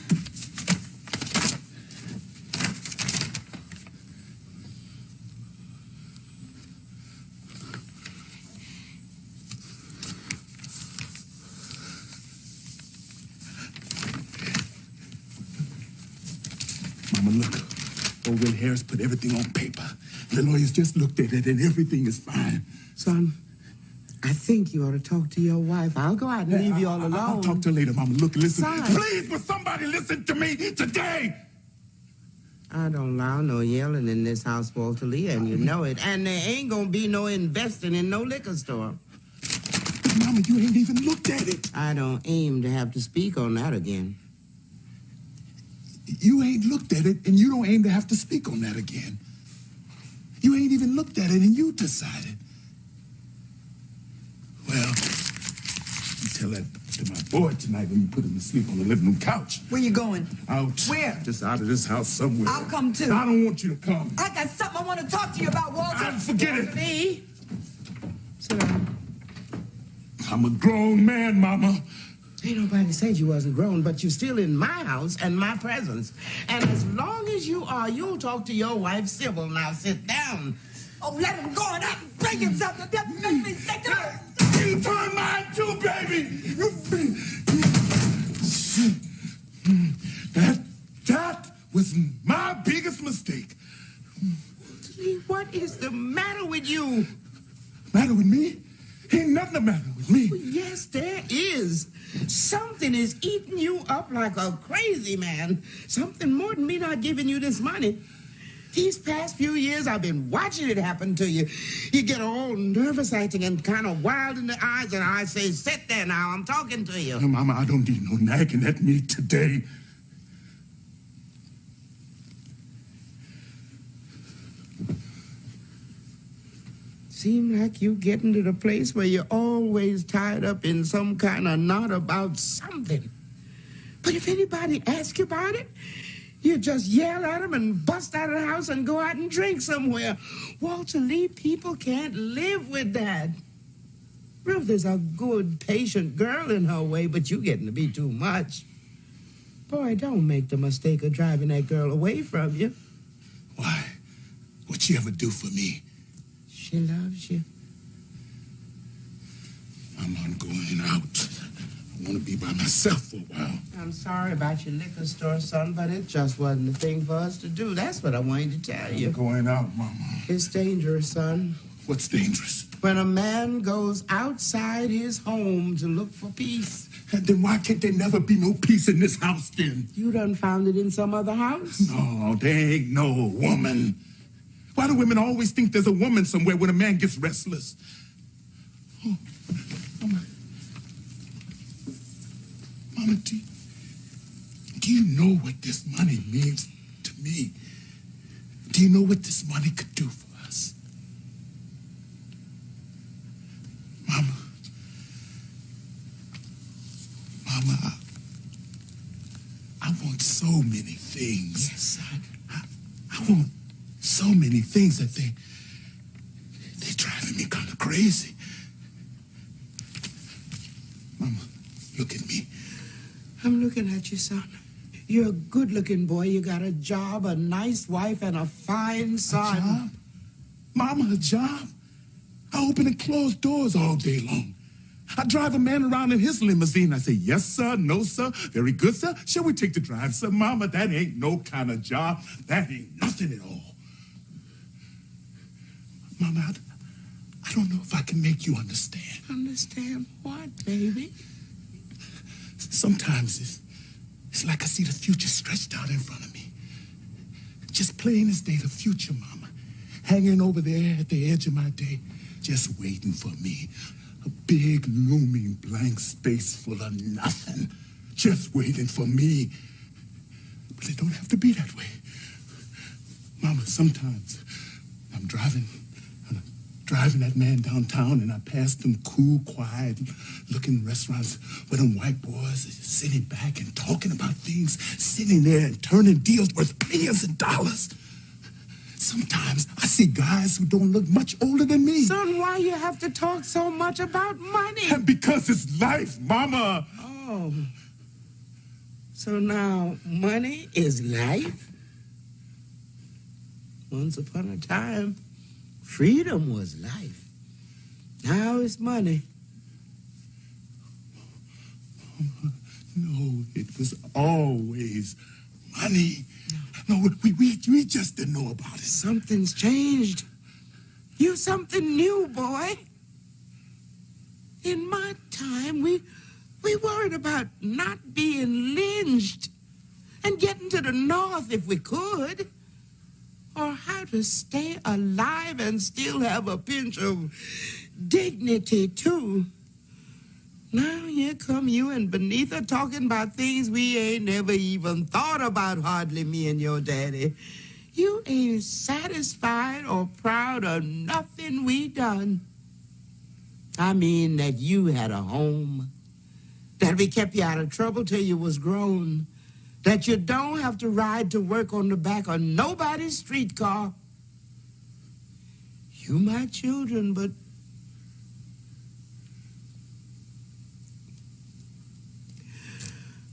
Mama, look. Old Will Harris put everything on paper. The lawyers just looked at it and everything is fine. Son, I think you ought to talk to your wife. I'll go out and leave you all alone. I'll talk to her later, Mama. Look, listen. Son. Please, will somebody listen to me today? I don't allow no yelling in this house, Walter Lee, and you know it. And there ain't gonna be no investing in no liquor store. But, Mama, you ain't even looked at it. I don't aim to have to speak on that again. You ain't looked at it, and you don't aim to have to speak on that again. You ain't even looked at it, and you decided. Well, you tell that to my boy tonight when you put him to sleep on the living room couch. Where you going? Out. Where? Just out of this house somewhere. I'll come too. I don't want you to come. I got something I want to talk to you about, Walter. Forget it. Lee. Sit down. I'm a grown man, Mama. Ain't nobody said you wasn't grown, but you're still in my house and my presence. And as long as you are, you'll talk to your wife civil. Now sit down. Oh, let him go and out and bring himself to death and make me sick to it. You turn mine too, baby. That was my biggest mistake. Lee, what is the matter with you? Matter with me? Ain't nothing the matter with me. Well, yes, there is. Something is eating you up like a crazy man. Something more than me not giving you this money. These past few years, I've been watching it happen to you. You get all nervous acting and kind of wild in the eyes, and I say, sit there now, I'm talking to you. No, Mama, I don't need no nagging at me today. Seem like you getting to the place where you're always tied up in some kind of knot about something. But if anybody asks you about it, you just yell at them and bust out of the house and go out and drink somewhere. Walter Lee, people can't live with that. Ruth is a good, patient girl in her way, but you getting to be too much. Boy, don't make the mistake of driving that girl away from you. Why? What she ever do for me? She loves you. I'm going out. I want to be by myself for a while. I'm sorry about your liquor store, son, but it just wasn't the thing for us to do. That's what I wanted to tell you. I'm going out, Mama. It's dangerous, son. What's dangerous? When a man goes outside his home to look for peace. And then why can't there never be no peace in this house then? You done found it in some other house? No, there ain't no woman. Why do women always think there's a woman somewhere when a man gets restless? Oh, Mama, do you know what this money means to me? Do you know what this money could do for us? Mama, I want so many things. Yes, son. I want so many things that they're driving me kind of crazy. Mama, look at me. I'm looking at you, son. You're a good-looking boy. You got a job, a nice wife, and a fine son. A job? Mama, a job? I open and close doors all day long. I drive a man around in his limousine. I say, yes, sir, no, sir, very good, sir. Shall we take the drive, sir? Mama, that ain't no kind of job. That ain't nothing at all. Mama, I don't know if I can make you understand. Understand what, baby? Sometimes it's like I see the future stretched out in front of me. Just plain as day, the future, Mama. Hanging over there at the edge of my day, just waiting for me. A big, looming, blank space full of nothing. Just waiting for me. But it don't have to be that way. Mama, sometimes I'm driving that man downtown, and I pass them cool, quiet-looking restaurants where them white boys are sitting back and talking about things, sitting there and turning deals worth millions of dollars. Sometimes I see guys who don't look much older than me. Son, why you have to talk so much about money? And because it's life, Mama. Oh. So now money is life? Once upon a time, freedom was life. Now it's money. No, it was always money. No, we just didn't know about it. Something's changed. You something new, boy. In my time, we worried about not being lynched and getting to the north if we could. Or how to stay alive and still have a pinch of dignity, too. Now here come you and Benita talking about things we ain't never even thought about, hardly me and your daddy. You ain't satisfied or proud of nothing we done. I mean that you had a home, that we kept you out of trouble till you was grown, that you don't have to ride to work on the back of nobody's streetcar. You my children, but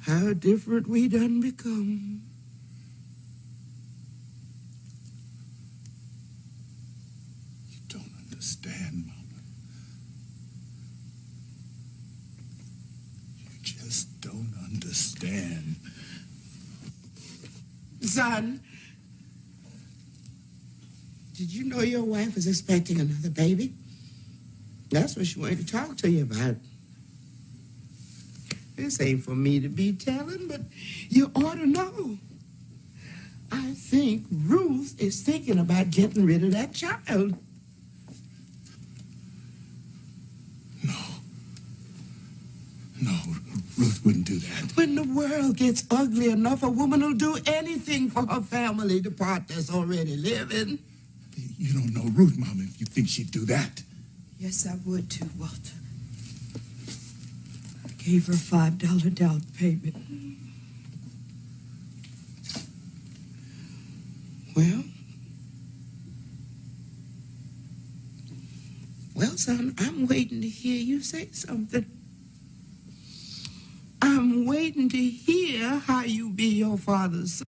how different we done become. You don't understand, Mama. You just don't understand. Son, did you know your wife is expecting another baby? That's what she wanted to talk to you about. This ain't for me to be telling, but you ought to know. I think Ruth is thinking about getting rid of that child. No, Ruth wouldn't do that. When the world gets ugly enough, a woman will do anything for her family, the part that's already living. You don't know Ruth, Mama, if you think she'd do that. Yes, I would too, Walter. I gave her $5 down payment. Well, son, I'm waiting to hear you say something. I'm waiting to hear how you be your father's son.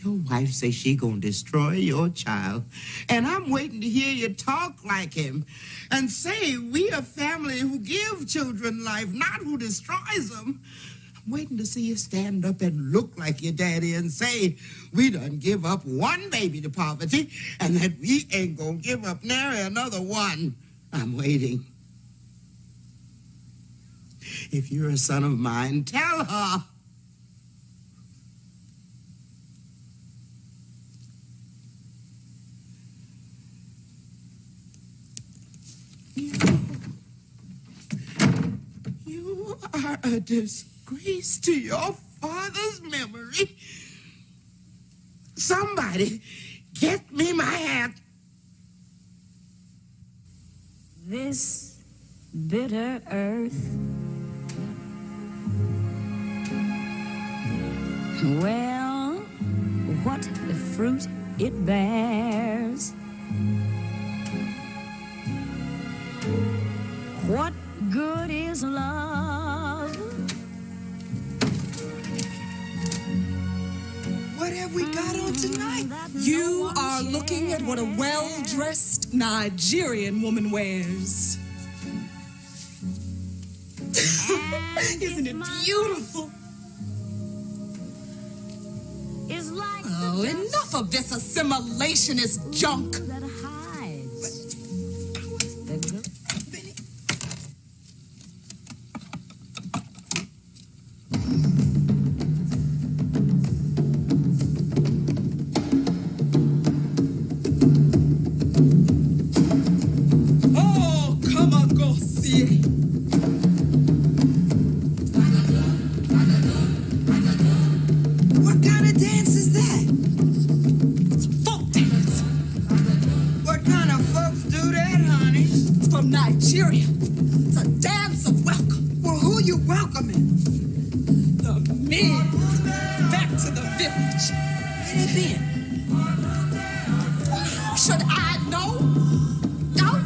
Your wife say she gonna destroy your child. And I'm waiting to hear you talk like him and say we a family who give children life, not who destroys them. I'm waiting to see you stand up and look like your daddy and say we done give up one baby to poverty and that we ain't gonna give up nary another one. I'm waiting. If you're a son of mine, tell her. You are a disgrace to your father's memory. Somebody, get me my hat. This bitter earth, well, what the fruit it bears, what good is love? What have we got on tonight? You are looking at what a well-dressed Nigerian woman wears. Isn't it beautiful? Oh, enough of this assimilationist junk. What kind of dance is that? It's folk dance. What kind of folks do that, honey? It's from Nigeria. It's a dance of welcome. Well, who you welcoming? The men. Back to the village. Where they been? Should I know? No?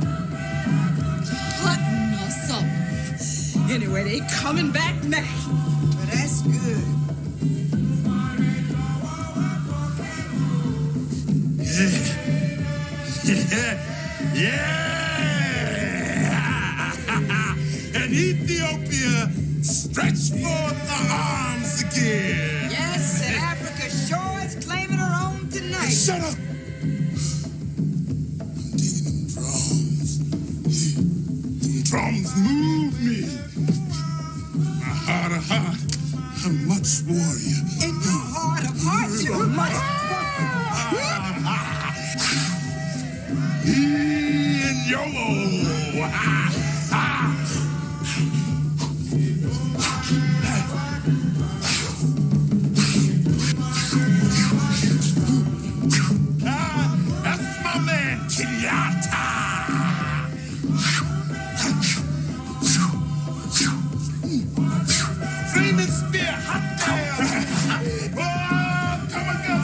Hunting or something. Anyway, they coming back now. Well, that's good. And Ethiopia stretch forth the arms again. Yes, and Africa sure is claiming her own tonight. Shut up. I'm digging them drums. Them drums move me. My heart of heart, I'm much warrior. In your heart of hearts, you're much in YOLO. That's my man, Kenyatta. Flaming spear, hot damn. Oh, come on, go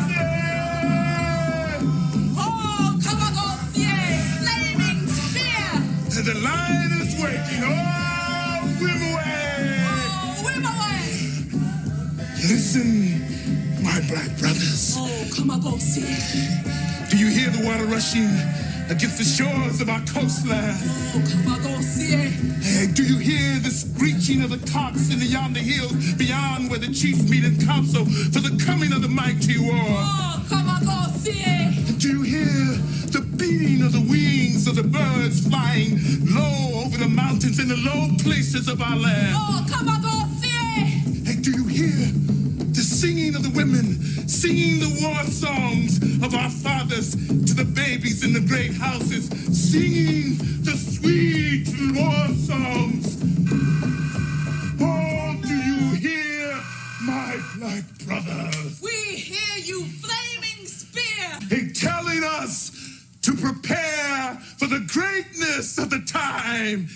Flaming spear! the line is waiting. Oh, swim away. Oh, swim away! Listen, my black brothers. Oh, come on, see. Do you hear the water rushing against the shores of our coastline? Oh, come on, see. Hey, do you hear the screeching of the cocks in the yonder hills beyond where the chiefs meet in council for the coming of the mighty war? Oh, come on, see. Do you hear the beating of the wings of the birds flying low over the mountains in the low places of our land? Oh, come on, see. Hey, do you hear the singing of the women, singing the war songs of our fathers to the babies in the great houses, singing the sweet war songs? Oh, do you hear, my black brothers? We hear you, flaming spear. Hey, telling us to prepare for the greatness of the time.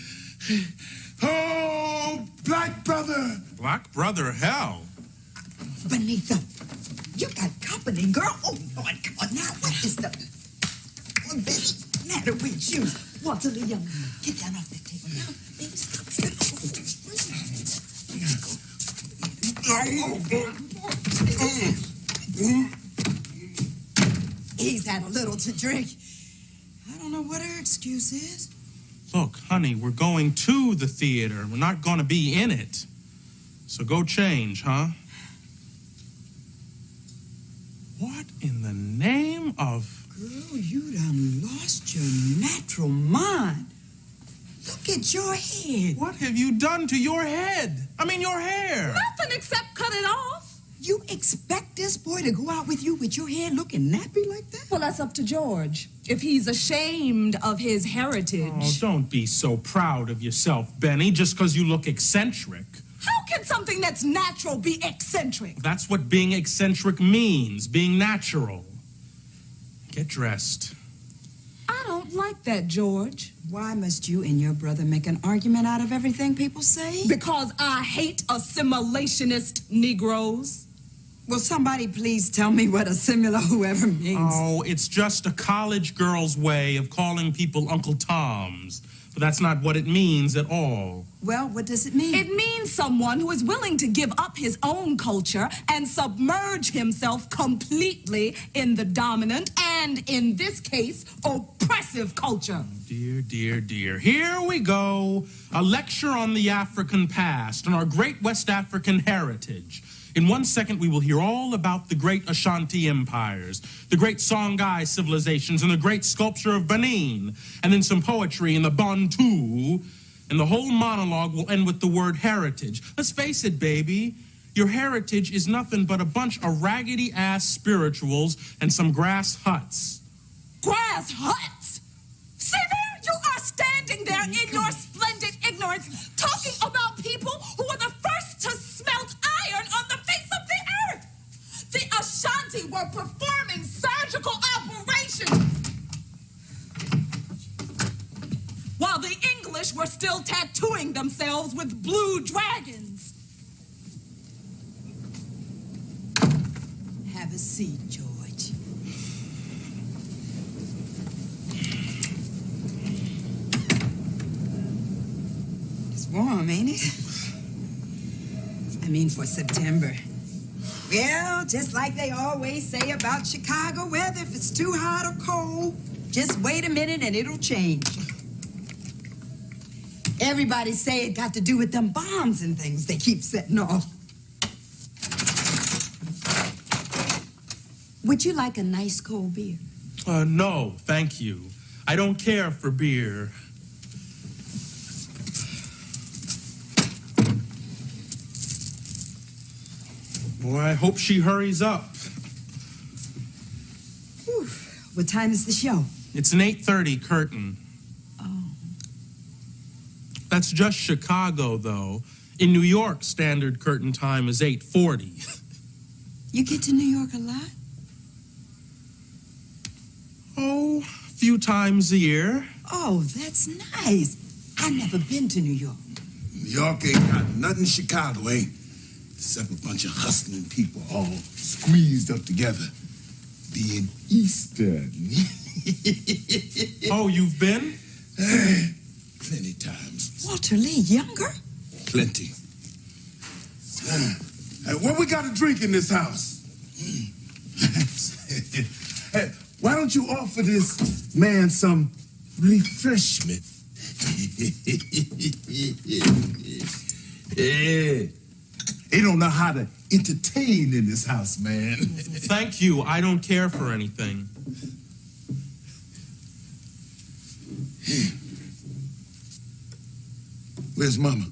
Oh, black brother. Black brother, hell. Benita, you got company, girl. Oh, Lord, come on now. What is the matter with you? Walter the young man, get down off that table now. Baby, stop it. a little to drink. I don't know what her excuse is. Look, honey, we're going to the theater. We're not going to be in it. So go change, huh? What in the name of... Girl, you done lost your natural mind. Look at your head. What have you done to your head? I mean, your hair. Nothing except cut it off. You expect this boy to go out with you with your hair looking nappy like that? Well, that's up to George. If he's ashamed of his heritage. Oh, don't be so proud of yourself, Benny, just because you look eccentric. How can something that's natural be eccentric? That's what being eccentric means, being natural. Get dressed. I don't like that, George. Why must you and your brother make an argument out of everything people say? Because I hate assimilationist Negroes. Will somebody please tell me what assimila whoever means? Oh, it's just a college girl's way of calling people Uncle Toms. But that's not what it means at all. Well, what does it mean? It means someone who is willing to give up his own culture and submerge himself completely in the dominant and, in this case, oppressive culture. Dear, dear, dear. Here we go. A lecture on the African past and our great West African heritage. In 1 second, we will hear all about the great Ashanti empires, the great Songhai civilizations, and the great sculpture of Benin, and then some poetry in the Bantu, and the whole monologue will end with the word heritage. Let's face it, baby, your heritage is nothing but a bunch of raggedy-ass spirituals and some grass huts. Grass huts? See there? You are standing there in your splendid ignorance, talking about people who were the first to smelt iron on the face of the earth. The Ashanti were performing surgical operations, while the English were still tattooing themselves with blue dragons. Have a seat, George. It's warm, ain't it? I mean, for September. Well, just like they always say about Chicago weather, if it's too hot or cold, just wait a minute and it'll change. Everybody say it got to do with them bombs and things they keep setting off. Would you like a nice cold beer? No, thank you. I don't care for beer. Boy, I hope she hurries up. Whew. What time is the show? It's an 8:30 curtain. Oh. That's just Chicago, though. In New York, standard curtain time is 8:40. You get to New York a lot? Oh, a few times a year. Oh, that's nice. I've never been to New York. New York ain't got nothing Chicago ain't. Except a bunch of hustling people all squeezed up together. Being Eastern. Oh, you've been? Plenty times. Walter Lee, younger? Plenty. What we got to drink in this house? Hey, why don't you offer this man some refreshment? Yeah. They don't know how to entertain in this house, man. Thank you. I don't care for anything. Where's Mama?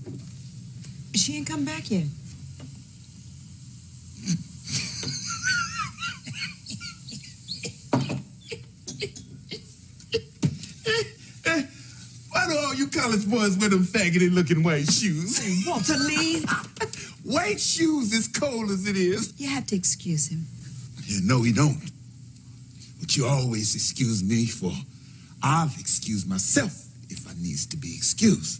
She ain't come back yet. Why do all you college boys wear them faggoty-looking white shoes? Walter Lee. White shoes as cold as it is. You have to excuse him. Yeah, no, he don't. But you always excuse me for I'll excuse myself if I needs to be excused.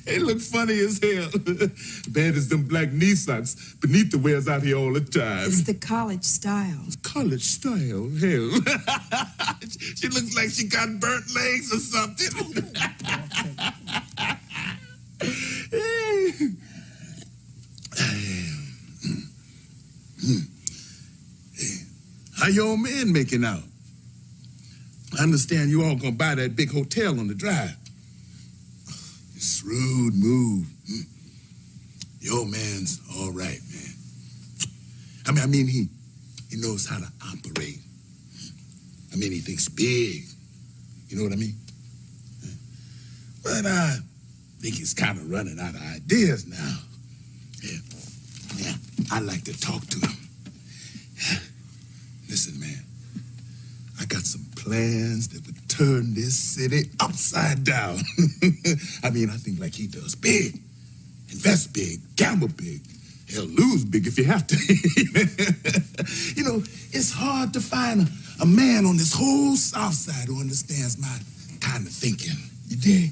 They look funny as hell. Bad as them black knee socks Benita wears out here all the time. It's the college style. College style? Hell. She looks like she got burnt legs or something. How your old man making out? I understand you all gonna buy that big hotel on the drive. Shrewd move. Your old man's all right, man. I mean, he knows how to operate. I mean, he thinks big. You know what I mean? But I think he's kind of running out of ideas now. Yeah, I like to talk to him. Listen, man, I got some plans that would turn this city upside down. I mean, I think like he does. Big. Invest big. Gamble big. Hell, lose big if you have to. You know, it's hard to find a man on this whole South Side who understands my kind of thinking. You dig?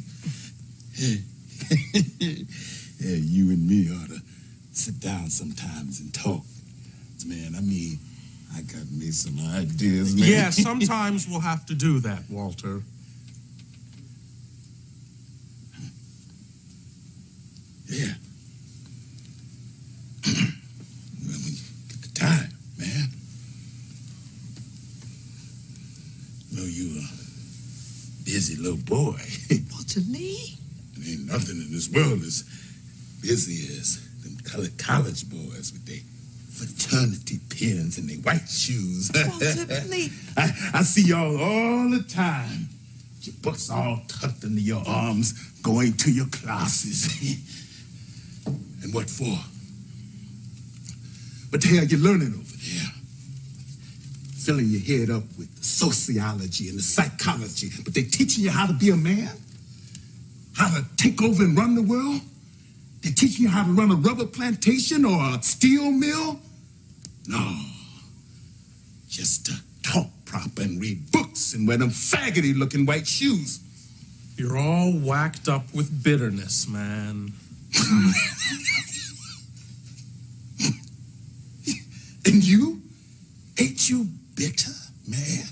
Yeah, you and me ought to sit down sometimes and talk. Man, I mean, I got me some ideas, man. Yeah, sometimes we'll have to do that, Walter. Yeah. Well, when you get the time, man. You know, you a busy little boy. Walter Lee? There ain't nothing in this world as busy as them colored college boys with their fraternity pins and their white shoes. Walter Lee. I see y'all all the time. Your books all tucked under your arms, going to your classes. And what for? What the hell you learning over there? Filling your head up with the sociology and the psychology, but they teaching you how to be a man? How to take over and run the world? They teaching you how to run a rubber plantation or a steel mill? No. Just to talk proper and read books and wear them faggoty-looking white shoes. You're all whacked up with bitterness, man. And you? Ain't you bitter, man?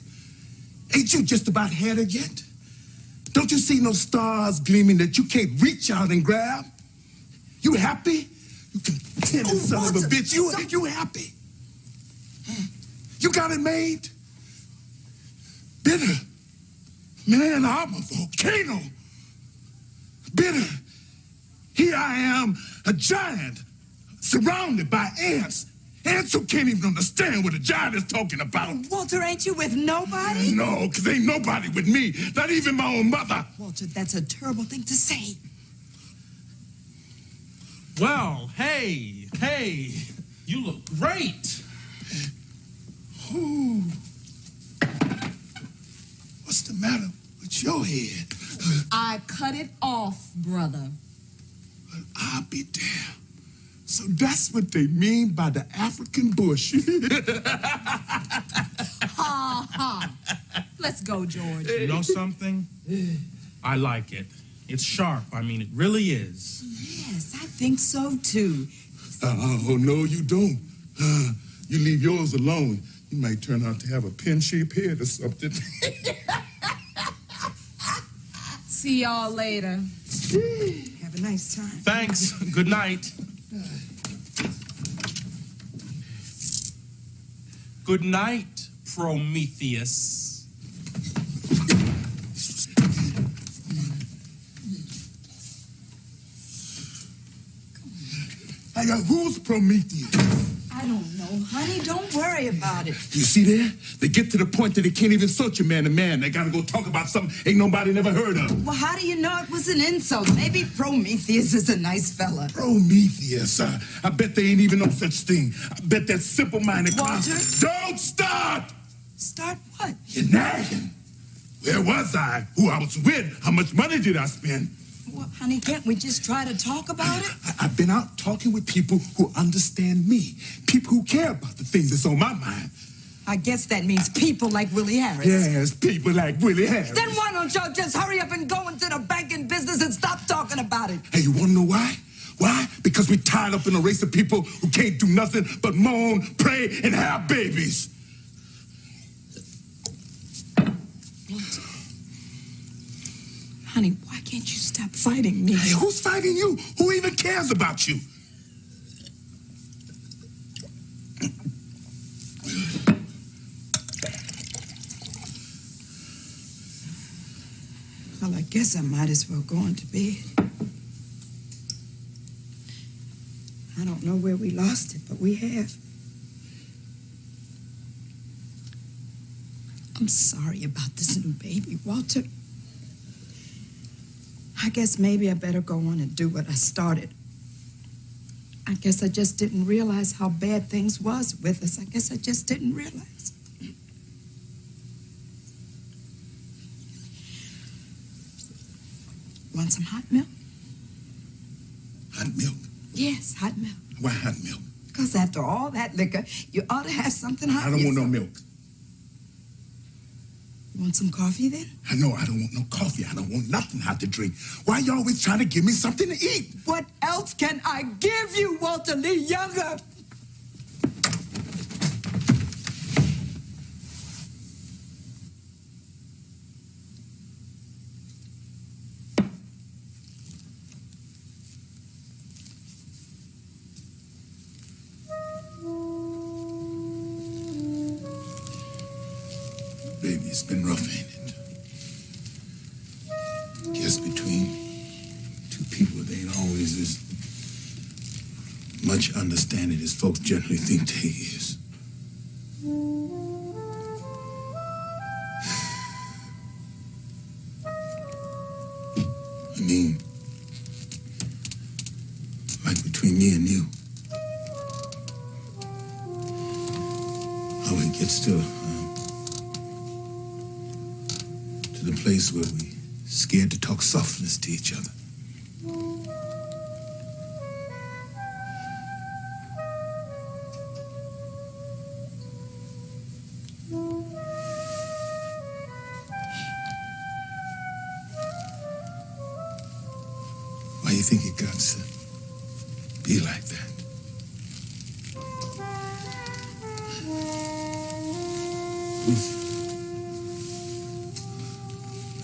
Ain't you just about had it yet? Don't you see no stars gleaming that you can't reach out and grab? You happy? You contented son of a bitch. You happy? You got it made? Bitter. Man, I'm a volcano. Bitter. Here I am, a giant, surrounded by ants. Ants who can't even understand what a giant is talking about. Walter, ain't you with nobody? No, because ain't nobody with me. Not even my own mother. Walter, that's a terrible thing to say. Well, hey, you look great. Ooh. What's the matter with your head? I cut it off, brother. Well, I'll be damned. So that's what they mean by the African bush. Ha ha. Let's go, George. You know something? I like it. It's sharp. I mean, it really is. Yes, I think so, too. Oh, no, you don't. You leave yours alone. You might turn out to have a pin-shaped head or something. See y'all later. Have a nice time. Thanks. Good night. Good night, Prometheus. Who's Prometheus? I don't know, honey. Don't worry about it. You see there? They get to the point that they can't even search a man to man. They gotta go talk about something ain't nobody never heard of. Well, how do you know it was an insult? Maybe Prometheus is a nice fella. Prometheus? I bet they ain't even no such thing. I bet that simple-minded Walter? Don't start! Start what? You're nagging. Where was I? Who I was with? How much money did I spend? Well, honey, can't we just try to talk about it? I've been out talking with people who understand me. People who care about the things that's on my mind. I guess that means people like Willie Harris. Yes, people like Willie Harris. Then why don't y'all just hurry up and go into the banking business and stop talking about it? Hey, you want to know why? Why? Because we tied up in a race of people who can't do nothing but moan, pray, and have babies. Honey, why can't you stop fighting me? Hey, who's fighting you? Who even cares about you? Well, I guess I might as well go on to bed. I don't know where we lost it, but we have. I'm sorry about this new baby, Walter. I guess maybe I better go on and do what I started. I guess I just didn't realize how bad things was with us. I guess I just didn't realize. Want some hot milk? Hot milk? Yes, hot milk. Why hot milk? Because after all that liquor, you ought to have something hot. I don't want no milk. Want some coffee then? I know I don't want no coffee. I don't want nothing hot to drink. Why you always trying to give me something to eat? What else can I give you, Walter Lee Younger? Baby, it's been rough, ain't it? Guess between two people, they ain't always as much understanding as folks generally think they is. I mean, like between me and you. How it gets to the place where we scared to talk softness to each other. Why you think it got to be like that?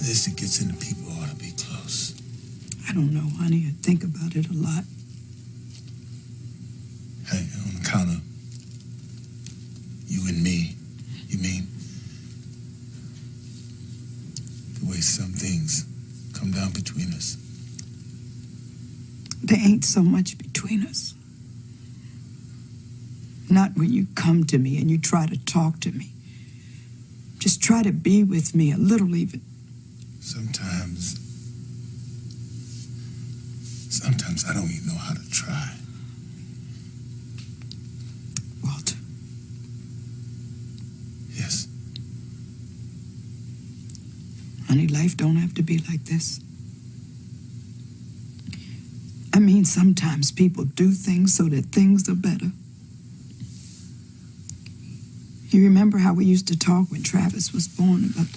This it gets into people ought to be close. I don't know, honey. I think about it a lot. Hey, on account of you and me, you mean? The way some things come down between us. There ain't so much between us. Not when you come to me and you try to talk to me. Just try to be with me a little even. Sometimes I don't even know how to try. Walter. Yes. Honey, life don't have to be like this. I mean, sometimes people do things so that things are better. You remember how we used to talk when Travis was born about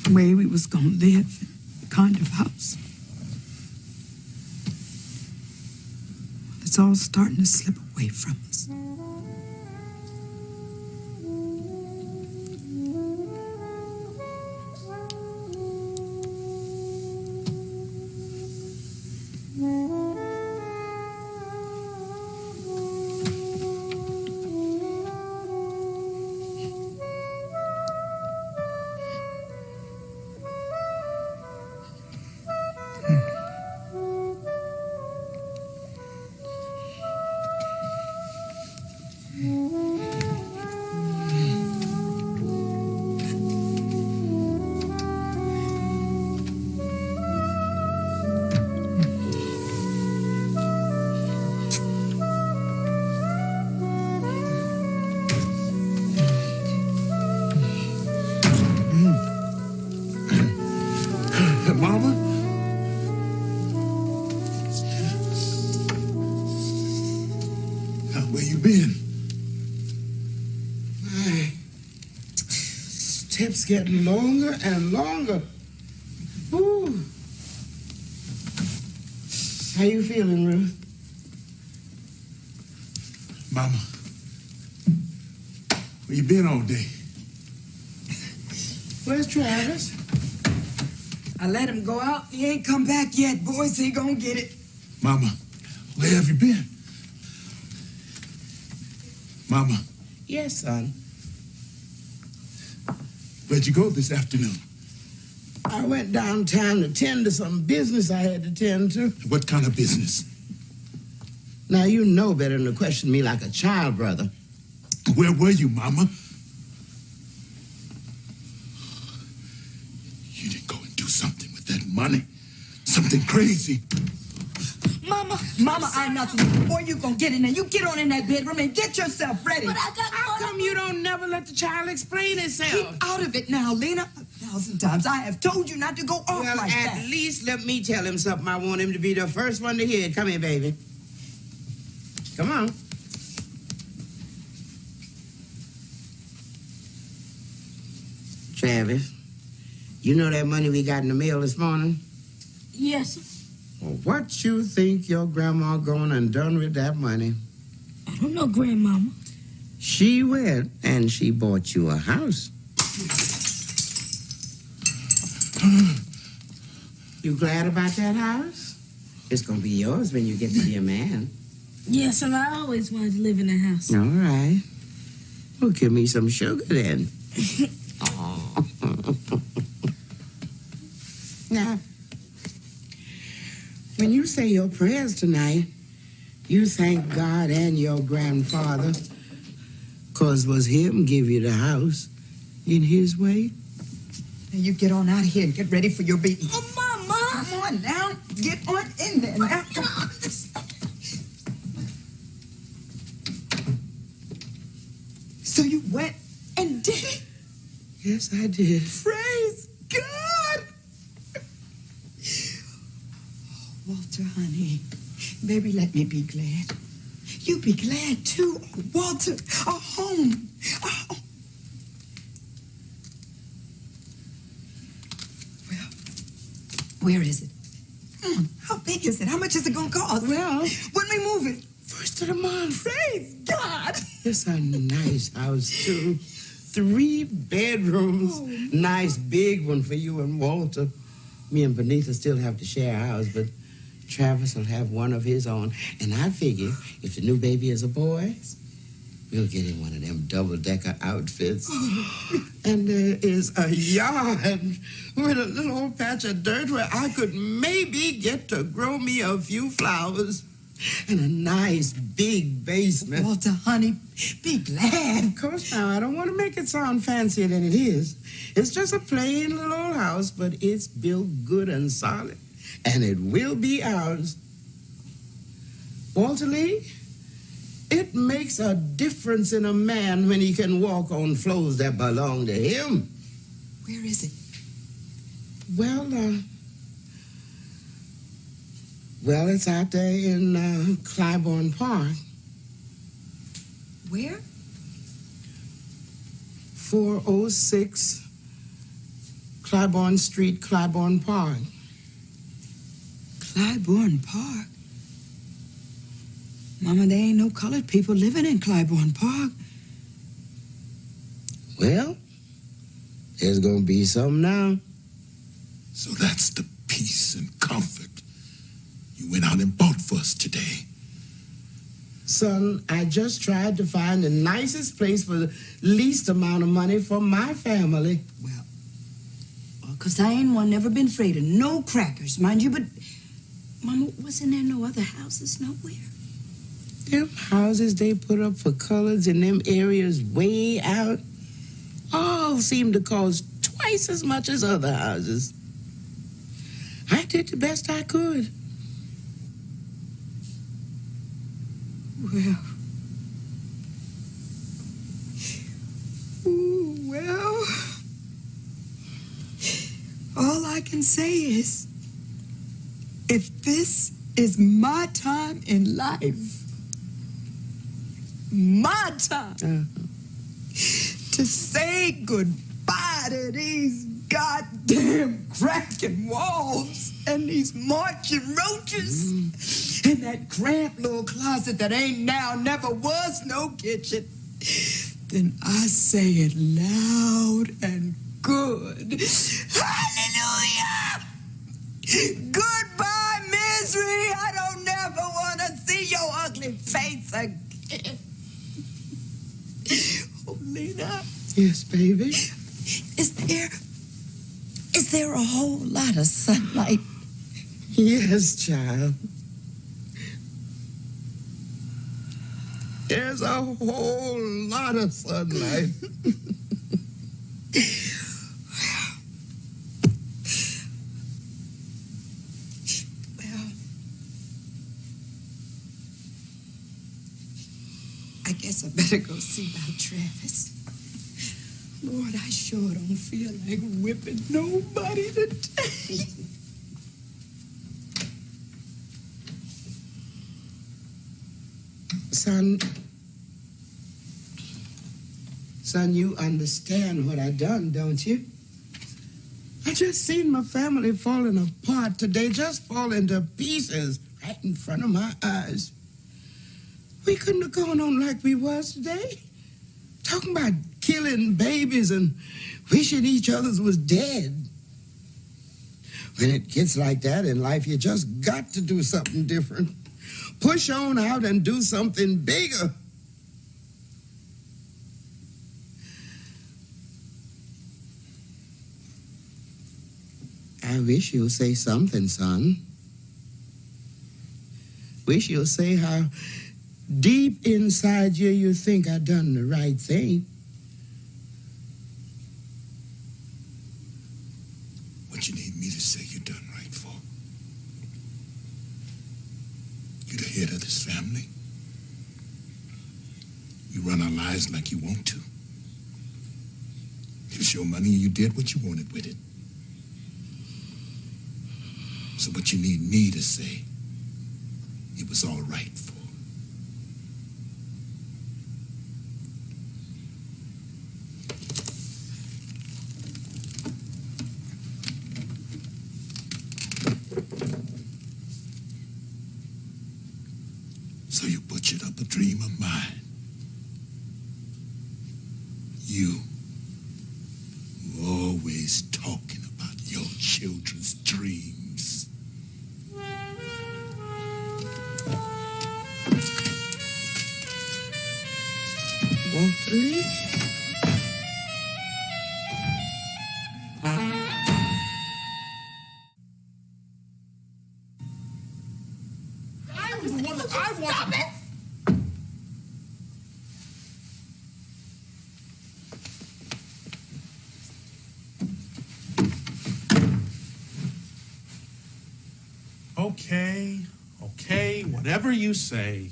the way we was gonna live, the kind of house. It's all starting to slip away from us. Mama? Where you been? My steps getting longer and longer. Ooh. How you feeling, Ruth? Mama, where you been all day? Where's Travis? I let him go out. He ain't come back yet, boys. He gonna get it. Mama, where have you been? Mama. Yes, son. Where'd you go this afternoon? I went downtown to tend to some business I had to tend to. What kind of business? Now, you know better than to question me like a child, brother. Where were you, Mama? You didn't go and do something with that money. Something crazy. Mama, I'm nothing. Boy, you gonna get in there. You get on in that bedroom and get yourself ready. But I got How come you don't never let the child explain itself? Keep out of it now, Lena. 1,000 times I have told you not to go off Well, like that. at least let me tell him something. I want him to be the first one to hear it. Come here, baby. Come on. Travis, you know that money we got in the mail this morning? Yes, sir. Well, what you think your grandma gone and done with that money? I don't know, Grandmama. She went and she bought you a house. You glad about that house? It's gonna be yours when you get to be a man. Yes, and I always wanted to live in a house. All right. Well, give me some sugar then. Aw. Now, when you say your prayers tonight, you thank God and your grandfather, 'cause was him give you the house in his way. Now you get on out of here and get ready for your beating. Oh, Mama! Come on now. Get on in there now. Come on. So you went and did it? Yes, I did. Praise God! Walter, honey, baby, let me be glad. You be glad too. Oh, Walter, a home. Oh. Well, where is it? How big is it? How much is it going to cost? Well, when we move it? First of the month. Praise God! It's a nice house, too. 3 bedrooms. Oh. Nice big one for you and Walter. Me and Benita still have to share a house, but Travis will have one of his own. And I figure if the new baby is a boy, we'll get him one of them double-decker outfits. And there is a yard with a little old patch of dirt where I could maybe get to grow me a few flowers. And a nice big basement. Walter, honey, be glad. Of course now, I don't want to make it sound fancier than it is. It's just a plain little old house, but it's built good and solid. And it will be ours. Walter Lee, it makes a difference in a man when he can walk on floors that belong to him. Where is it? Well, it's out there in Clybourne Park. Where? 406 Clybourne Street, Clybourne Park. Clybourne Park? Mama, there ain't no colored people living in Clybourne Park. Well, there's gonna be some now. So that's the peace and comfort you went out and bought for us today. Son, I just tried to find the nicest place for the least amount of money for my family. Well, 'cause I ain't never been afraid of no crackers, mind you, but Mama, wasn't there no other houses nowhere? Them houses they put up for colors in them areas way out all seem to cost twice as much as other houses. I did the best I could. Well, well, all I can say is, if this is my time in life, my time to say goodbye to these goddamn cracking walls and these marching roaches and that cramped little closet that ain't now, never was no kitchen, then I say it loud and good. Hallelujah! Goodbye, misery. I don't never want to see your ugly face again. Oh, Lena. Yes, baby. Is there a whole lot of sunlight? Yes, child. There's a whole lot of sunlight. Well, I guess I better go see about Travis. Lord, I sure don't feel like whipping nobody today. Son, you understand what I done, don't you? I just seen my family falling apart today, just falling to pieces right in front of my eyes. We couldn't have gone on like we was today. Talking about killing babies and wishing each other's was dead. When it gets like that in life, you just got to do something different. Push on out and do something bigger. I wish you'll say something, son. Wish you'll say how deep inside you think I done the right thing. What you need me to say you done right for? You're the head of this family. You run our lives like you want to. It's your money and you did what you wanted with it. So what you need me to say, it was all right for. So you butchered up a dream of mine. You always talking about your children's dreams. Want to leave? Stop it! Okay, whatever you say.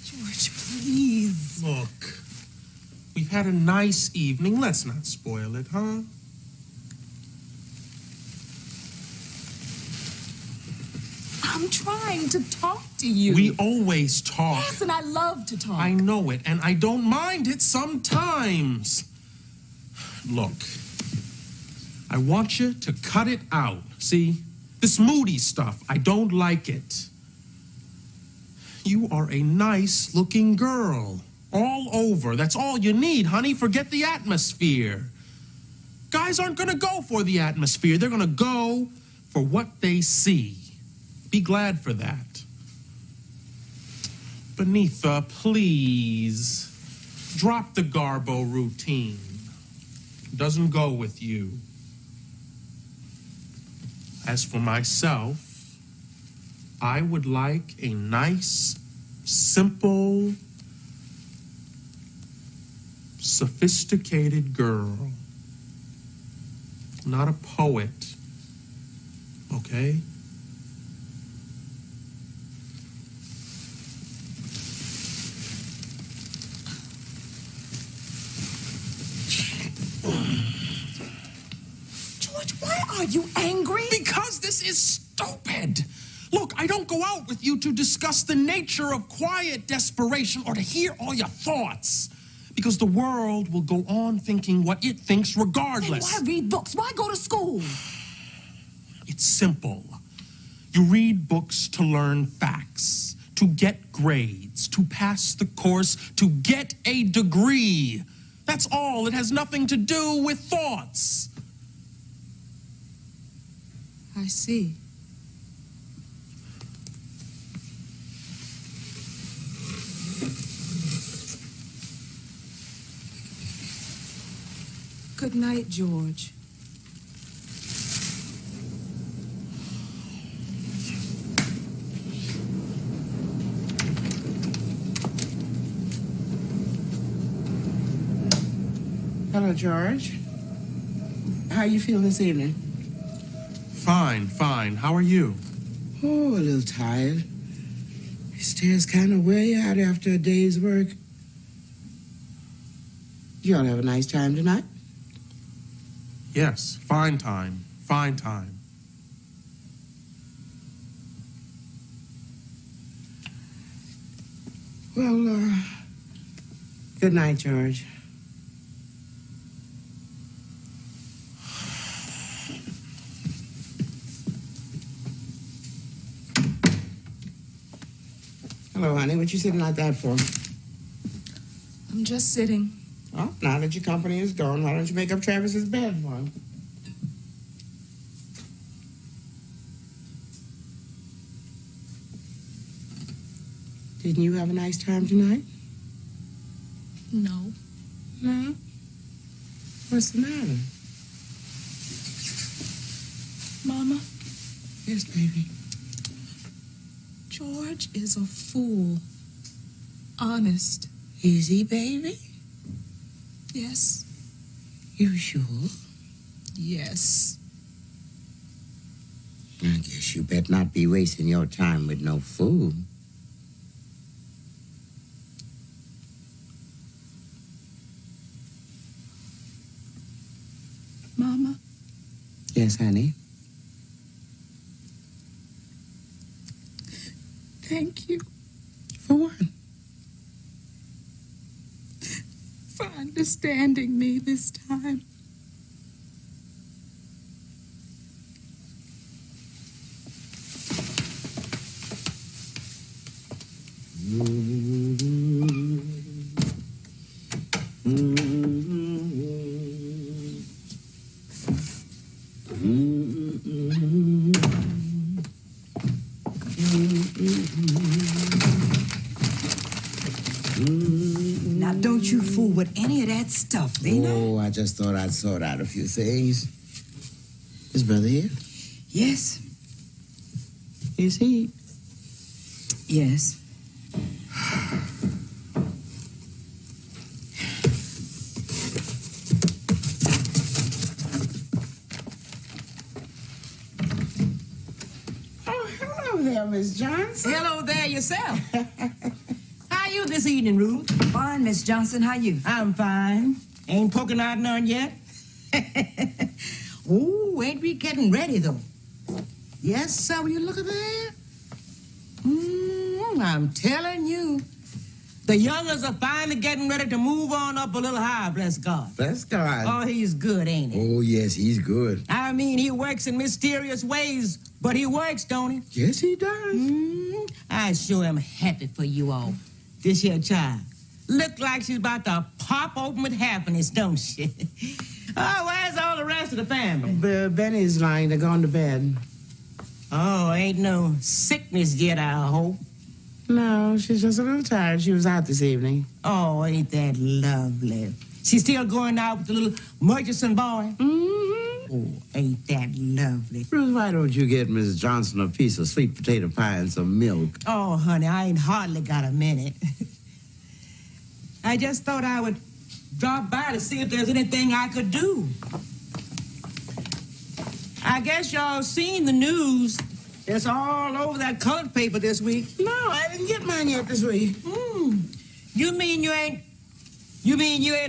George, please. Look, we've had a nice evening. Let's not spoil it, huh? I'm trying to talk to you. We always talk. Yes, and I love to talk. I know it, and I don't mind it sometimes. Look, I want you to cut it out. See? This moody stuff, I don't like it. You are a nice-looking girl. All over. That's all you need, honey. Forget the atmosphere. Guys aren't going to go for the atmosphere. They're going to go for what they see. Be glad for that. Beneatha, please. Drop the Garbo routine. Doesn't go with you. As for myself, I would like a nice, simple, sophisticated girl. Not a poet. Okay? George, why are you angry? Because this is stupid. Look, I don't go out with you to discuss the nature of quiet desperation or to hear all your thoughts. Because the world will go on thinking what it thinks regardless. Then why read books? Why go to school? It's simple. You read books to learn facts, to get grades, to pass the course, to get a degree. That's all. It has nothing to do with thoughts. I see. Good night, George. Hello, George. How you feel this evening? Fine, fine. How are you? Oh, a little tired. It stares kind of way out after a day's work. You all have a nice time tonight? Yes, fine time. Fine time. Well, good night, George. Hello, honey. What you sitting like that for? I'm just sitting. Oh, now that your company is gone, why don't you make up Travis's bed for him? Didn't you have a nice time tonight? No. No? What's the matter? Mama? Yes, baby. George is a fool. Honest. Is he, baby? Yes. You sure? Yes. I guess you better not be wasting your time with no fool. Mama? Yes, honey? Thank you For what? for understanding me this time. Now, don't you fool with any of that stuff, Lena. Oh, I just thought I'd sort out a few things. Is brother here? Yes. Is he? Yes. Oh, hello there, Miss Johnson. Hello there yourself. How you this evening, Ruth? Fine, Miss Johnson. How you? I'm fine. Ain't poking out none yet. Ooh, ain't we getting ready, though? Yes, sir, will you look at that? I'm telling you. The youngers are finally getting ready to move on up a little higher, bless God. Bless God. Oh, he's good, ain't he? Oh, yes, he's good. I mean, he works in mysterious ways, but he works, don't he? Yes, he does. I sure am happy for you all. This here child. Look like she's about to pop open with happiness, don't she? Oh, where's all the rest of the family? Benny's lying. They're going to bed. Oh, ain't no sickness yet, I hope. No, she's just a little tired. She was out this evening. Oh, ain't that lovely? She's still going out with the little Murchison boy? Mm-hmm. Oh, ain't that lovely? Ruth, why don't you get Mrs. Johnson a piece of sweet potato pie and some milk? Oh, honey, I ain't hardly got a minute. I just thought I would drop by to see if there's anything I could do. I guess y'all seen the news. It's all over that colored paper this week. No, I didn't get mine yet this week. You mean you ain't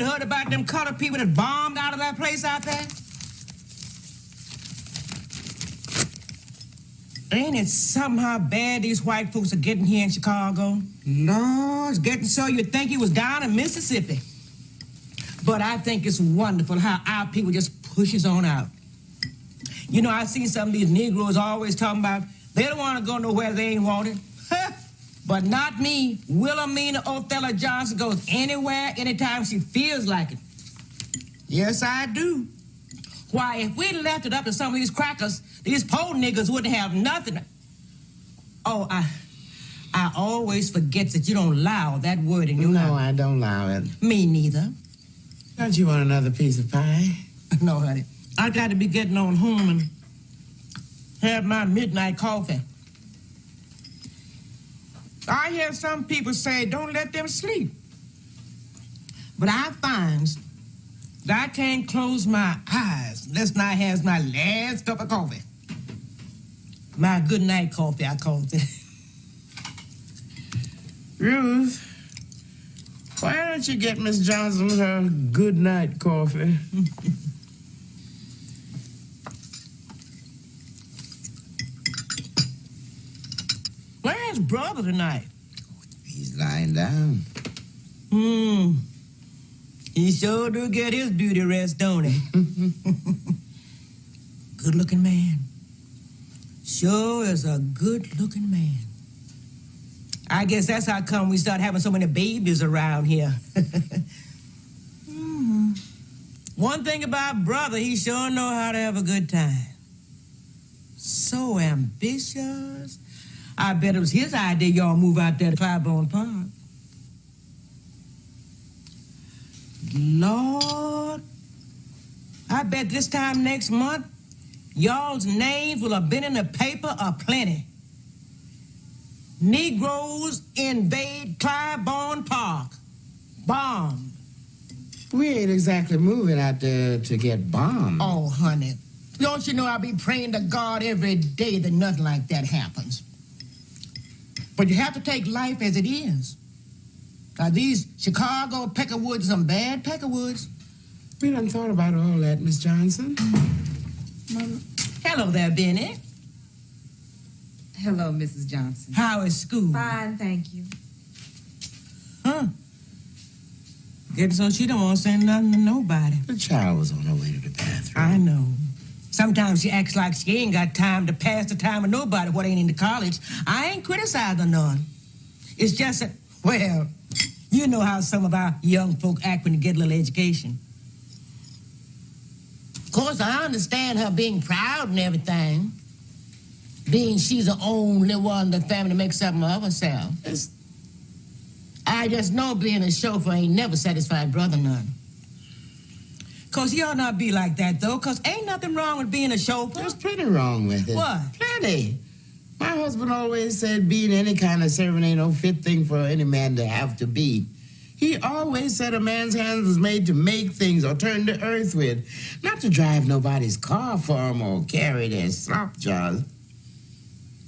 heard about them colored people that bombed out of that place out there? Ain't it somehow bad these white folks are getting here in Chicago? No, it's getting so you'd think he was down in Mississippi. But I think it's wonderful how our people just pushes on out. You know, I seen some of these Negroes always talking about they don't want to go nowhere they ain't wanted. But not me. Wilhelmina Othello Johnson goes anywhere, anytime she feels like it. Yes, I do. Why, if we'd left it up to some of these crackers, these poor niggas wouldn't have nothing. Oh, I always forget that you don't allow that word in your mouth. No, I don't allow it. Me neither. Don't you want another piece of pie? No, honey. I got to be getting on home and have my midnight coffee. I hear some people say, don't let them sleep. But I find that I can't close my eyes unless I have my last cup of coffee. My good night coffee, I call it. Ruth, why don't you get Miss Johnson her good night coffee? Where's brother tonight? He's lying down. He sure do get his beauty rest, don't he? Good-looking man. Sure is a good-looking man. I guess that's how come we start having so many babies around here. One thing about brother, he sure know how to have a good time. So ambitious. I bet it was his idea y'all move out there to Clybourne Park. Lord, I bet this time next month, y'all's names will have been in the paper aplenty. Negroes invade Clybourne Park. Bomb. We ain't exactly moving out there to get bombed. Oh, honey. Don't you know I be praying to God every day that nothing like that happens? But you have to take life as it is. Now, these Chicago peckerwoods are some bad peckerwoods. We done thought about all that, Miss Johnson. Hello there, Benny. Hello, Mrs. Johnson. How is school? Fine, thank you. Huh? Guess so she don't want to say nothing to nobody. The child was on her way to the bathroom. I know. Sometimes she acts like she ain't got time to pass the time with nobody what ain't into college. I ain't criticizing none. It's just that, well, you know how some of our young folk act when you get a little education. Of course, I understand her being proud and everything. Being she's the only one in the family to make something of herself. I just know being a chauffeur ain't never satisfied brother none. Cause he ought not be like that, though, cause ain't nothing wrong with being a chauffeur. There's plenty wrong with it. What? Plenty. My husband always said being any kind of servant ain't no fit thing for any man to have to be. He always said a man's hands was made to make things or turn the earth with, not to drive nobody's car for him or carry their slop jars.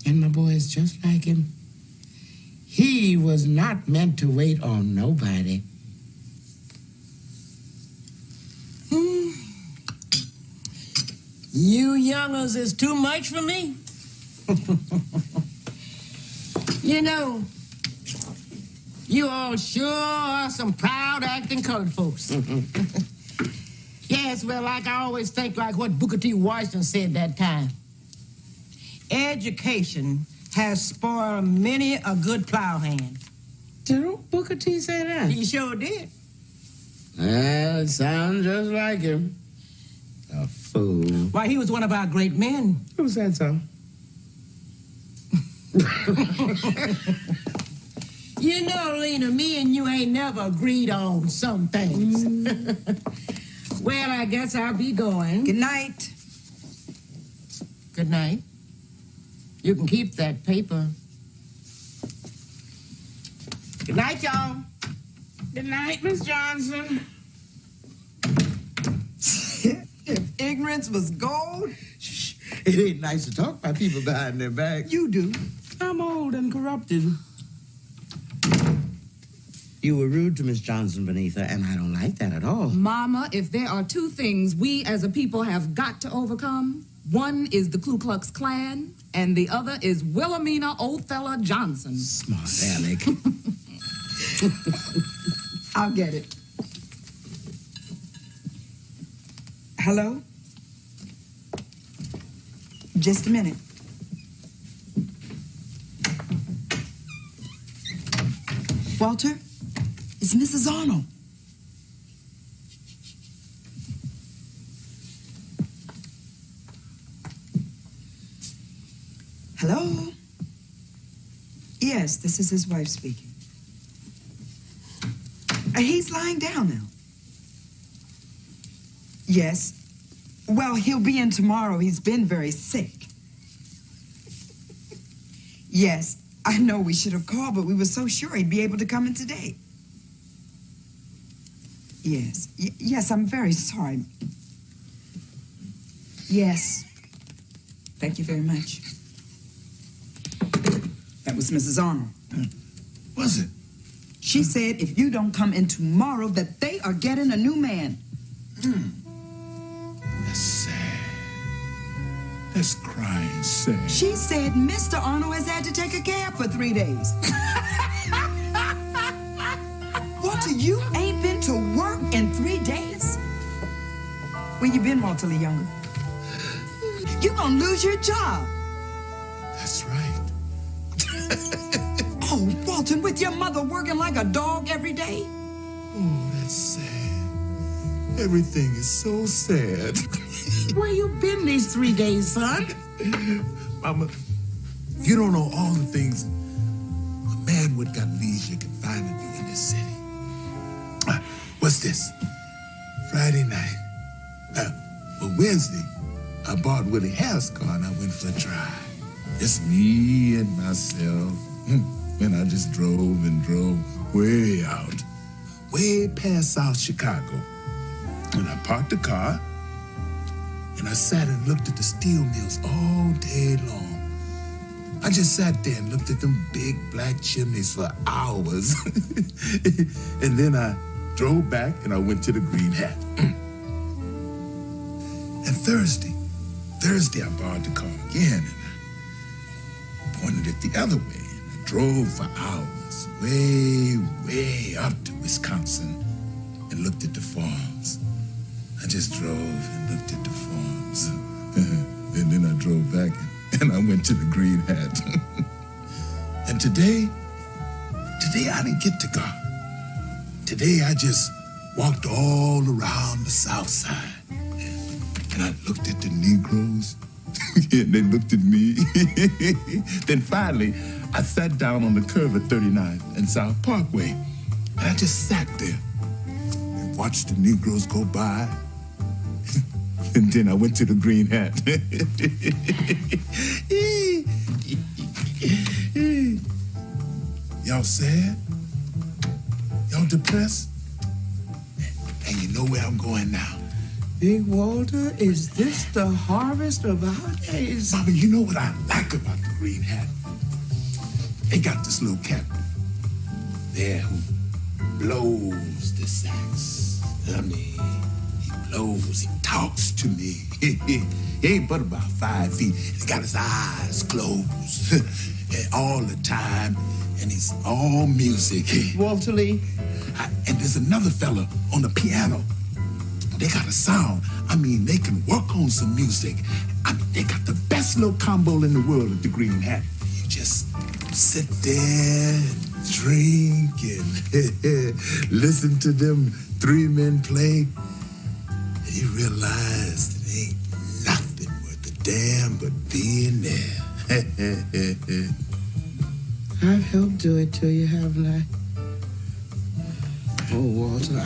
And my boy is just like him. He was not meant to wait on nobody. You youngers is too much for me. You know, you all sure are some proud acting colored folks. Yes, well, like I always think like what Booker T. Washington said that time. Education has spoiled many a good plowhand. Did Booker T say that? He sure did. Well, it sounds just like him. A fool. Why, he was one of our great men. Who said so? You know, Lena, me and you ain't never agreed on some things. Well, I guess I'll be going. Good night. Good night. You can keep that paper. Good night, y'all. Good night, Miss Johnson. If ignorance was gold. Shh. It ain't nice to talk about people behind their back. You do. I'm old and corrupted. You were rude to Miss Johnson, Benitha, and I don't like that at all. Mama, if there are two things we as a people have got to overcome, one is the Ku Klux Klan, and the other is Wilhelmina Oldfella Johnson. Smart Alec. I'll get it. Hello? Just a minute. Walter, it's Mrs. Arnold. Hello? Yes, this is his wife speaking. He's lying down now. Yes. Well, he'll be in tomorrow. He's been very sick. Yes, I know we should have called, but we were so sure he'd be able to come in today. Yes. Yes, I'm very sorry. Yes. Thank you very much. That was Mrs. Arnold. Was it? She said if you don't come in tomorrow, that they are getting a new man. That's sad. That's crying sad. She said Mr. Arnold has had to take a cab for 3 days. Walter, you ain't been to work in 3 days? Where you been, Walter Lee Younger? You're gonna lose your job. That's right. Oh, Walton, with your mother working like a dog every day? Oh, that's sad. Everything is so sad. Where you been these 3 days, son? Mama, you don't know all the things a man with got leisure can find to do in this city. What's this? Friday night. Well, Wednesday, I bought Willie Harris' car and I went for a drive. Just me and myself. And I just drove and drove way out, way past South Chicago. And I parked the car and I sat and looked at the steel mills all day long. I just sat there and looked at them big black chimneys for hours. And then I drove back and I went to the Green Hat. And Thursday I borrowed the car again and I pointed it the other way. Drove for hours, way up to Wisconsin and looked at the farms. I just drove and looked at the farms. And then I drove back and I went to the Green Hat. And today I didn't get to go. Today I just walked all around the South Side. And I looked at the Negroes. And they looked at me. Then finally, I sat down on the curve at 39th and South Parkway. And I just sat there and watched the Negroes go by. And then I went to the Green Hat. Y'all sad? Y'all depressed? And you know where I'm going now. Big Walter, is this the harvest of our days? Mama, you know what I like about the Green Hat? They got this little cat there who blows the sax. I mean, he blows, he talks to me. He ain't but about 5 feet. He's got his eyes closed all the time, and he's all music. Walter Lee? And there's another fella on the piano. They got a sound. I mean, they can work on some music. I mean, they got the best little combo in the world at the Green Hat. You just sit there, drink, and listen to them 3 men play. And you realize it ain't nothing worth a damn but being there. I've helped do it to you, haven't I? Oh, Walter,